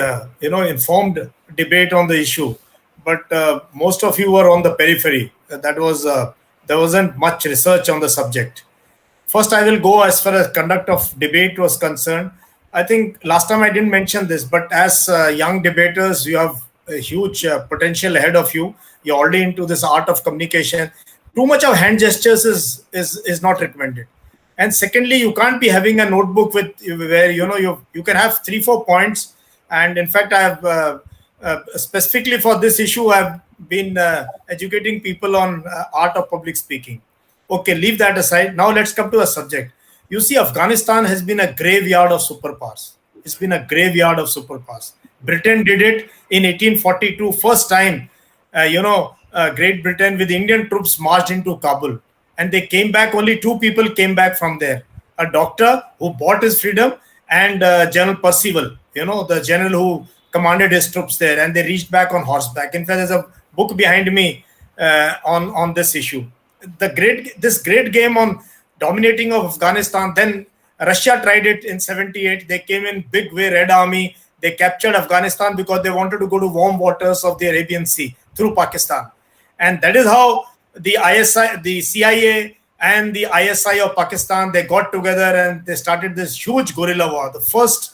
informed debate on the issue, but most of you were on the periphery. There wasn't much research on the subject. First, I will go as far as conduct of debate was concerned. I think last time I didn't mention this, but as young debaters, you have a huge potential ahead of you. You're already into this art of communication. Too much of hand gestures is not recommended. And secondly, you can't be having a notebook where you can have 3-4 points. And in fact, I have specifically for this issue, I've been educating people on art of public speaking. Okay, leave that aside. Now let's come to a subject. You see, Afghanistan has been a graveyard of superpowers. It's been a graveyard of superpowers. Britain did it in 1842. First time, Great Britain with Indian troops marched into Kabul. And they came back, only 2 people came back from there. A doctor who bought his freedom and General Percival, the general who commanded his troops there. And they reached back on horseback. In fact, there's a book behind me on this issue. This great game on dominating of Afghanistan. Then Russia tried it in 78. They came in big way, Red Army. They captured Afghanistan because they wanted to go to warm waters of the Arabian Sea through Pakistan. And that is how the ISI, the CIA and the ISI of Pakistan, they got together and they started this huge guerrilla war. The first,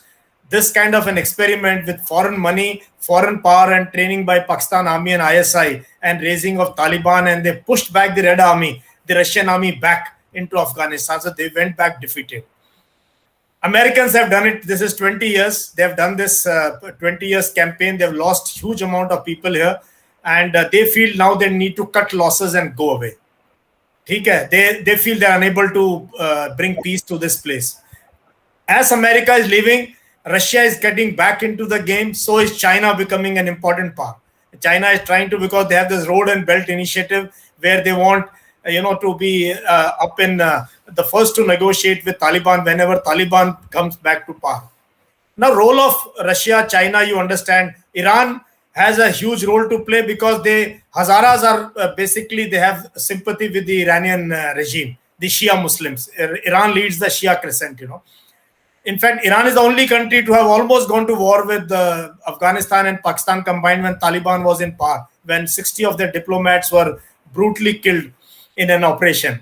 this kind of an experiment with foreign money, foreign power and training by Pakistan Army and ISI and raising of Taliban, and they pushed back the Red Army, the Russian army back into Afghanistan. So they went back defeated. Americans have done it. This is 20 years. They have done this 20 years campaign. They've lost huge amount of people here. And they feel now they need to cut losses and go away. They feel they're unable to bring peace to this place. As America is leaving, Russia is getting back into the game. So is China becoming an important part. China is trying to, because they have this road and belt initiative where they want, to be up in the first to negotiate with Taliban whenever Taliban comes back to power. Now, role of Russia, China, you understand, Iran has a huge role to play because Hazaras are basically, they have sympathy with the Iranian regime, the Shia Muslims. Iran leads the Shia crescent, In fact, Iran is the only country to have almost gone to war with Afghanistan and Pakistan combined when Taliban was in power, when 60 of their diplomats were brutally killed in an operation.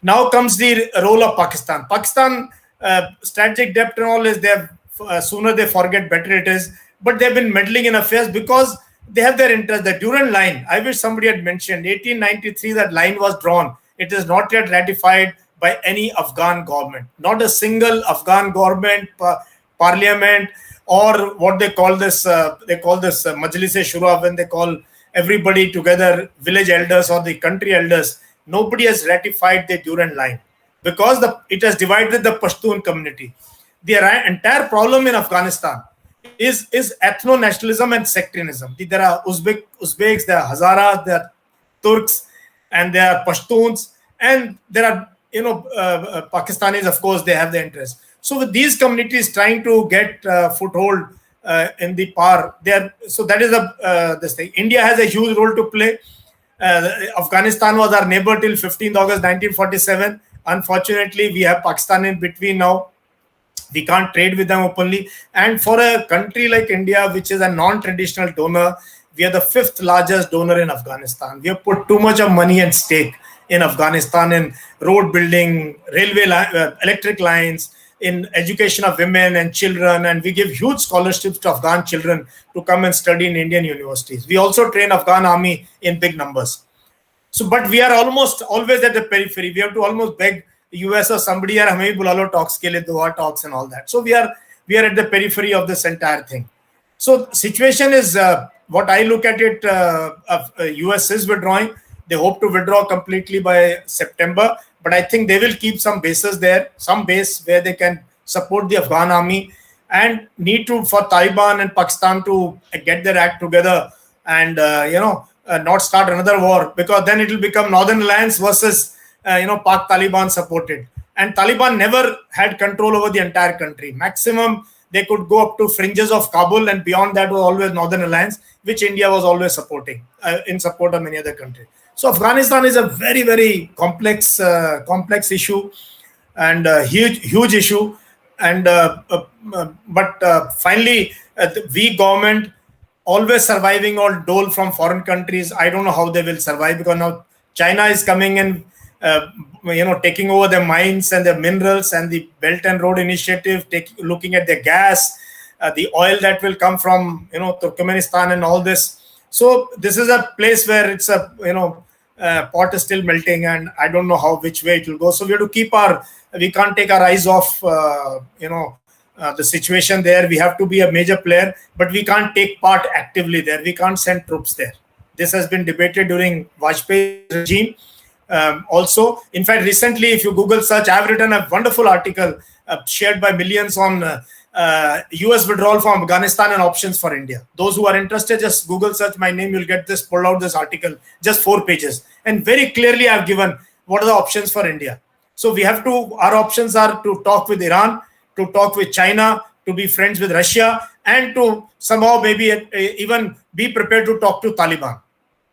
Now comes the role of Pakistan. Pakistan, strategic depth and all is there. Sooner they forget, better it is. But they've been meddling in affairs because they have their interest. The Durand line, I wish somebody had mentioned, 1893, that line was drawn. It is not yet ratified by any Afghan government. Not a single Afghan government, parliament, or what they call this Majlis-e-Shura, when they call everybody together, village elders or the country elders. Nobody has ratified the Durand line because it has divided the Pashtun community. The entire problem in Afghanistan is ethno-nationalism and sectarianism. There are Uzbeks, there are Hazaras, there are Turks, and there are Pashtuns, and there are Pakistanis. Of course, they have the interest. So with these communities trying to get foothold in the power, so that is this thing. India has a huge role to play. Afghanistan was our neighbor till 15th August 1947. Unfortunately, we have Pakistan in between now. We can't trade with them openly. And for a country like India, which is a non-traditional donor, we are the 5th largest donor in Afghanistan. We have put too much of money at stake in Afghanistan in road building, railway, electric lines, in education of women and children. And we give huge scholarships to Afghan children to come and study in Indian universities. We also train Afghan army in big numbers. So, but we are almost always at the periphery. We have to almost beg US or somebody, yaar, hame bhi bula lo talks ke liye, Doha talks and all that. So we are at the periphery of this entire thing. So situation is, what I look at it, US is withdrawing. They hope to withdraw completely by September, but I think they will keep some bases there, some base where they can support the Afghan army, and need to for Taliban and Pakistan to get their act together and not start another war, because then it will become Northern Alliance versus Pak Taliban supported. And Taliban never had control over the entire country. Maximum they could go up to fringes of Kabul, and beyond that was always Northern Alliance, which India was always supporting in support of many other countries. So Afghanistan is a very, very complex issue and huge issue. And but finally, we government always surviving on dole from foreign countries. I don't know how they will survive, because now China is coming in, taking over their mines and their minerals, and the Belt and Road Initiative, looking at their gas, the oil that will come from Turkmenistan and all this. So this is a place where it's a pot is still melting, and I don't know which way it will go. So we have to we can't take our eyes off the situation there. We have to be a major player, but we can't take part actively there. We can't send troops there. This has been debated during Vajpayee's regime. Also, in fact, recently, if you Google search, I've written a wonderful article shared by millions on US withdrawal from Afghanistan and options for India. Those who are interested, just Google search my name, you'll get this, pull out this article, just 4 pages. And very clearly I've given what are the options for India. So we have our options are to talk with Iran, to talk with China, to be friends with Russia, and to somehow maybe even be prepared to talk to Taliban.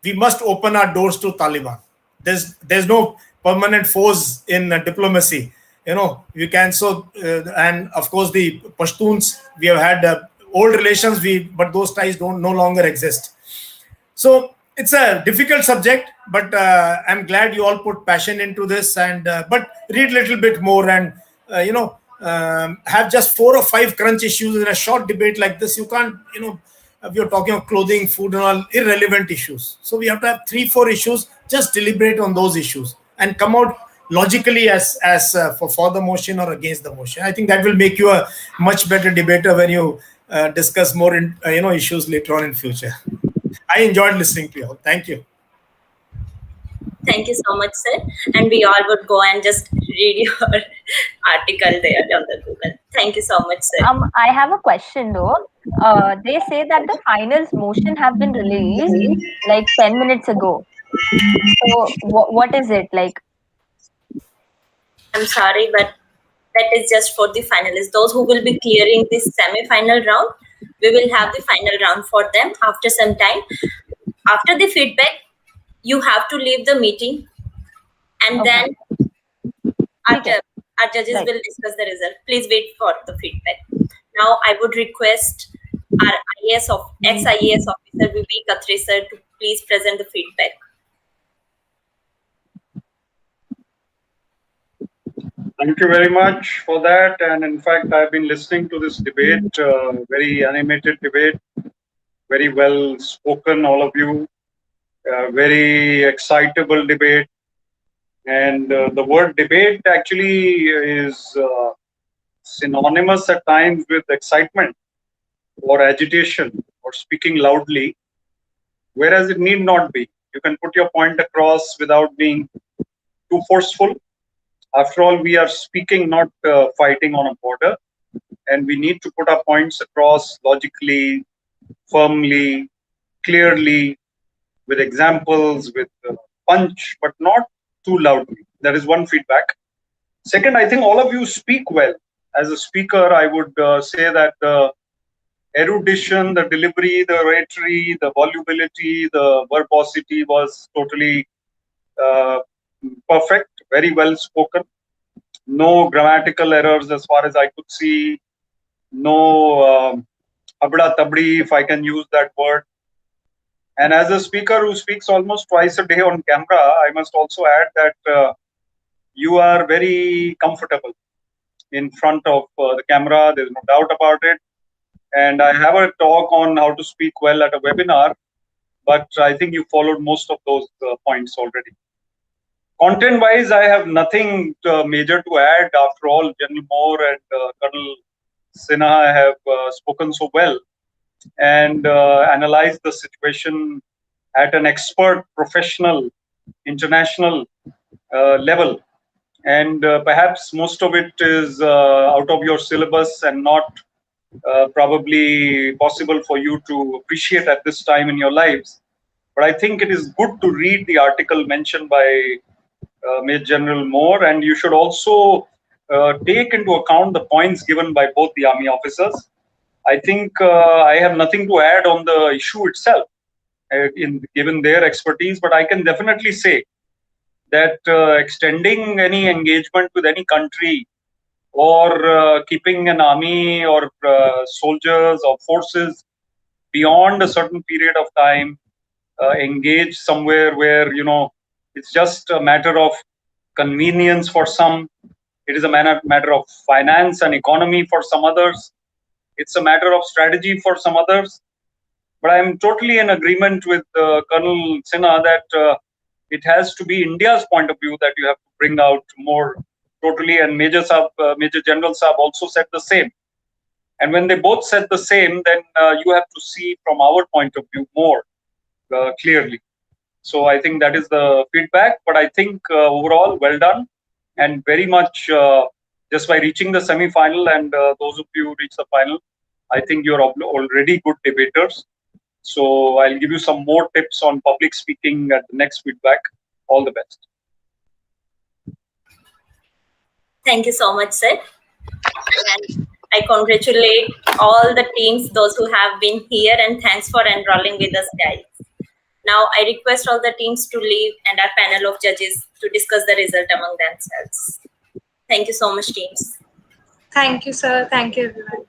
We must open our doors to Taliban. There's no permanent foes in diplomacy. You can and of course the Pashtuns, we have had old relations, but those ties no longer exist. So it's a difficult subject, but I'm glad you all put passion into this, and but read a little bit more, and have just 4 or 5 crunch issues in a short debate like this. You can't, we're talking of clothing, food, and all irrelevant issues. So we have to have 3-4 issues, just deliberate on those issues and come out logically as for the motion or against the motion. I think that will make you a much better debater when you discuss more issues later on in future. I enjoyed listening to you all. Thank you. Thank you so much, sir. And we all would go and just read your article there on the Google. Thank you so much, sir. I have a question though. They say that the finals motion have been released like 10 minutes ago. So what is it like? I'm sorry, but that is just for the finalists. Those who will be clearing this semi-final round, we will have the final round for them after some time. After the feedback, you have to leave the meeting, and Okay. then our, Okay. our judges Right. will discuss the result. Please wait for the feedback. Now, I would request our ex-IAS officer Vivek Atray sir to please present the feedback. Thank you very much for that. And in fact, I've been listening to this debate, very animated debate, very well spoken, all of you, very excitable debate. And the word debate actually is synonymous at times with excitement or agitation or speaking loudly, whereas it need not be. You can put your point across without being too forceful. After all, we are speaking, not fighting on a border, and we need to put our points across logically, firmly, clearly, with examples, with punch, but not too loudly. That is one feedback. Second, I think all of you speak well. As a speaker, I would say that the erudition, the delivery, the rhetoric, the volubility, the verbosity was totally perfect, very well spoken. No grammatical errors as far as I could see. No abda tabdi, if I can use that word. And as a speaker who speaks almost twice a day on camera, I must also add that you are very comfortable in front of the camera. There's no doubt about it. And I have a talk on how to speak well at a webinar, but I think you followed most of those points already. Content-wise, I have nothing major to add. After all, General Moore and Colonel Sinha have spoken so well and analyzed the situation at an expert, professional, international level. And perhaps most of it is out of your syllabus and not probably possible for you to appreciate at this time in your lives. But I think it is good to read the article mentioned by Major General Moore, and you should also take into account the points given by both the army officers. I think I have nothing to add on the issue itself, given their expertise, but I can definitely say that extending any engagement with any country or keeping an army or soldiers or forces beyond a certain period of time engaged somewhere where, it's just a matter of convenience for some. It is a matter of finance and economy for some others. It's a matter of strategy for some others. But I'm totally in agreement with Colonel Sinha that it has to be India's point of view that you have to bring out more totally. And Major General Saab also said the same. And when they both said the same, then you have to see from our point of view more clearly. So I think that is the feedback. But I think overall, well done. And very much just by reaching the semi-final and those of you who reach the final, I think you're already good debaters. So I'll give you some more tips on public speaking at the next feedback. All the best. Thank you so much, sir. And I congratulate all the teams, those who have been here, and thanks for enrolling with us, guys. Now, I request all the teams to leave and our panel of judges to discuss the result among themselves. Thank you so much, teams. Thank you, sir. Thank you, everyone.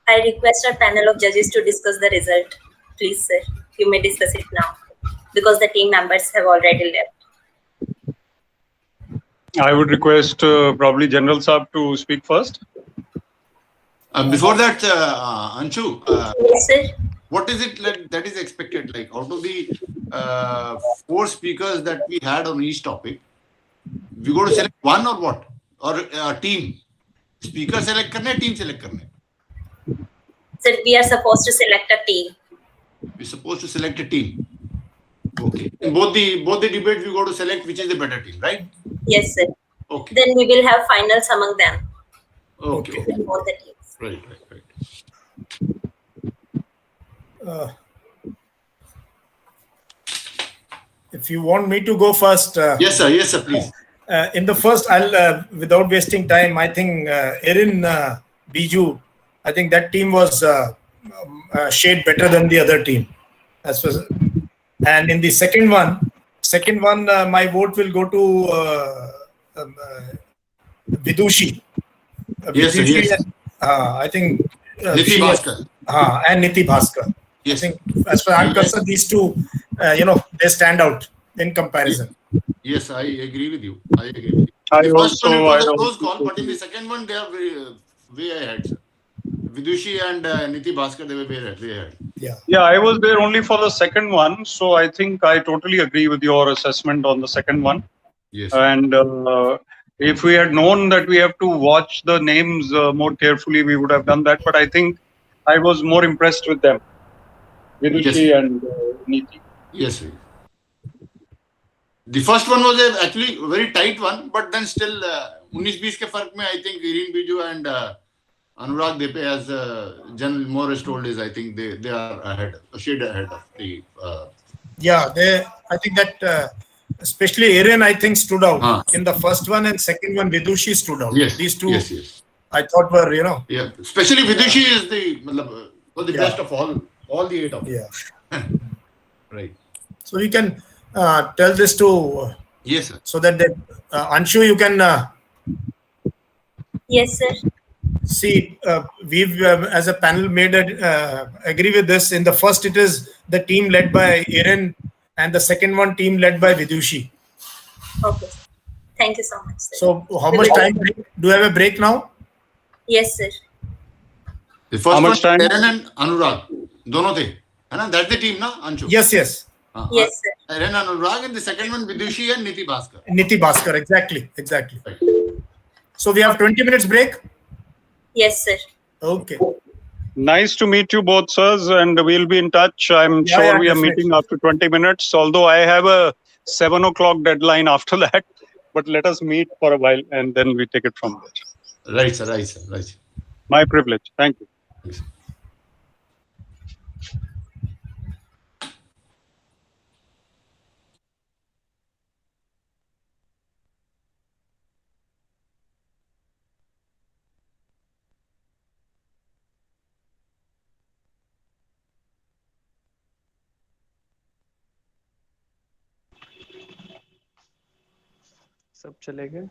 I request our panel of judges to discuss the result. Please, sir, you may discuss it now because the team members have already left. I would request probably General Saab to speak first. Before that, Anshu, yes, sir. What is it that is expected? Like out of the four speakers that we had on each topic, we go to select one or what? Or team? Speaker select karne, team select karne? Sir, we are supposed to select a team. We're supposed to select a team. Okay. In both the debates, we go to select which is the better team, right? Yes, sir. Okay. Then we will have finals among them. Okay. Both the teams. Right. If you want me to go first. Yes, sir, please. In the first, I'll, without wasting time, I think Erin Biju, I think that team was shade better than the other team. And in the second one, my vote will go to Vidushi. Yes, Vidushi, I think Niti Bhaskar. And Niti Bhaskar. Yes. I think as far as I'm concerned, these two, they stand out in comparison. Yes, I agree with you. The first also, one, it was a I close call, but in the second one, they are way ahead, sir. Vidushi and Niti Bhaskar, they were way ahead. Yeah, I was there only for the second one, so I think I totally agree with your assessment on the second one. Yes. And if we had known that we have to watch the names more carefully, we would have done that. But I think I was more impressed with them, Vidushi and Niti. Yes, sir. The first one was actually a very tight one, but then still 19-20 ke fark mein, I think Erin Biju and Anurag Depe, as General Morris told, is I think they are ahead, a shade ahead of the. I think that especially Erin, I think, stood out in the first one, and second one Vidushi stood out. Yes. These two, yes. I thought were Yeah, especially Vidushi is the best of all the 8 of them. Yeah. Right. So you can tell this to. Yes, sir. So that Anshu, you can. Yes, sir. See, we've as a panel made agree with this. In the first, it is the team led by Erin, and the second one team led by Vidushi. Okay. Thank you so much, sir. So how much time do you have a break now? Yes, sir. The first one, Erin and Anurag. Dono the. That's the team, na, Anshu? Yes. Yes, sir. Erin and Anurag, and the second one Vidushi and Niti Bhaskar. Niti Bhaskar, exactly. Right. So we have 20 minutes break? Yes, sir. Okay. Nice to meet you both, sirs, and we'll be in touch. I'm sure we are meeting after 20 minutes, although I have a 7 o'clock deadline after that. But let us meet for a while and then we take it from there. Right, sir. My privilege. Thank you. Yes. सब चले गए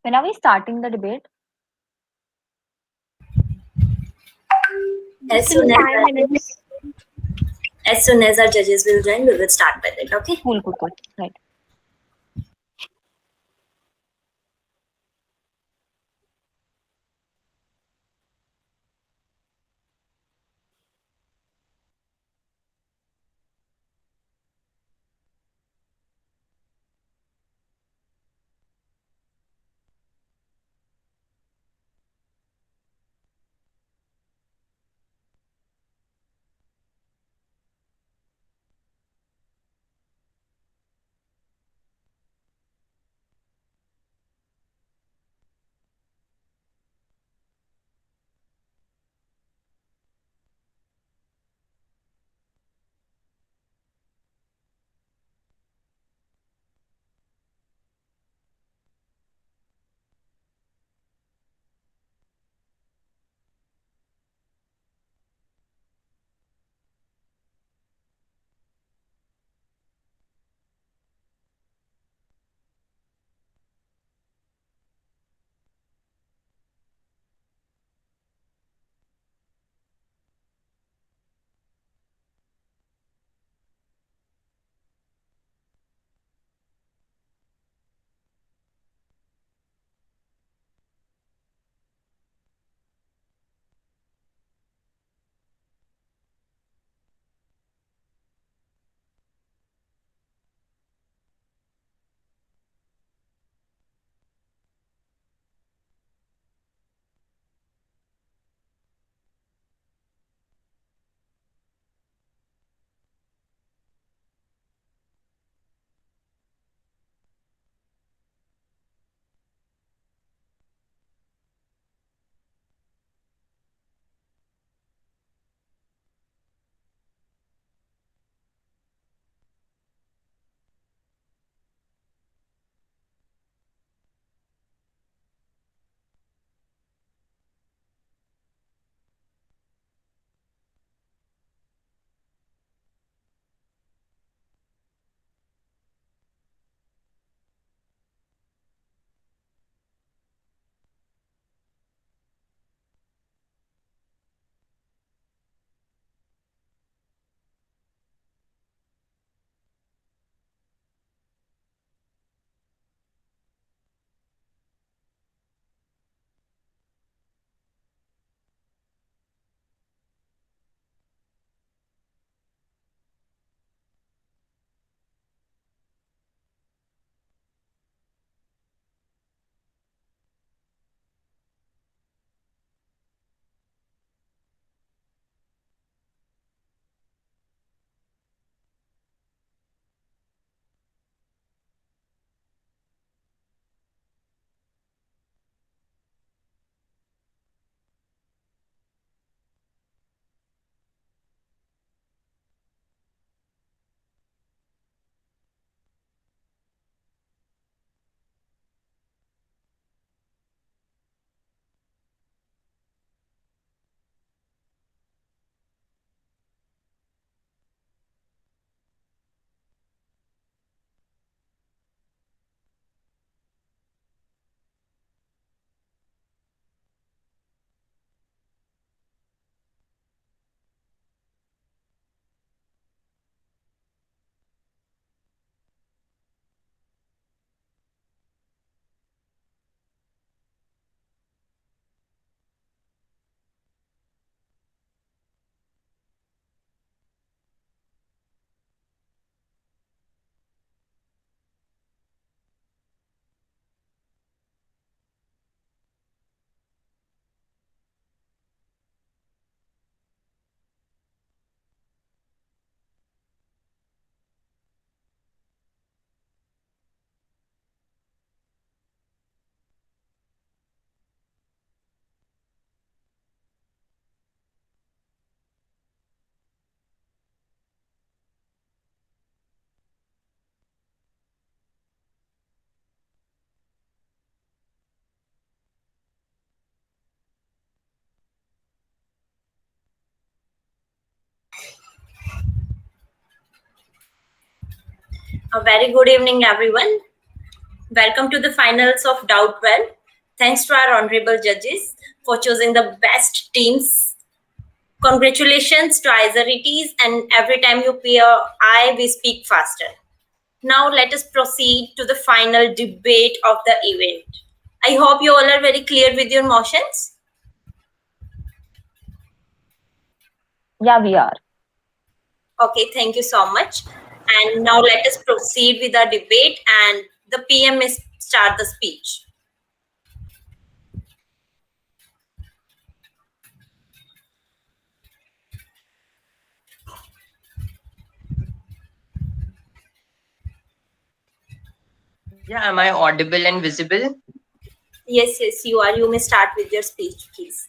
When are we starting the debate? As Just in soon as 5 minutes. as soon as our judges will join, we will start with it. Okay. Cool. Right. A very good evening, everyone. Welcome to the finals of DOUBTDWELL. Thanks to our honorable judges for choosing the best teams. Congratulations to Isarities, and every time you peer eye, we speak faster. Now let us proceed to the final debate of the event. I hope you all are very clear with your motions. Yeah, we are. Okay, thank you so much. And now let us proceed with our debate, and the PM may start the speech. Yeah, am I audible and visible? Yes, you are. You may start with your speech, please.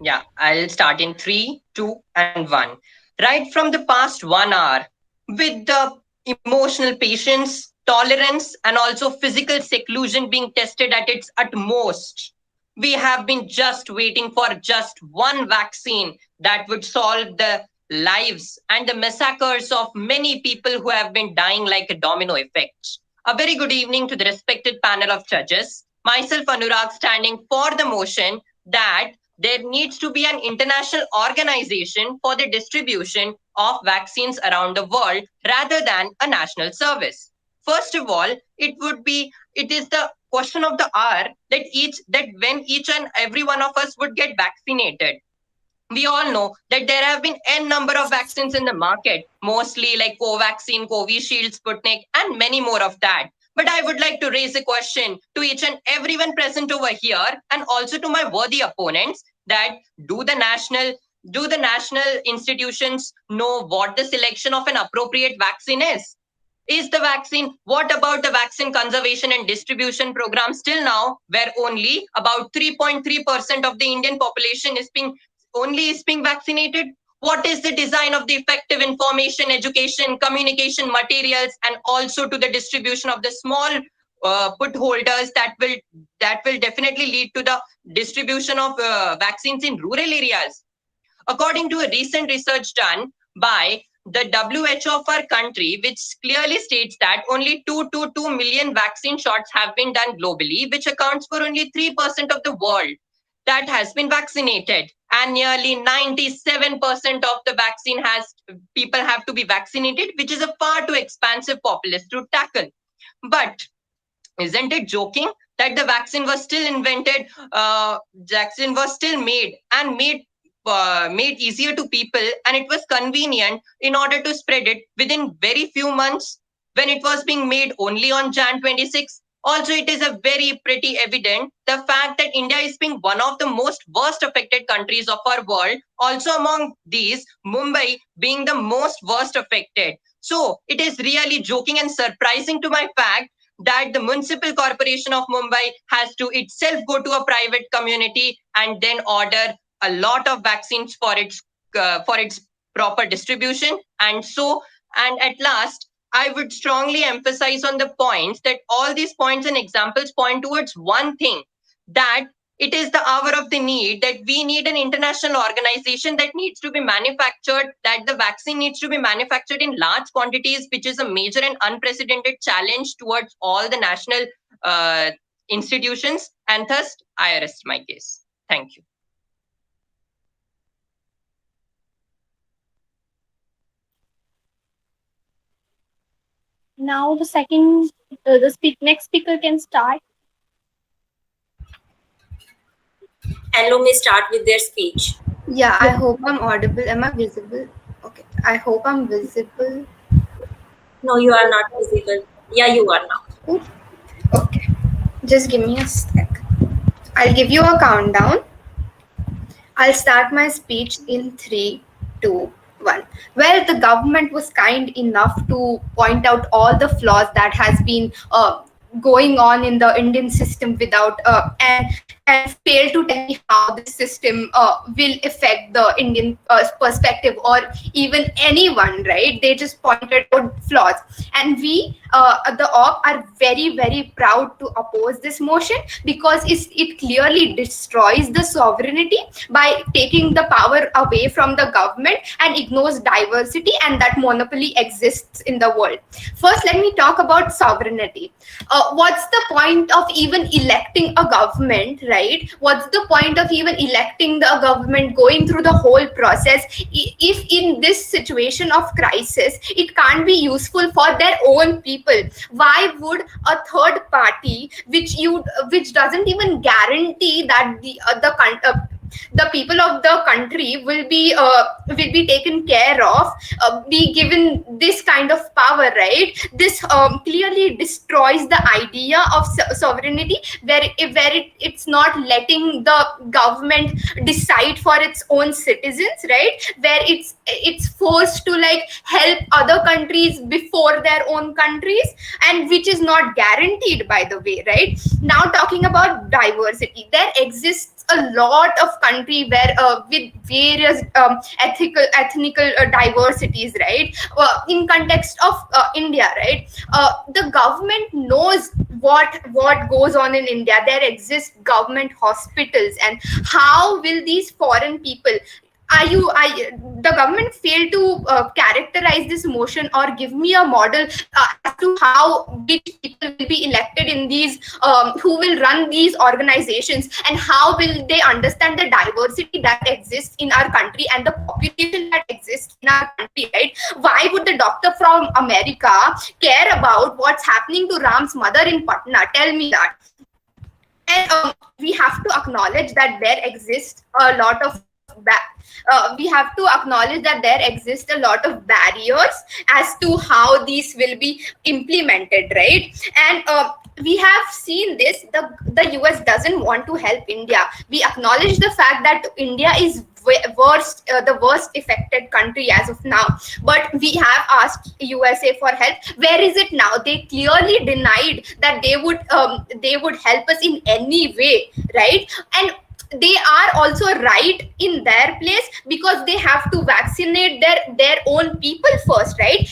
Yeah, I'll start in 3, 2, and 1. Right from the past 1 hour, with the emotional patience, tolerance, and also physical seclusion being tested at its utmost, we have been just waiting for just one vaccine that would solve the lives and the massacres of many people who have been dying like a domino effect. A very good evening to the respected panel of judges. Myself, Anurag, standing for the motion that there needs to be an international organization for the distribution of vaccines around the world rather than a national service. First of all, it is the question of the hour that when each and every one of us would get vaccinated. We all know that there have been n number of vaccines in the market, mostly like Covaxin, Covishield, Sputnik, and many more of that. But I would like to raise a question to each and everyone present over here, and also to my worthy opponents, that do the national institutions know what the selection of an appropriate vaccine is? Is the vaccine, what about the vaccine conservation and distribution program still now, where only about 3.3% of the Indian population is being vaccinated? What is the design of the effective information, education, communication materials, and also to the distribution of the small put holders that will definitely lead to the distribution of vaccines in rural areas? According to a recent research done by the WHO of our country, which clearly states that only 2 million vaccine shots have been done globally, which accounts for only 3% of the world that has been vaccinated, and nearly 97% of the vaccine people have to be vaccinated, which is a far too expansive populace to tackle. But isn't it joking that the vaccine was still invented, vaccine was still made easier to people, and it was convenient in order to spread it within very few months, when it was being made only on Jan 26. Also, it is a very pretty evident the fact that India is being one of the most worst affected countries of our world. Also among these, Mumbai being the most worst affected. So it is really joking and surprising to my fact that the municipal corporation of Mumbai has to itself go to a private community and then order a lot of vaccines for its proper distribution. And at last, I would strongly emphasize on the points that all these points and examples point towards one thing, that it is the hour of the need, that we need an international organization that needs to be manufactured, that the vaccine needs to be manufactured in large quantities, which is a major and unprecedented challenge towards all the national institutions. And thus, I rest my case. Thank you. Now next speaker can start. Hello may start with their speech. Yeah, I hope I'm audible. Am I visible? Okay, I hope I'm visible. No, you are not visible. Yeah, you are now. Oops. Okay, just give me a sec. I'll give you a countdown. I'll start my speech in 3, 2, 1. Well, the government was kind enough to point out all the flaws that has been going on in the Indian system without and and fail to tell me how this system will affect the Indian perspective or even anyone, right? They just pointed out flaws. And we, the OP, are very, very proud to oppose this motion because it clearly destroys the sovereignty by taking the power away from the government and ignores diversity and that monopoly exists in the world. First, let me talk about sovereignty. What's the point of even electing a government, right? What's the point of even electing the government, going through the whole process, if in this situation of crisis it can't be useful for their own people? Why would a third party, which doesn't even guarantee that the people of the country will be taken care of, be given this kind of power, right? This clearly destroys the idea of sovereignty, where it's not letting the government decide for its own citizens, right? Where it's forced to like help other countries before their own countries, and which is not guaranteed, by the way, right? Now, talking about diversity, there exists a lot of country where with various ethnical diversities, right? In context of India, right? The government knows what goes on in India. There exist government hospitals, and how will these foreign people, the government failed to characterize this motion or give me a model as to how which people will be elected in these, who will run these organizations, and how will they understand the diversity that exists in our country and the population that exists in our country, right? Why would the doctor from America care about what's happening to Ram's mother in Patna? Tell me that. And we have to acknowledge that there exists a lot of we have to acknowledge that there exist a lot of barriers as to how these will be implemented, right? And we have seen this. The US doesn't want to help India. We acknowledge the fact that India is the worst affected country as of now, but we have asked USA for help. Where is it now? They clearly denied that they would help us in any way, right? And they are also right in their place, because they have to vaccinate their own people first, right?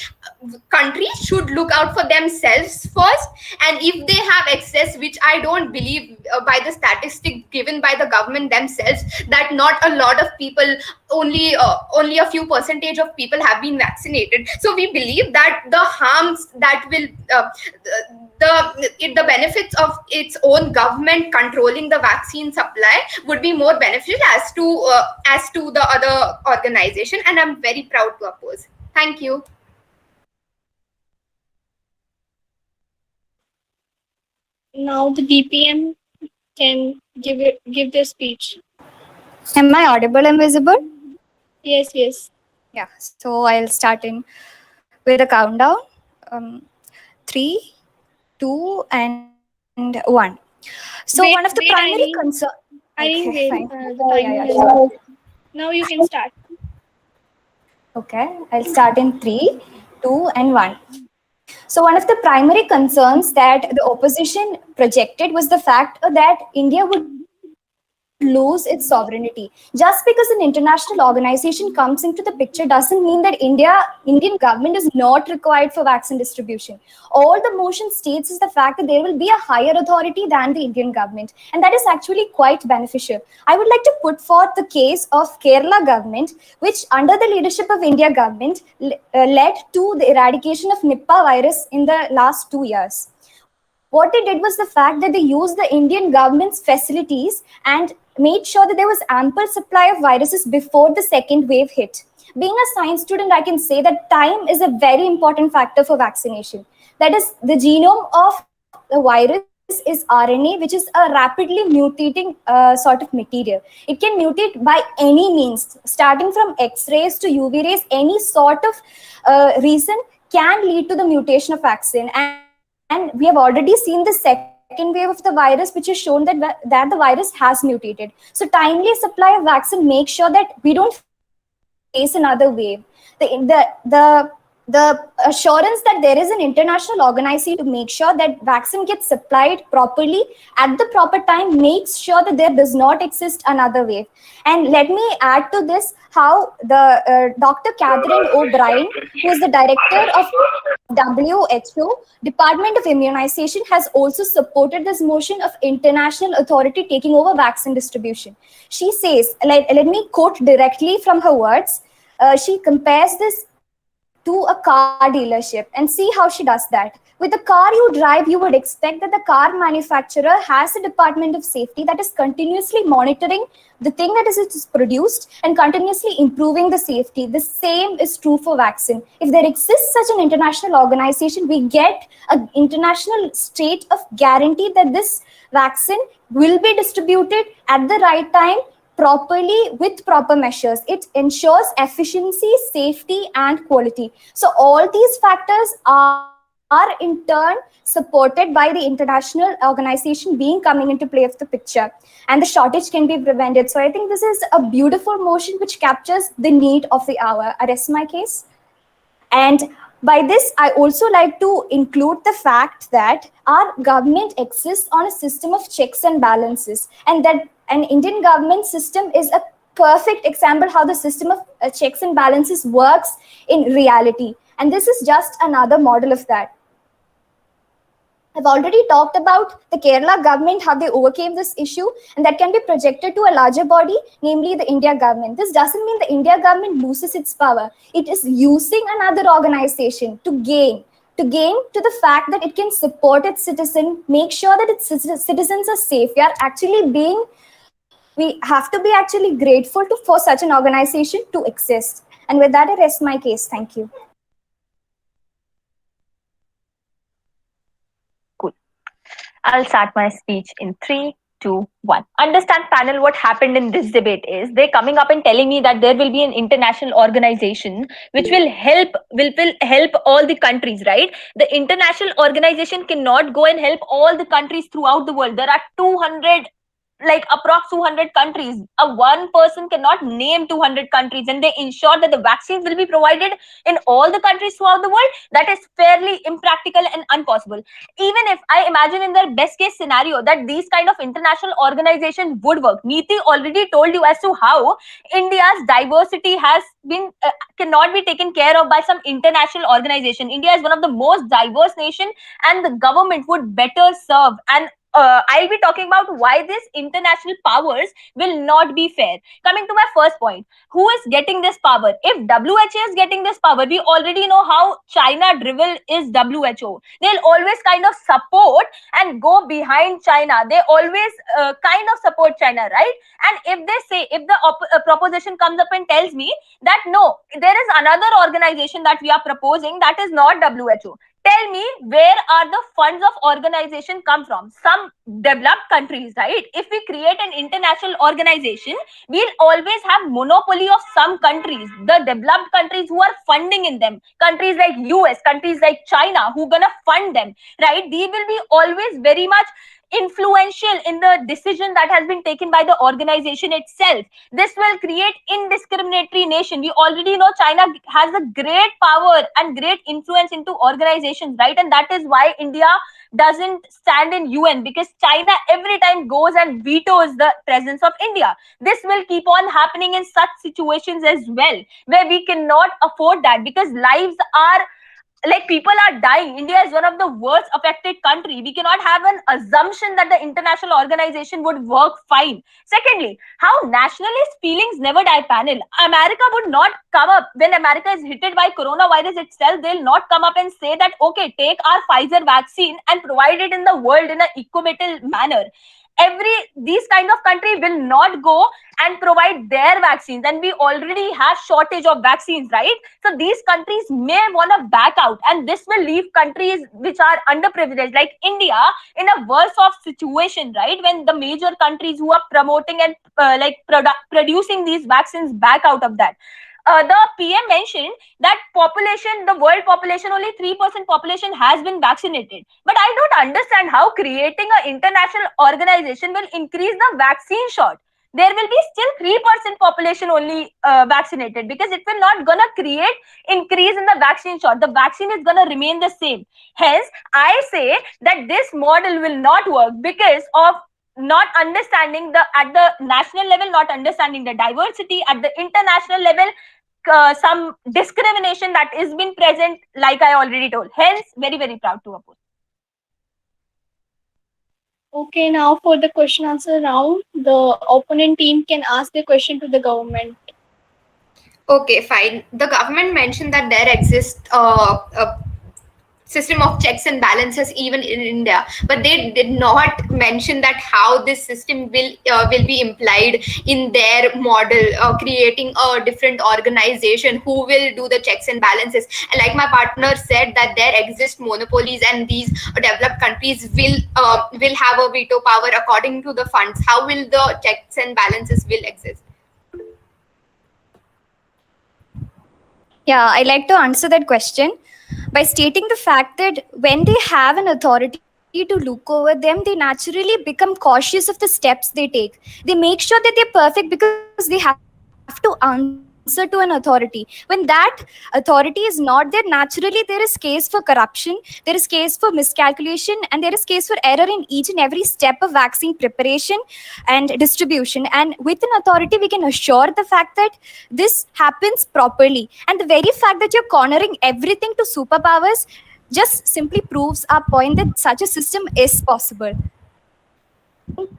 Countries should look out for themselves first, and if they have access, which I don't believe, by the statistics given by the government themselves, that not a lot of people, only a few percentage of people have been vaccinated. So we believe that the harms that will the benefits of its own government controlling the vaccine supply would be more beneficial as to the other organization, and I'm very proud to oppose. Thank you. Now the DPM can give their speech. Am I audible and visible? Yes. Yeah. So I'll start in with a countdown. 3, 2, and 1. So wait, one of the primary concerns. Now you can start. Okay, I'll start in 3, 2, and 1. So one of the primary concerns that the opposition projected was the fact that India would lose its sovereignty. Just because an international organization comes into the picture doesn't mean that Indian government is not required for vaccine distribution. All the motion states is the fact that there will be a higher authority than the Indian government, and that is actually quite beneficial. I would like to put forth the case of Kerala government, which under the leadership of India government led to the eradication of Nipah virus in the last 2 years. What they did was the fact that they used the Indian government's facilities and made sure that there was ample supply of viruses before the second wave hit. Being a science student, I can say that time is a very important factor for vaccination. That is, the genome of the virus is RNA, which is a rapidly mutating sort of material. It can mutate by any means, starting from X-rays to UV rays. Any sort of reason can lead to the mutation of vaccine. And we have already seen the second wave of the virus, which has shown that the virus has mutated. So timely supply of vaccine makes sure that we don't face another wave. The the assurance that there is an international organization to make sure that vaccine gets supplied properly at the proper time makes sure that there does not exist another wave. And let me add to this how the Dr. Catherine O'Brien, who is the director of WHO, Department of Immunization, has also supported this motion of international authority taking over vaccine distribution. She says, let me quote directly from her words, she compares this to a car dealership, and see how she does that. With the car you drive, you would expect that the car manufacturer has a department of safety that is continuously monitoring the thing that is produced and continuously improving the safety. The same is true for vaccine. If there exists such an international organization, we get an international state of guarantee that this vaccine will be distributed at the right time, properly, with proper measures. It ensures efficiency, safety, and quality. So all these factors are in turn supported by the international organization being coming into play of the picture, and the shortage can be prevented. So I think this is a beautiful motion which captures the need of the hour. I rest my case. And by this, I also like to include the fact that our government exists on a system of checks and balances, and that an Indian government system is a perfect example how the system of checks and balances works in reality. And this is just another model of that. I've already talked about the Kerala government, how they overcame this issue, and that can be projected to a larger body, namely the India government. This doesn't mean the India government loses its power. It is using another organization to gain to the fact that it can support its citizen, make sure that its citizens are safe. We have to be actually grateful for such an organization to exist. And with that, I rest my case. Thank you. I'll start my speech in 3, 2, 1. Understand, panel, what happened in this debate is they're coming up and telling me that there will be an international organization which will help all the countries, right? The international organization cannot go and help all the countries throughout the world. There are 200, approx 200 countries. One person cannot name 200 countries, and they ensure that the vaccines will be provided in all the countries throughout the world. That is fairly impractical and impossible. Even if I imagine in their best case scenario that these kind of international organizations would work, Neeti already told you as to how India's diversity has been cannot be taken care of by some international organization. India is one of the most diverse nation, and the government would better serve. And I'll be talking about why these international powers will not be fair. Coming to my first point, who is getting this power? If WHO is getting this power, we already know how China driven is WHO. They'll always kind of support and go behind China. They always kind of support China, right? And if the proposition comes up and tells me that no, there is another organization that we are proposing that is not WHO. Tell me, where are the funds of organization come from? Some developed countries, right? If we create an international organization, we'll always have monopoly of some countries, the developed countries who are funding in them. Countries like US, countries like China, who gonna fund them, right? They will be always very much influential in the decision that has been taken by the organization itself. This will create indiscriminatory nation. We already know China has a great power and great influence into organizations, right? And that is why India doesn't stand in UN, because China every time goes and vetoes the presence of India. This will keep on happening in such situations as well, where we cannot afford that, because lives are people are dying. India is one of the worst affected country. We cannot have an assumption that the international organization would work fine. Secondly, how nationalist feelings never die, panel. America would not come up when America is hit by coronavirus itself. They'll not come up and say that, okay, take our Pfizer vaccine and provide it in the world in an equitable manner. These kind of country will not go and provide their vaccines, and we already have shortage of vaccines, right? So these countries may want to back out, and this will leave countries which are underprivileged like India in a worse off situation, right? When the major countries who are promoting and producing these vaccines back out of that. The PM mentioned that the world population, only 3% population has been vaccinated. But I don't understand how creating an international organization will increase the vaccine shot. there will be still 3% population only vaccinated, because it will not gonna create increase in the vaccine shot. The vaccine is gonna remain the same. Hence, I say that this model will not work because of not understanding the at the national level, not understanding the diversity at the international level, some discrimination that is been present, like I already told. Hence, very, very proud to oppose. Okay, now for the question answer round, the opponent team can ask the question to the government. Okay, fine. The government mentioned that there exists a system of checks and balances even in India, but they did not mention that how this system will be implied in their model, creating a different organization who will do the checks and balances. And like my partner said, that there exist monopolies, and these developed countries will have a veto power according to the funds. How will the checks and balances will exist? Yeah, I like to answer that question by stating the fact that when they have an authority to look over them, they naturally become cautious of the steps they take. They make sure that they're perfect because they have to answer to an authority. When that authority is not there, naturally there is case for corruption, there is case for miscalculation, and there is case for error in each and every step of vaccine preparation and distribution. And with an authority, we can assure the fact that this happens properly. And the very fact that you're cornering everything to superpowers just simply proves our point that such a system is possible.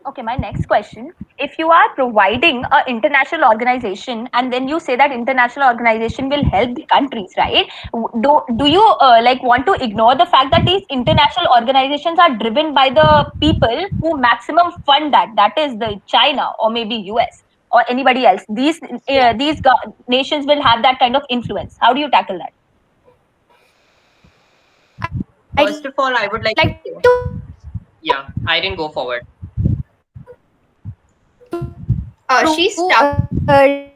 Okay, my next question. If you are providing an international organization and then you say that international organization will help the countries, right? Do you like want to ignore the fact that these international organizations are driven by the people who maximum fund that? That is the China or maybe US or anybody else. These nations will have that kind of influence. How do you tackle that? First of all, I would like to say, yeah, I didn't go forward. She's stuck. I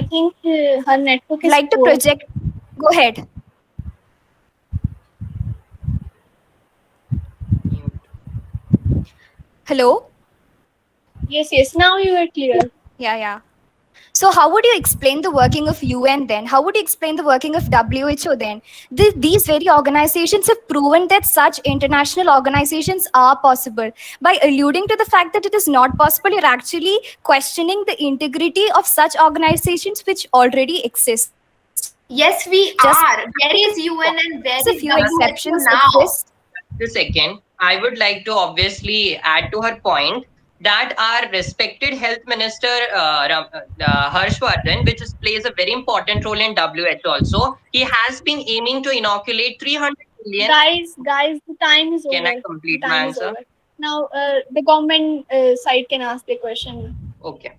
think her network is like to poor. project. Go ahead. Hello? Yes, now you are clear. Yeah. So how would you explain the working of UN then? How would you explain the working of WHO then? These very organizations have proven that such international organizations are possible. By alluding to the fact that it is not possible, you're actually questioning the integrity of such organizations which already exist. Yes, we are. There is UN and there is a few exceptions now. exist. Just a second. I would like to obviously add to her point that our respected health minister Harshvardhan, which plays a very important role in WHO also, he has been aiming to inoculate 300 million. Guys, the time is over. Can I complete my answer? Now, the government side can ask the question. Okay.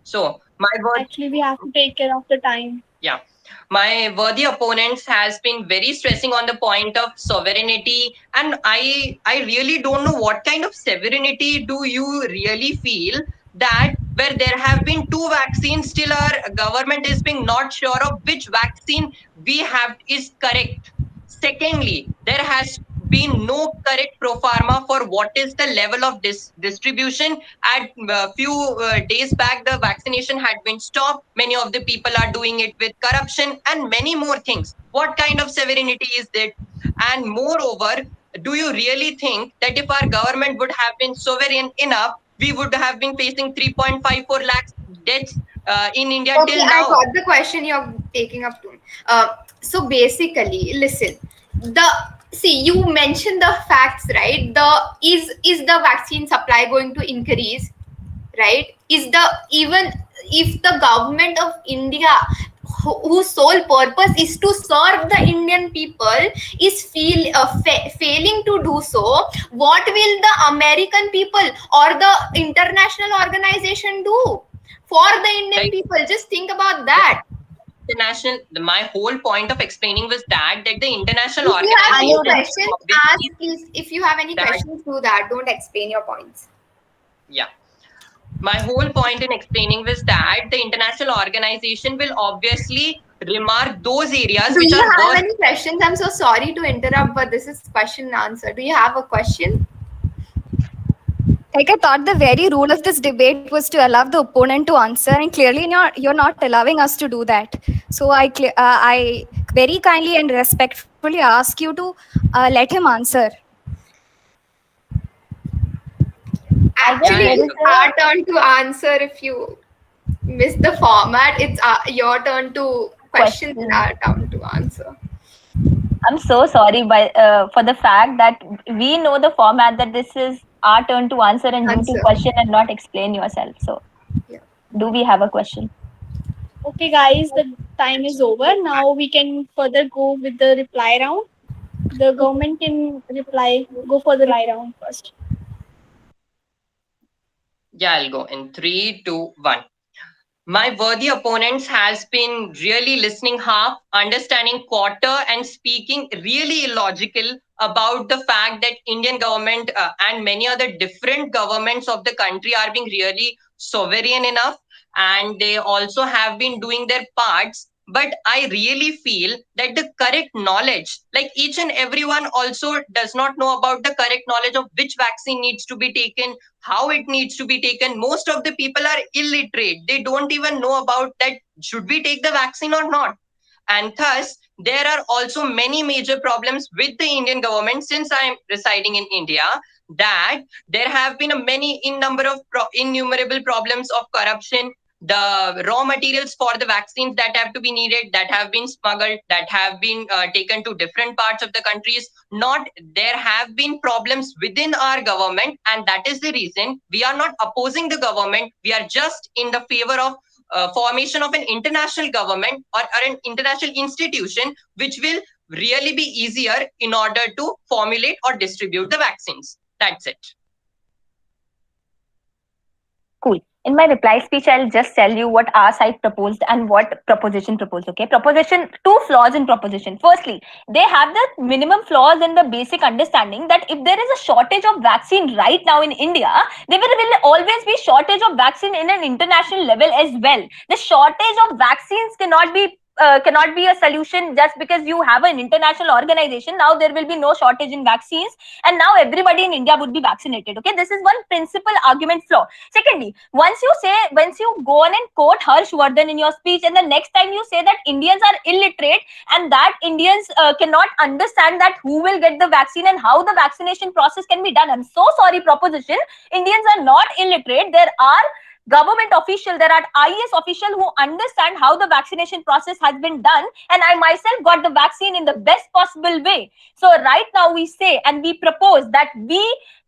So, my word. Actually, we have to take care of the time. Yeah. My worthy opponents has been very stressing on the point of sovereignty, and I really don't know what kind of sovereignty do you really feel that where there have been 2 vaccines, still our government is being not sure of which vaccine we have is correct. Secondly, there has been no correct pro forma for what is the level of distribution. At few days back, the vaccination had been stopped. Many of the people are doing it with corruption and many more things. What kind of sovereignty is that? And moreover, do you really think that if our government would have been sovereign enough, we would have been facing 3.54 lakhs deaths in India till now? I got the question you're taking up to. So basically, listen, you mentioned the facts, right? Is the vaccine supply going to increase, right? Even if the government of India, whose sole purpose is to serve the Indian people, is failing to do so, what will the American people or the international organization do for the Indian people? Just think about that. My whole point of explaining was that the international organization. If you have any questions, ask, please. If you have any questions, do that. Don't explain your points. Yeah. My whole point in explaining was that the international organization will obviously remark those areas which are. Do you have any questions? I'm so sorry to interrupt, but this is question and answer. Do you have a question? Like I thought the very rule of this debate was to allow the opponent to answer, and clearly you're not allowing us to do that. So I very kindly and respectfully ask you to let him answer. Actually, there it's is our turn to answer. If you miss the format, it's your turn to question and our turn to answer. I'm so sorry for the fact that we know the format that this is our turn to answer and you to question and not explain yourself. So, do we have a question? Okay, guys, the time is over. Now we can further go with the reply round. The government can go for the reply round first. Yeah, I'll go in 3, 2, 1. My worthy opponents has been really listening half, understanding quarter, and speaking really illogical about the fact that Indian government and many other different governments of the country are being really sovereign enough, and they also have been doing their parts. But I really feel that the correct knowledge, like each and everyone also does not know about the correct knowledge of which vaccine needs to be taken, how it needs to be taken. Most of the people are illiterate. They don't even know about that should we take the vaccine or not. And thus there are also many major problems with the Indian government since I am residing in India, that there have been a many in number of innumerable problems of corruption. The raw materials for the vaccines that have to be needed, that have been smuggled, that have been taken to different parts of the countries. Not there have been problems within our government, and that is the reason we are not opposing the government. We are just in the favor of formation of an international government or an international institution which will really be easier in order to formulate or distribute the vaccines. That's it. Cool. In my reply speech, I'll just tell you what our side proposed and what proposition proposed. Okay, proposition, two flaws in proposition. Firstly, they have the minimum flaws in the basic understanding that if there is a shortage of vaccine right now in India, there will always be shortage of vaccine in an international level as well. The shortage of vaccines cannot be a solution just because you have an international organization. Now there will be no shortage in vaccines, and now everybody in India would be vaccinated. Okay, this is one principal argument flaw. Secondly, once you go on and quote Harshvardhan in your speech, and the next time you say that Indians are illiterate and that Indians cannot understand that who will get the vaccine and how the vaccination process can be done. I'm so sorry, proposition. Indians are not illiterate. There are government officials, there are IAS officials who understand how the vaccination process has been done, and I myself got the vaccine in the best possible way. So right now we say and we propose that we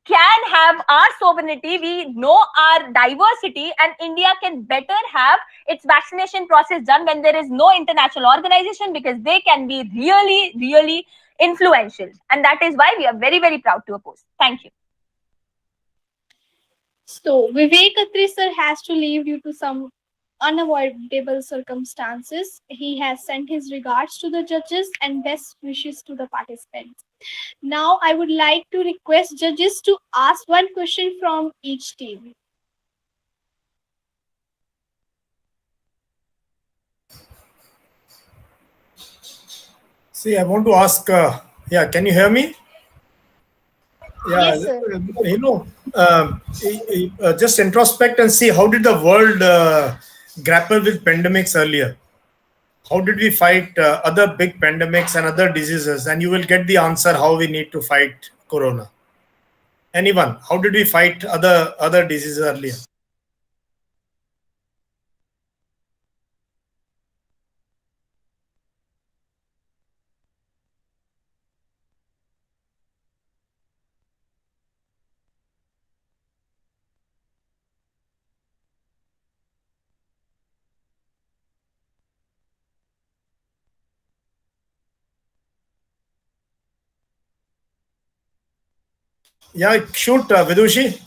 can have our sovereignty, we know our diversity, and India can better have its vaccination process done when there is no international organization, because they can be really, really influential. And that is why we are very, very proud to oppose. Thank you. So Vivek Atray sir has to leave due to some unavoidable circumstances. He has sent his regards to the judges and best wishes to the participants. Now I would like to request judges to ask one question from each team. See, I want to ask, can you hear me? Yeah, yes, sir. Just introspect and see how did the world grapple with pandemics earlier? How did we fight other big pandemics and other diseases? And you will get the answer how we need to fight corona. Anyone, how did we fight other diseases earlier? Yeah, shoot, Vidushi.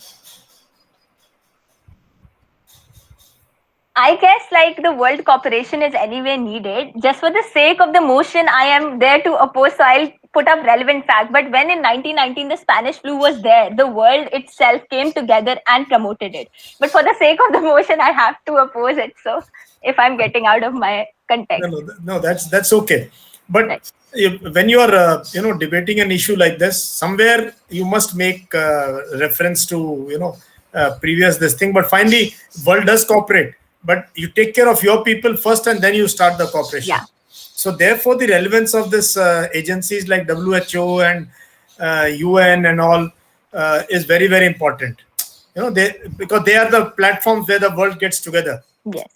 I guess like the world cooperation is anyway needed. Just for the sake of the motion, I am there to oppose. So I'll put up relevant fact. But when in 1919 the Spanish flu was there, the world itself came together and promoted it. But for the sake of the motion, I have to oppose it. So if I'm getting out of my context, No, that's okay. But when you are debating an issue like this, somewhere you must make reference to previous this thing. But finally, world does cooperate. But you take care of your people first, and then you start the cooperation. Yeah. So therefore, the relevance of this agencies like WHO and UN and all is very, very important. Because they are the platforms where the world gets together. Yes.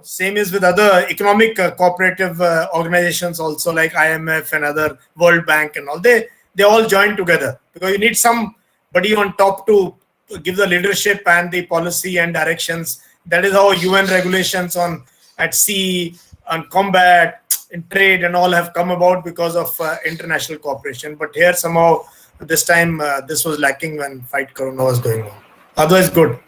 Same is with other economic cooperative organizations also, like IMF and other World Bank and all. They all join together because you need somebody on top to give the leadership and the policy and directions. That is how UN regulations at sea, on combat, in trade and all have come about because of international cooperation. But here somehow this time this was lacking when fight Corona was going on. Otherwise, good.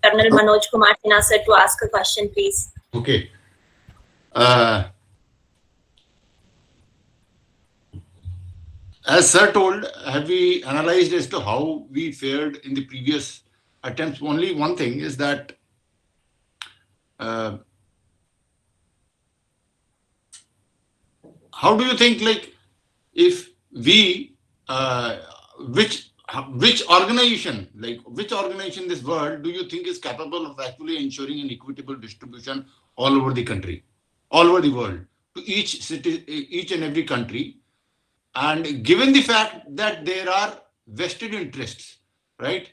Colonel Manoj Kumar Sinha sir to ask a question, please. Okay. As sir told, have we analyzed as to how we fared in the previous attempts? Only one thing is that how do you think, like, if we which organization in this world do you think is capable of actually ensuring an equitable distribution all over the country, all over the world, to each city, each and every country? And given the fact that there are vested interests, right?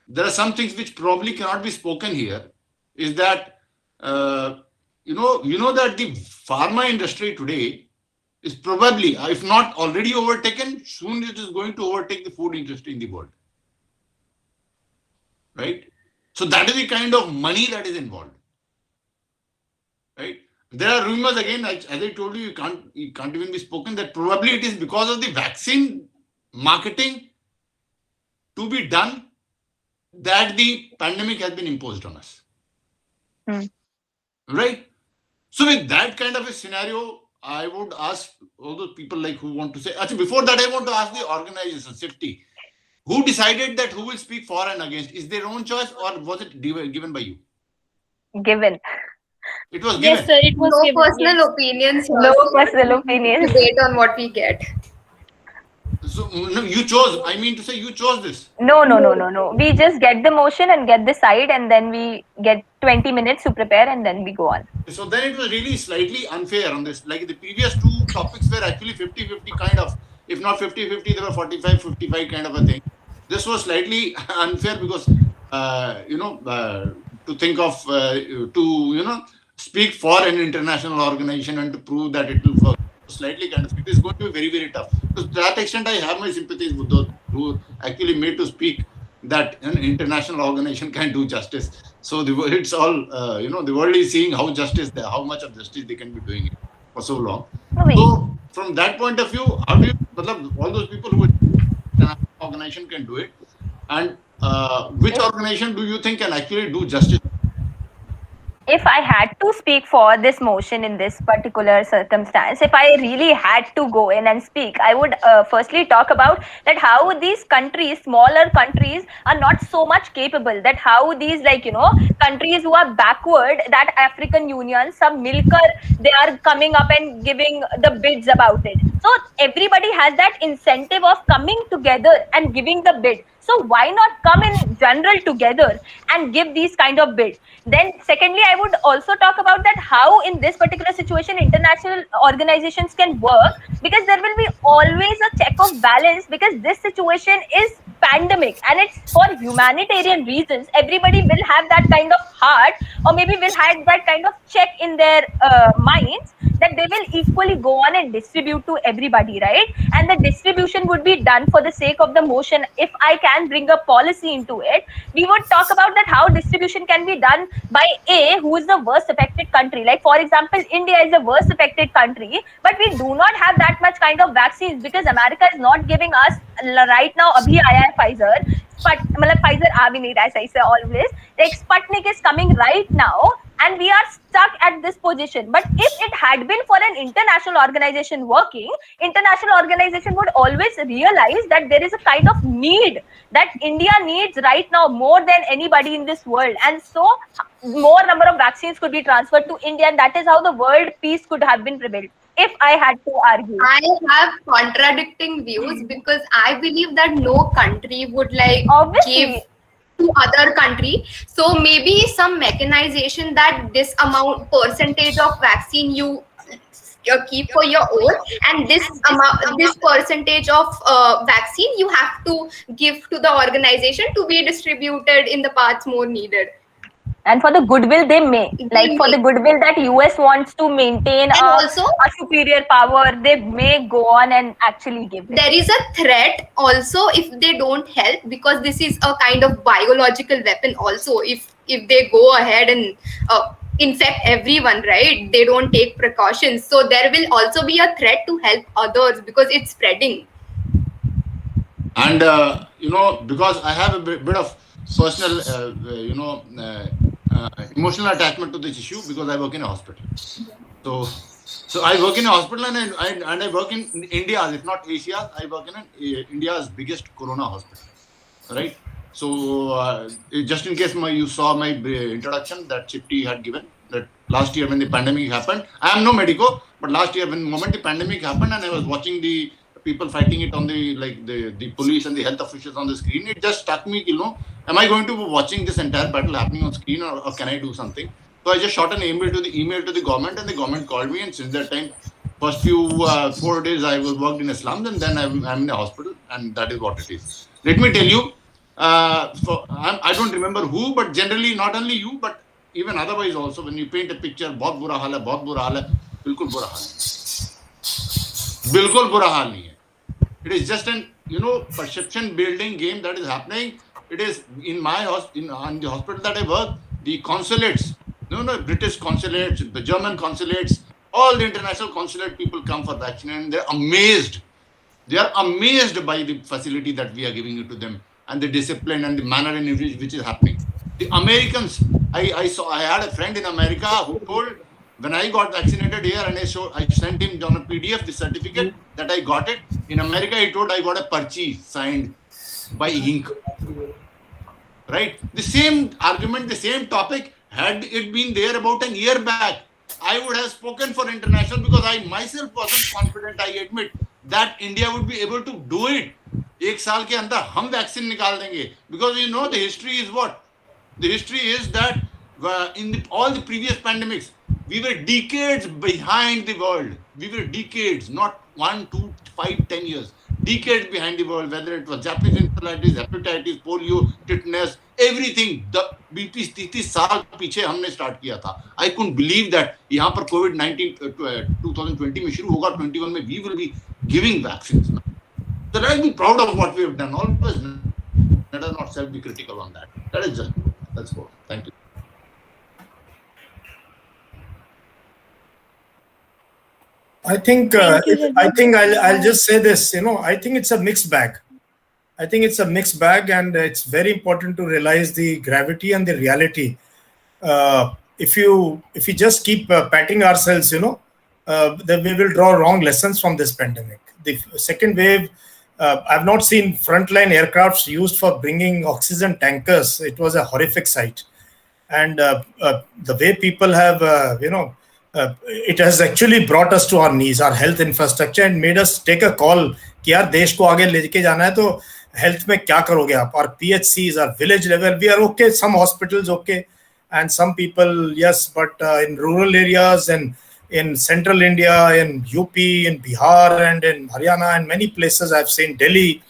There are some things which probably cannot be spoken here. Is that you know that the pharma industry today is probably, if not already overtaken, soon it is going to overtake the food industry in the world, right? So that is the kind of money that is involved, right? There are rumors again, as I told you, it can't even be spoken, that probably it is because of the vaccine marketing to be done that the pandemic has been imposed on us. Right? So with that kind of a scenario, I would ask all those people like who want to say, actually before that I want to ask the organization, safety, who decided that who will speak for and against? Is their own choice or was it given by you? Given. It was given. Yes, sir, it was No given. personal opinions here. No personal opinions. Debate on what we get. So no, you chose, I mean to say you chose this. No. We just get the motion and get the side, and then we get 20 minutes to prepare, and then we go on. So then it was really slightly unfair on this. Like the previous two topics were actually 50-50 kind of, if not 50-50, they were 45-55 kind of a thing. This was slightly unfair because, to think of, speak for an international organization and to prove that it will work. Slightly kind of, it is going to be very, very tough. To that extent, I have my sympathies with those who actually made to speak that an international organization can do justice. So it's all, the world is seeing how much of justice they can be doing for so long. So from that point of view, how do you, all those people who an organization can do it, and which organization do you think can actually do justice? If I had to speak for this motion in this particular circumstance, if I really had to go in and speak, I would firstly talk about that how these countries, smaller countries, are not so much capable, that how these countries who are backward, that African Union, some milker, they are coming up and giving the bids about it. So everybody has that incentive of coming together and giving the bid. So why not come in general together and give these kind of bids? Then secondly, I would also talk about that how in this particular situation international organizations can work, because there will be always a check of balance, because this situation is pandemic and it's for humanitarian reasons. Everybody will have that kind of heart, or maybe will have that kind of check in their minds, that they will equally go on and distribute to everybody, right? And the distribution would be done for the sake of the motion. If I can bring a policy into it, we would talk about that how distribution can be done by A, who is the worst affected country. Like for example, India is the worst affected country, but we do not have that much kind of vaccines, because America is not giving us right now. Abhi aaya hai Pfizer. Pfizer aa bhi nahi raha hai, sahi se always. Like Sputnik is coming right now, and we are stuck at this position. But if it had been for an international organization working, international organization would always realize that there is a kind of need that India needs right now more than anybody in this world, and so more number of vaccines could be transferred to India, and that is how the world peace could have been prevailed, if I had to argue. I have contradicting views because I believe that no country would like give to other country. So maybe some mechanization that this amount percentage of vaccine you keep for your own, and this amount, this percentage of vaccine you have to give to the organization to be distributed in the parts more needed. And for the goodwill they may, like for the goodwill that US wants to maintain a superior power, they may go on and actually give it. There is a threat also if they don't help, because this is a kind of biological weapon also. If they go ahead and infect everyone, right, they don't take precautions, so there will also be a threat to help others because it's spreading. And because I have a bit of personal emotional attachment to this issue, because I work in a hospital. So I work in a hospital, and I work in India, if not Asia. I work in India's biggest corona hospital, right? So just in case you saw my introduction that Chipti had given, that last year when the pandemic happened, I am no medico, but last year when the moment the pandemic happened and I was watching the people fighting it on the police and the health officials on the screen, it just struck me, am I going to be watching this entire battle happening on screen, or can I do something? So I just shot an email to the government, and the government called me, and since that time, first few 4 days I worked in a slum, and then I'm in a hospital, and that is what it is. Let me tell you, I don't remember who, but generally not only you, but even otherwise also, when you paint a picture, बहुत बुरा हाल है, बहुत बुरा हाल है, बिल्कुल बुरा हाल है, बिल्कुल बुरा हाल नहीं है. It is just an perception building game that is happening. It is in the hospital that I work, the consulates, British consulates, the German consulates, all the international consulate people come for vaccine, and they're amazed. They are amazed by the facility that we are giving it to them, and the discipline and the manner in which is happening. The Americans, I had a friend in America who told, when I got vaccinated here, and I sent him on a PDF the certificate that I got it. In America, he told I got a parchi signed by ink. Right? The same argument, the same topic, had it been there about a year back, I would have spoken for international, because I myself wasn't confident, I admit, that India would be able to do it. एक साल के अंदर हम vaccine निकाल देंगे, because the history is what? The history is that in all the previous pandemics, we were decades behind the world. We were decades, not 1, 2, 5, 10 years. Decades behind the world, whether it was Japanese encephalitis, hepatitis, polio, tetanus, everything. The 30 साल पीछे हमने start किया था. I couldn't believe that यहाँ पर COVID-19 2020 में शुरू होगा, 21 में we will be giving vaccines. So let us be proud of what we have done. Always, let us not self be critical on that. That is just, that's all. Thank you. I think I'll just say this. I think it's a mixed bag. And it's very important to realize the gravity and the reality. If you just keep patting ourselves, then we will draw wrong lessons from this pandemic. The second wave, I've not seen frontline aircrafts used for bringing oxygen tankers. It was a horrific sight, and the way people have, it has actually brought us to our knees, our health infrastructure, and made us take a call कि यार देश को आगे लेके जाना है तो health में क्या करोगे आप? Our PHCs, our village level, we are okay. Some hospitals okay, and some people yes, but in rural areas and in central India, in UP, in Bihar, and in Haryana, and many places I've seen, Delhi,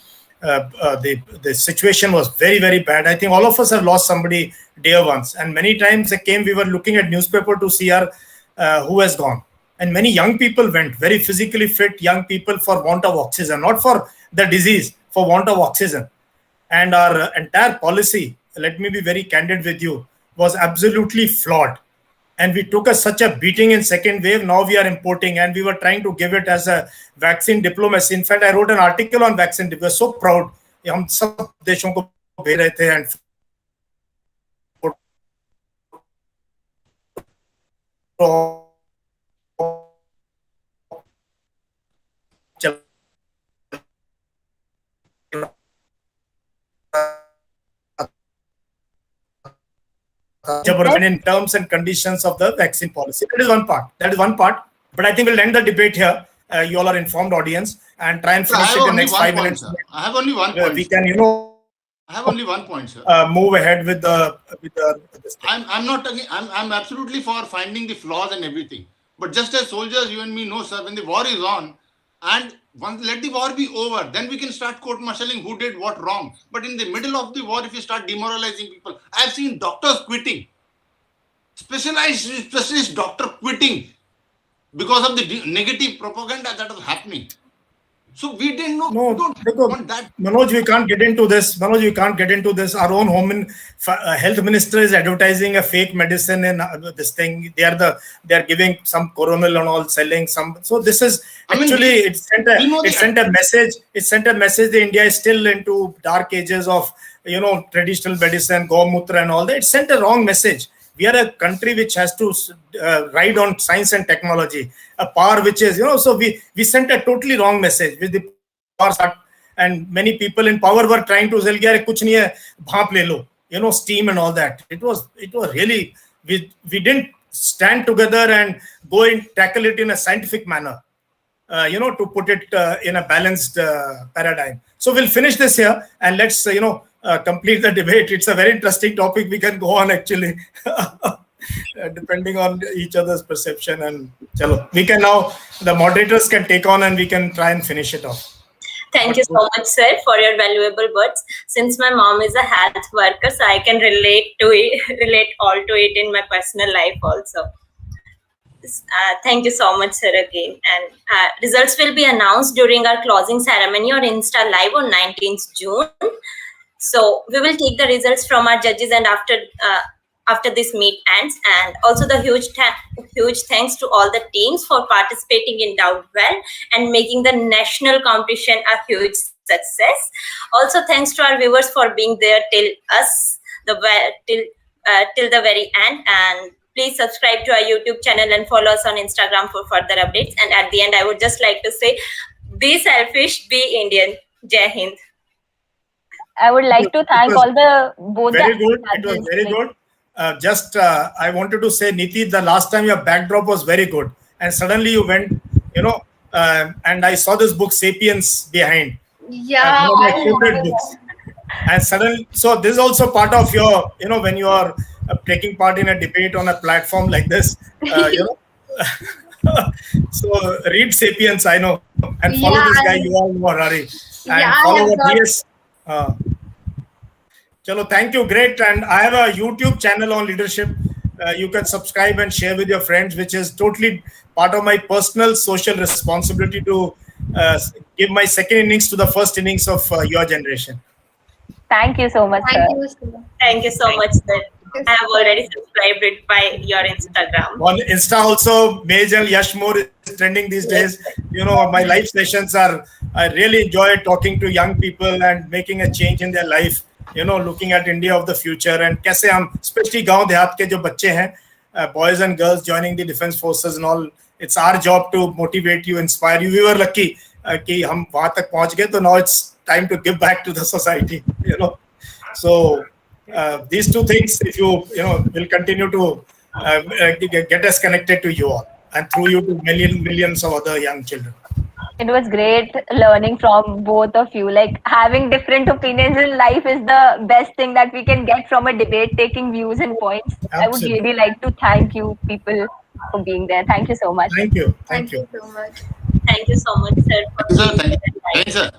the situation was very, very bad. I think all of us have lost somebody dear once, and many times we were looking at newspaper to see who has gone. And many young people went, very physically fit young people, for want of oxygen, not for the disease, for want of oxygen. And our entire policy, let me be very candid with you, was absolutely flawed. And we took such a beating in second wave. Now we are importing, and we were trying to give it as a vaccine diplomacy. In fact, I wrote an article on vaccine. We were so proud. हम सब देशों को भेज रहे थे, and in terms and conditions of the vaccine policy. That is one part. But I think we'll end the debate here. You all are informed audience and try and finish it in next 5 minutes. I have only one point. We can, I have only one point, sir. Move ahead with the. I'm absolutely for finding the flaws and everything. But just as soldiers, you and me know, sir, when the war is on, and once let the war be over, then we can start court-martialing who did what wrong. But in the middle of the war, if you start demoralizing people, I've seen doctors quitting, specialist doctor quitting because of the negative propaganda that was happening. So we didn't know. Manoj, we can't get into this. Our own health minister is advertising a fake medicine and this thing. They are giving some coronal and all, selling some. So this is actually it sent a message. It sent a message that India is still into dark ages of traditional medicine, Gomutra and all that. It sent a wrong message. We are a country which has to ride on science and technology, a power which is, so we sent a totally wrong message with the power, and many people in power were trying to say, kuch nahi hai, bhaap le lo, steam and all that. It was really, we didn't stand together and go and tackle it in a scientific manner, to put it in a balanced paradigm. So we'll finish this here and let's, complete the debate. It's a very interesting topic. We can go on actually, depending on each other's perception. And we can now, the moderators can take on and we can try and finish it off. Thank you so much, sir, for your valuable words. Since my mom is a health worker, so I can relate all to it in my personal life also. Thank you so much, sir, again. And results will be announced during our closing ceremony on Insta Live on 19th June. So we will take the results from our judges and after this meet ends. And also the huge thanks to all the teams for participating in DOUBTDWELL and making the national competition a huge success. Also thanks to our viewers for being there till the very end. And please subscribe to our YouTube channel and follow us on Instagram for further updates. And at the end, I would just like to say, be selfish, be Indian. Jai Hind. I would like to thank both. Very good. It was very good. I wanted to say, Niti, the last time your backdrop was very good. And suddenly you went, and I saw this book, Sapiens, behind. Yeah. One of my favorite books. And suddenly, so this is also part of your, when you are taking part in a debate on a platform like this, so read Sapiens, I know, and follow this guy, Yuval Noah Harari, and follow what he is. Chalo, thank you, great. And I have a YouTube channel on leadership. You can subscribe and share with your friends, which is totally part of my personal social responsibility to give my second innings to the first innings of your generation. Thank you so much, sir. Thank you so much, sir. I have already subscribed it by your Instagram. It was great learning from both of you. Like, having different opinions in life is the best thing that we can get from a debate, taking views and points. Absolutely. I would really like to thank you people for being there. Thank you so much. Thank you. Thank you so much. Thank you so much, sir. Thank you, sir.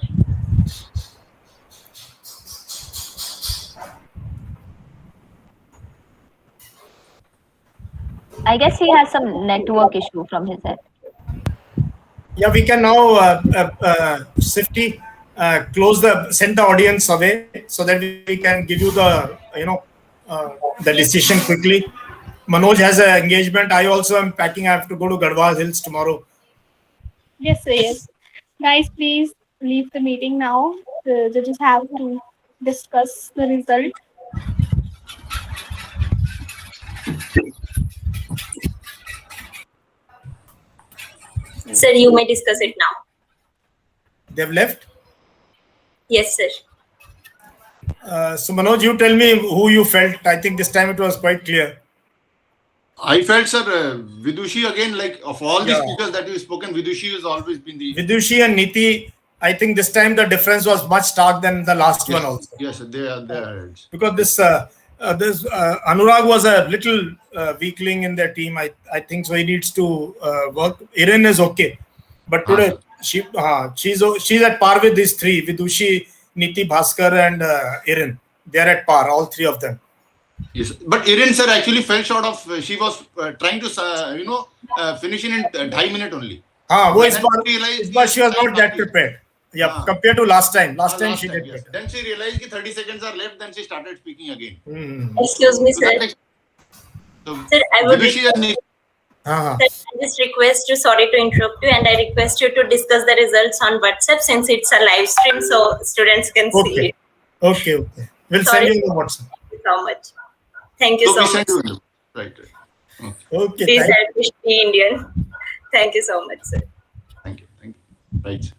I guess he has some network issue from his end. Yeah, we can now, Sifty, send the audience away so that we can give you the, the decision quickly. Manoj has an engagement. I also am packing. I have to go to Garhwal Hills tomorrow. Yes, sir, yes. Guys, please leave the meeting now. The judges have to discuss the result. Sir, you may discuss it now. They've left? Yes, sir. So Manoj, you tell me who you felt. I think this time it was quite clear. I felt, sir, Vidushi again, like of all the speakers that you've spoken, Vidushi has always been the... Vidushi and Niti, I think this time the difference was much stark than the last one also. Yes, they are. Because this Anurag was a little weakling in their team. I think so. He needs to work. Iren is okay, but today she's at par with these three: Vidushi, Niti, Bhaskar, and Iren. They're at par, all three of them. Yes, but Iren sir actually fell short of. She was trying to finish in 2.5 minutes only. But she was not that prepared. Yeah, compared to last time. Last time she did better. Then she realized that 30 seconds are left. Then she started speaking again. Excuse me, sir. Sir, I would just request you. Sorry to interrupt you, and I request you to discuss the results on WhatsApp since it's a live stream, so students can see it. Okay. We'll send you the WhatsApp. Thank you so much. Thank you so much. Right. Okay. Please help me be Indian. Thank you so much, sir. Thank you. Right.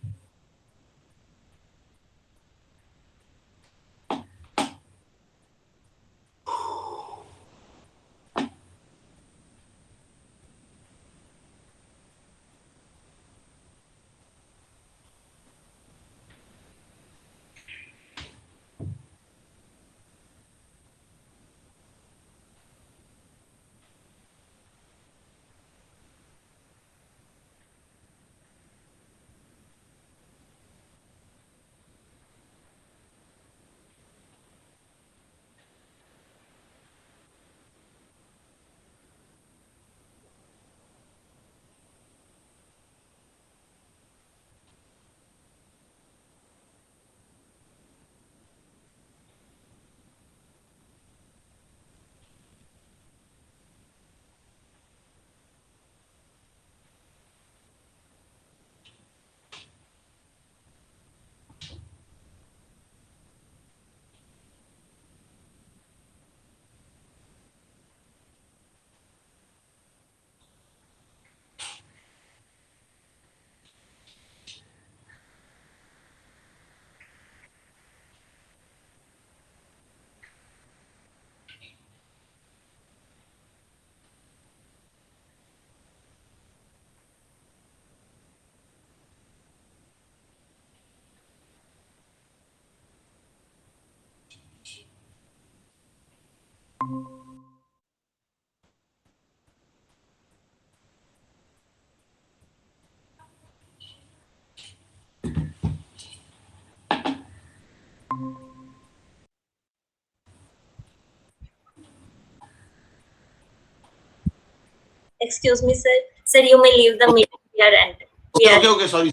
Excuse me, sir. Sir, you may leave the meeting here and Okay. Sorry.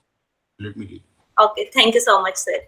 Let me leave. Okay. Thank you so much, sir.